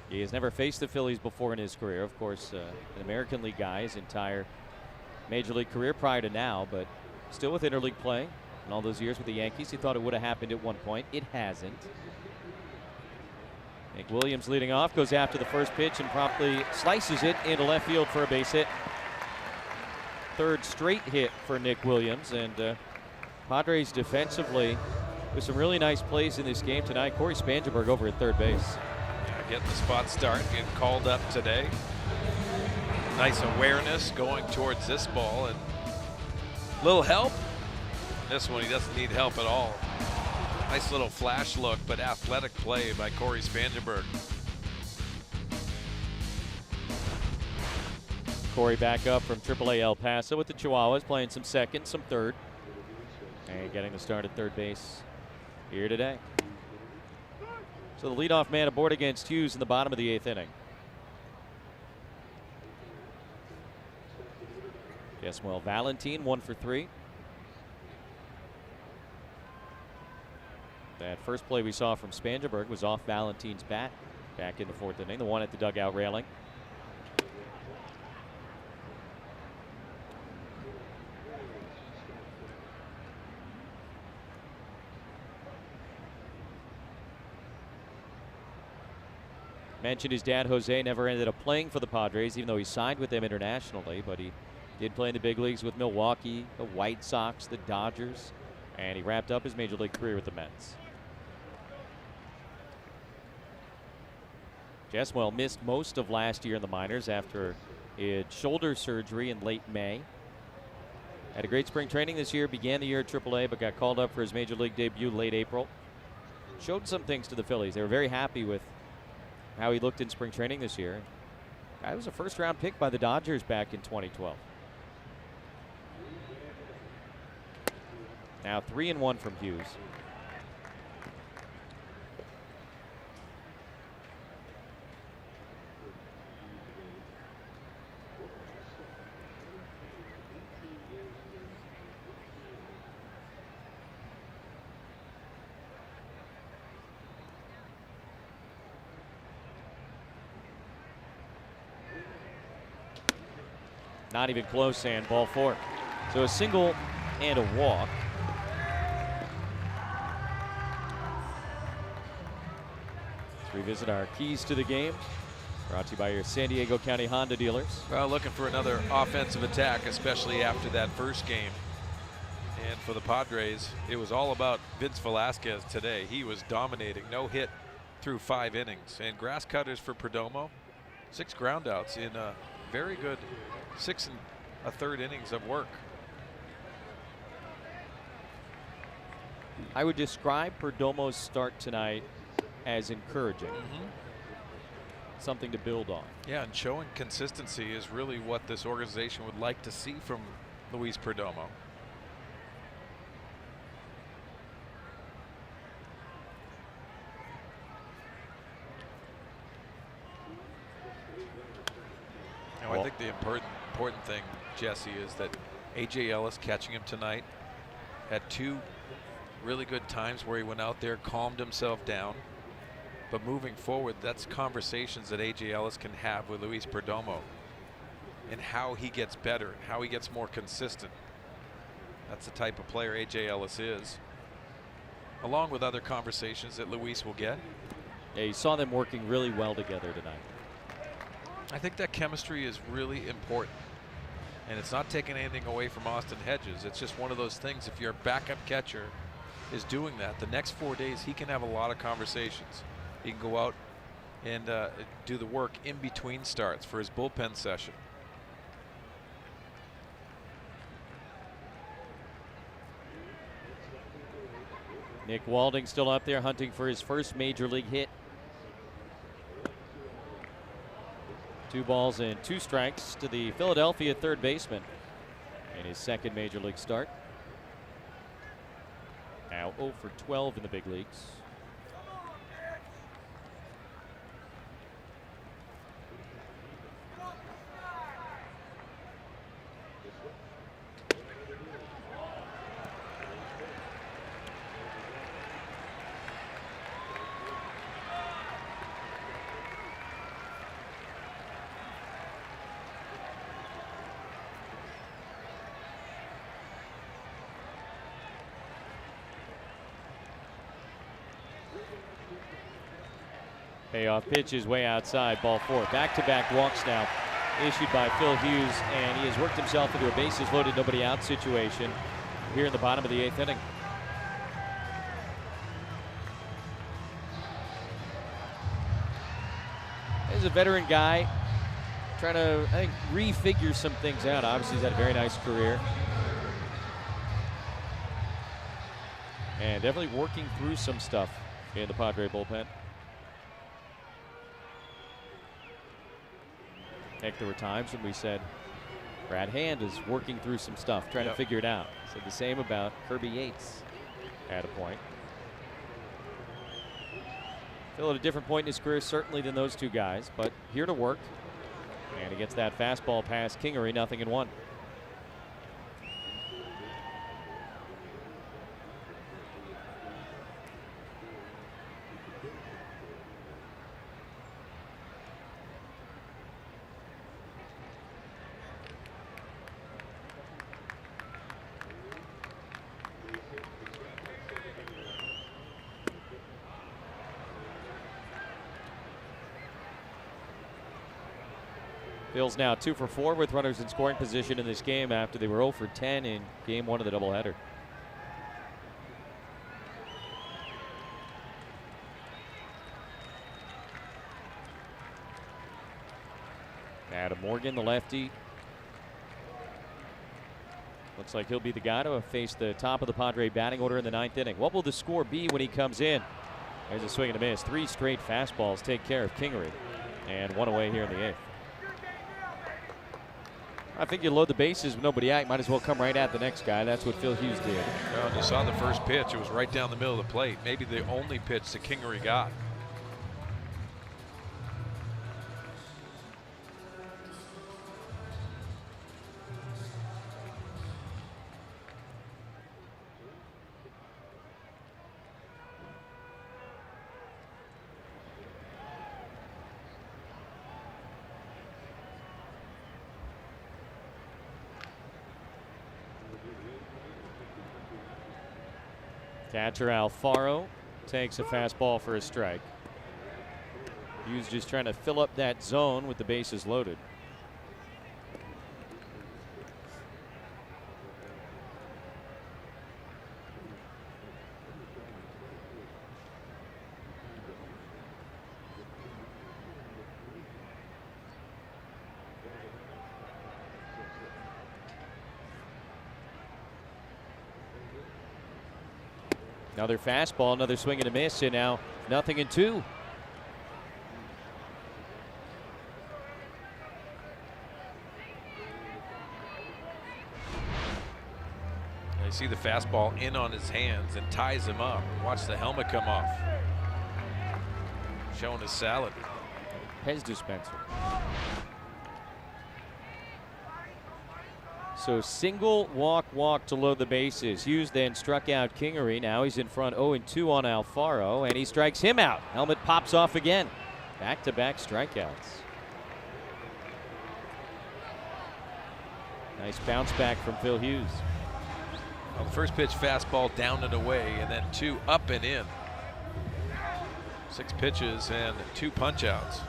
He has never faced the Phillies before in his career. Of course, an American League guy his entire Major League career prior to now, but still with interleague play. In all those years with the Yankees, he thought it would have happened at one point. It hasn't. Nick Williams leading off, goes after the first pitch and promptly slices it into left field for a base hit. Third straight hit for Nick Williams, and Padres defensively with some really nice plays in this game tonight. Corey Spangenberg over at third base. Yeah, getting the spot start, getting called up today. Nice awareness going towards this ball, and little help. This one, he doesn't need help at all. Nice little flash look, but athletic play by Corey Spangenberg. Corey back up from AAA El Paso with the Chihuahuas, playing some second, some third. And getting the start at third base here today. So the leadoff man aboard against Hughes in the bottom of the 8th inning. Yesmuel Valentin 1 for 3. That first play we saw from Spangenberg was off Valentin's bat back in the 4th inning, the one at the dugout railing. Mentioned his dad, Jose, never ended up playing for the Padres, even though he signed with them internationally, but he did play in the big leagues with Milwaukee, the White Sox, the Dodgers, and he wrapped up his Major League career with the Mets. Jeswell missed most of last year in the minors after he had shoulder surgery in late May. Had a great spring training this year, began the year at AAA, but got called up for his Major League debut late April. Showed some things to the Phillies. They were very happy with how he looked in spring training this year. Guy was a first-round pick by the Dodgers back in 2012. Now 3-1 from Hughes. Not even close, and ball 4. So a single and a walk. Let's revisit our keys to the game. Brought to you by your San Diego County Honda dealers. Well, looking for another offensive attack, especially after that first game. And for the Padres, it was all about Vince Velasquez today. He was dominating. No hit through 5 innings. And grass cutters for Perdomo. 6 groundouts in a very good 6 1/3 innings of work. I would describe Perdomo's start tonight as encouraging. Something to build on. Yeah, and showing consistency is really what this organization would like to see from Luis Perdomo. Now, I think the important thing, Jesse, is that A.J. Ellis catching him tonight had 2 really good times where he went out there, calmed himself down. But moving forward, that's conversations that A.J. Ellis can have with Luis Perdomo and how he gets better, how he gets more consistent. That's the type of player A.J. Ellis is, along with other conversations that Luis will get. Yeah, you saw them working really well together tonight. I think that chemistry is really important. And it's not taking anything away from Austin Hedges. It's just one of those things. If your backup catcher is doing that, the next 4 days he can have a lot of conversations. He can go out and do the work in between starts for his bullpen session. Nick Walding still up there hunting for his first Major League hit. 2 balls and 2 strikes to the Philadelphia third baseman in his second major league start. Now 0 for 12 in the big leagues. Payoff pitch is way outside, ball 4. Back-to-back walks now issued by Phil Hughes, and he has worked himself into a bases loaded, nobody out situation here in the bottom of the 8th inning. He's a veteran guy trying to, I think, refigure some things out. Obviously, he's had a very nice career. And definitely working through some stuff in the Padre bullpen. Heck, there were times when we said Brad Hand is working through some stuff, trying to figure it out. Said the same about Kirby Yates at a point. Phil at a different point in his career, certainly, than those 2 guys, but here to work. And he gets that fastball past Kingery, 0-1. Phil's now 2 for 4 with runners in scoring position in this game after they were 0 for 10 in game 1 of the doubleheader. Adam Morgan, the lefty. Looks like he'll be the guy to face the top of the Padre batting order in the 9th inning. What will the score be when he comes in? There's a swing and a miss. 3 straight fastballs take care of Kingery, and 1 away here in the 8th. I think you load the bases with nobody out, might as well come right at the next guy. That's what Phil Hughes did. Well, you saw the first pitch. It was right down the middle of the plate. Maybe the only pitch that Kingery got. Catcher Alfaro takes a fastball for a strike. Hughes just trying to fill up that zone with the bases loaded. Another fastball, another swing and a miss, and now 0-2. You see the fastball in on his hands and ties him up. Watch the helmet come off. Showing his salad. Pez dispenser. So single, walk to load the bases. Hughes then struck out Kingery. Now he's in front 0-2 on Alfaro, and he strikes him out. Helmet pops off again. Back-to-back strikeouts. Nice bounce back from Phil Hughes. Well, the first pitch fastball down and away, and then 2 up and in. 6 pitches and 2 punch outs.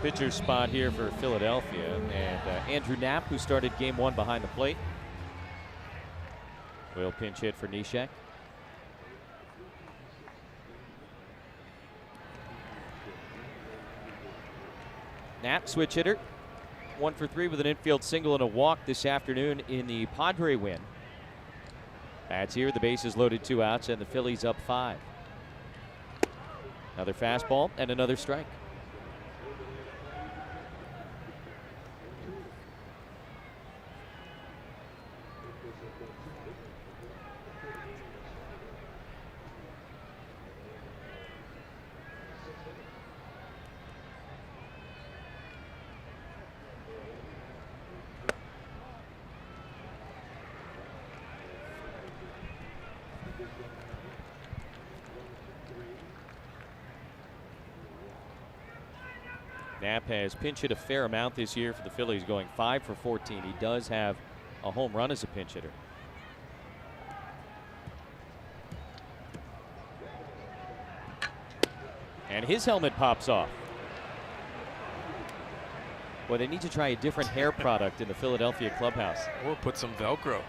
Pitcher spot here for Philadelphia, and Andrew Knapp, who started game 1 behind the plate, will pinch hit for Neshek. Knapp, switch hitter, 1 for 3 with an infield single and a walk this afternoon in the Padre win. Bats here, the bases loaded, 2 outs, and the Phillies up 5. Another fastball and another strike. Knapp has pinch hit a fair amount this year for the Phillies, going 5 for 14. He does have a home run as a pinch hitter. And his helmet pops off. Boy, they need to try a different hair product in the Philadelphia clubhouse. Or put some Velcro.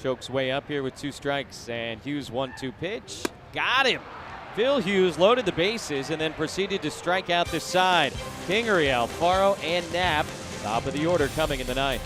Chokes way up here with 2 strikes, and Hughes 1-2 pitch. Got him. Phil Hughes loaded the bases and then proceeded to strike out the side. Kingery, Alfaro, and Knapp, top of the order coming in the 9th.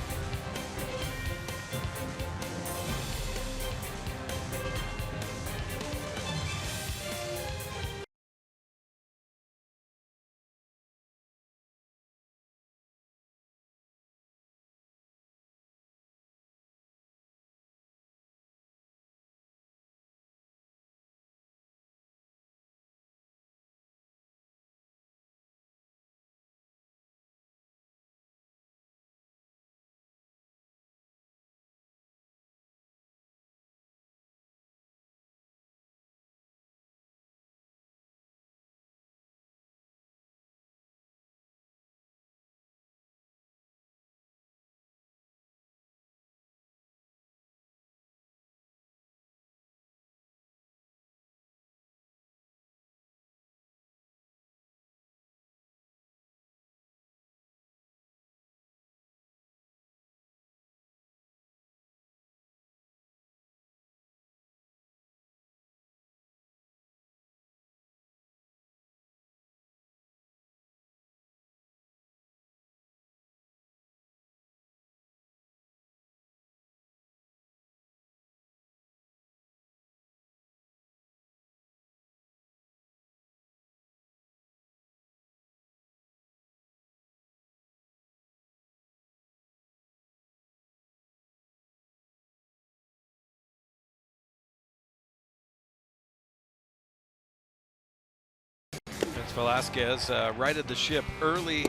Velasquez righted the ship early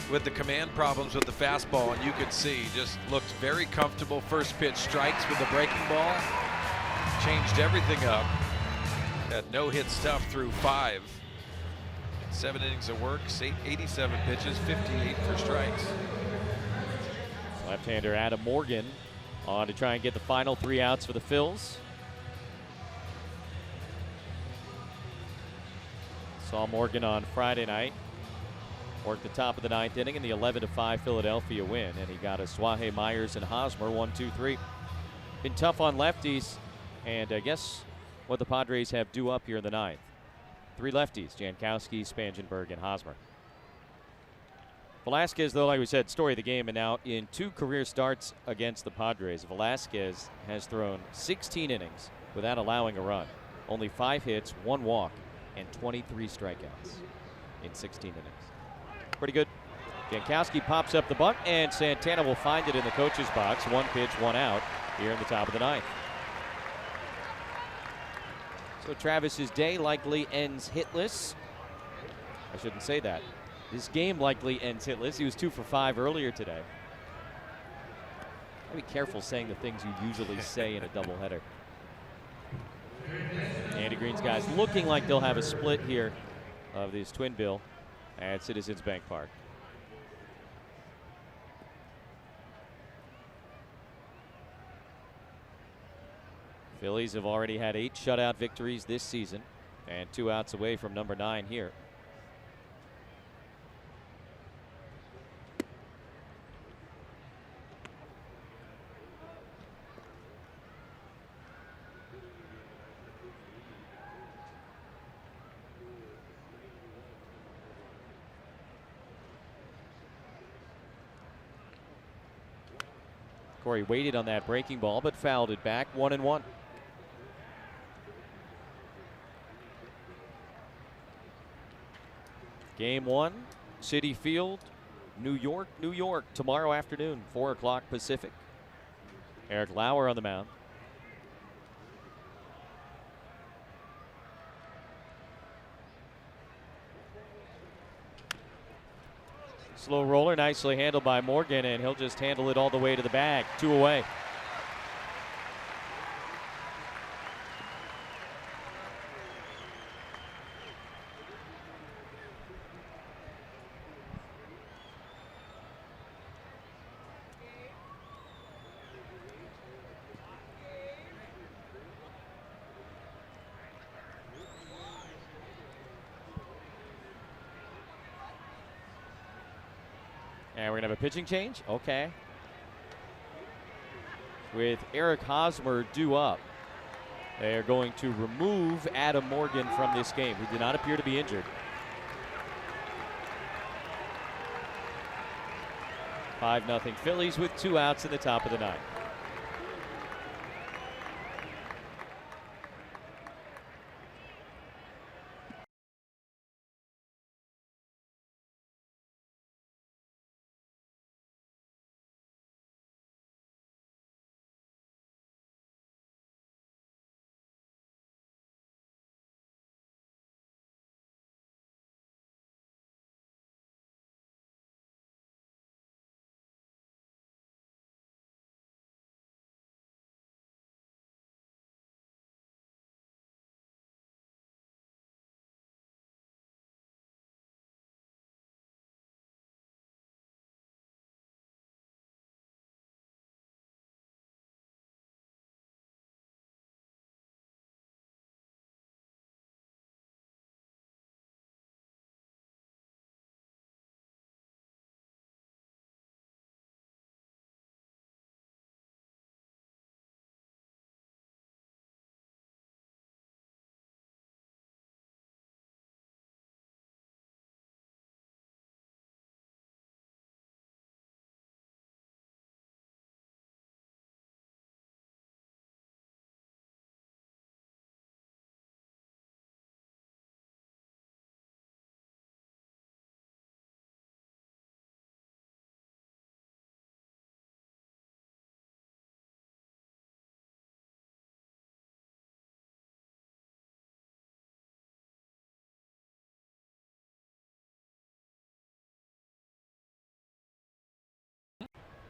with the command problems with the fastball, and you could see just looked very comfortable. First pitch strikes with the breaking ball. Changed everything up. Had no hit stuff through 5. 7 innings of work, 87 pitches, 58 for strikes. Left-hander Adam Morgan on to try and get the final 3 outs for the Phils. Saw Morgan on Friday night. Worked the top of the 9th inning in the 11-5 Philadelphia win, and he got a Suaje, Myers, and Hosmer 1-2-3. Been tough on lefties, and I guess what the Padres have due up here in the 9th. 3 lefties: Jankowski, Spangenberg, and Hosmer. Velasquez, though, like we said, story of the game, and now in 2 career starts against the Padres, Velasquez has thrown 16 innings without allowing a run. Only 5 hits, 1 walk, and 23 strikeouts in 16 innings. Pretty good. Jankowski pops up the bunt, and Santana will find it in the coach's box. 1 pitch, 1 out here in the top of the 9th. So Travis's day likely ends hitless. I shouldn't say that. His game likely ends hitless. He was 2 for 5 earlier today. Be careful saying the things you usually say in a doubleheader. Andy Green's guys looking like they'll have a split here of this twin bill at Citizens Bank Park. Phillies have already had 8 shutout victories this season, and 2 outs away from number 9 here. Corey waited on that breaking ball, but fouled it back. 1-1. Game 1, Citi Field, New York, New York, tomorrow afternoon, 4 o'clock Pacific. Eric Lauer on the mound. Slow roller, nicely handled by Morgan, and he'll just handle it all the way to the bag. 2 away. And we're going to have a pitching change? Okay. With Eric Hosmer due up, they are going to remove Adam Morgan from this game, who did not appear to be injured. 5-0 Phillies with 2 outs in the top of the 9th.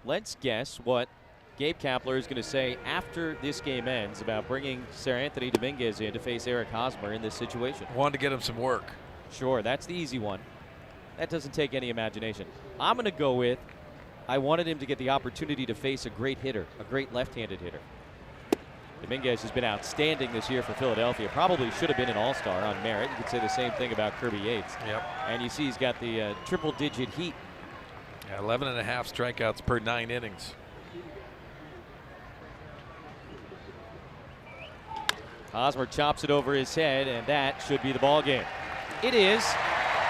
Let's guess what Gabe Kapler is going to say after this game ends about bringing Sir Anthony Dominguez in to face Eric Hosmer in this situation. Wanted to get him some work. Sure, that's the easy one. That doesn't take any imagination. I'm going to go with, I wanted him to get the opportunity to face a great hitter, a great left-handed hitter. Dominguez has been outstanding this year for Philadelphia. Probably should have been an all-star on merit. You could say the same thing about Kirby Yates. Yep. And you see he's got the triple-digit heat. Yeah, 11.5 strikeouts per 9 innings. Hosmer chops it over his head, and that should be the ball game. It is.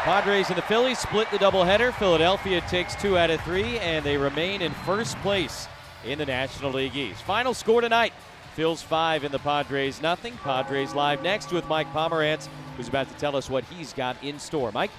Padres and the Phillies split the doubleheader. Philadelphia takes 2 out of 3, and they remain in first place in the National League East. Final score tonight, Phils 5 and the Padres nothing. Padres live next with Mike Pomerantz, who's about to tell us what he's got in store. Mike?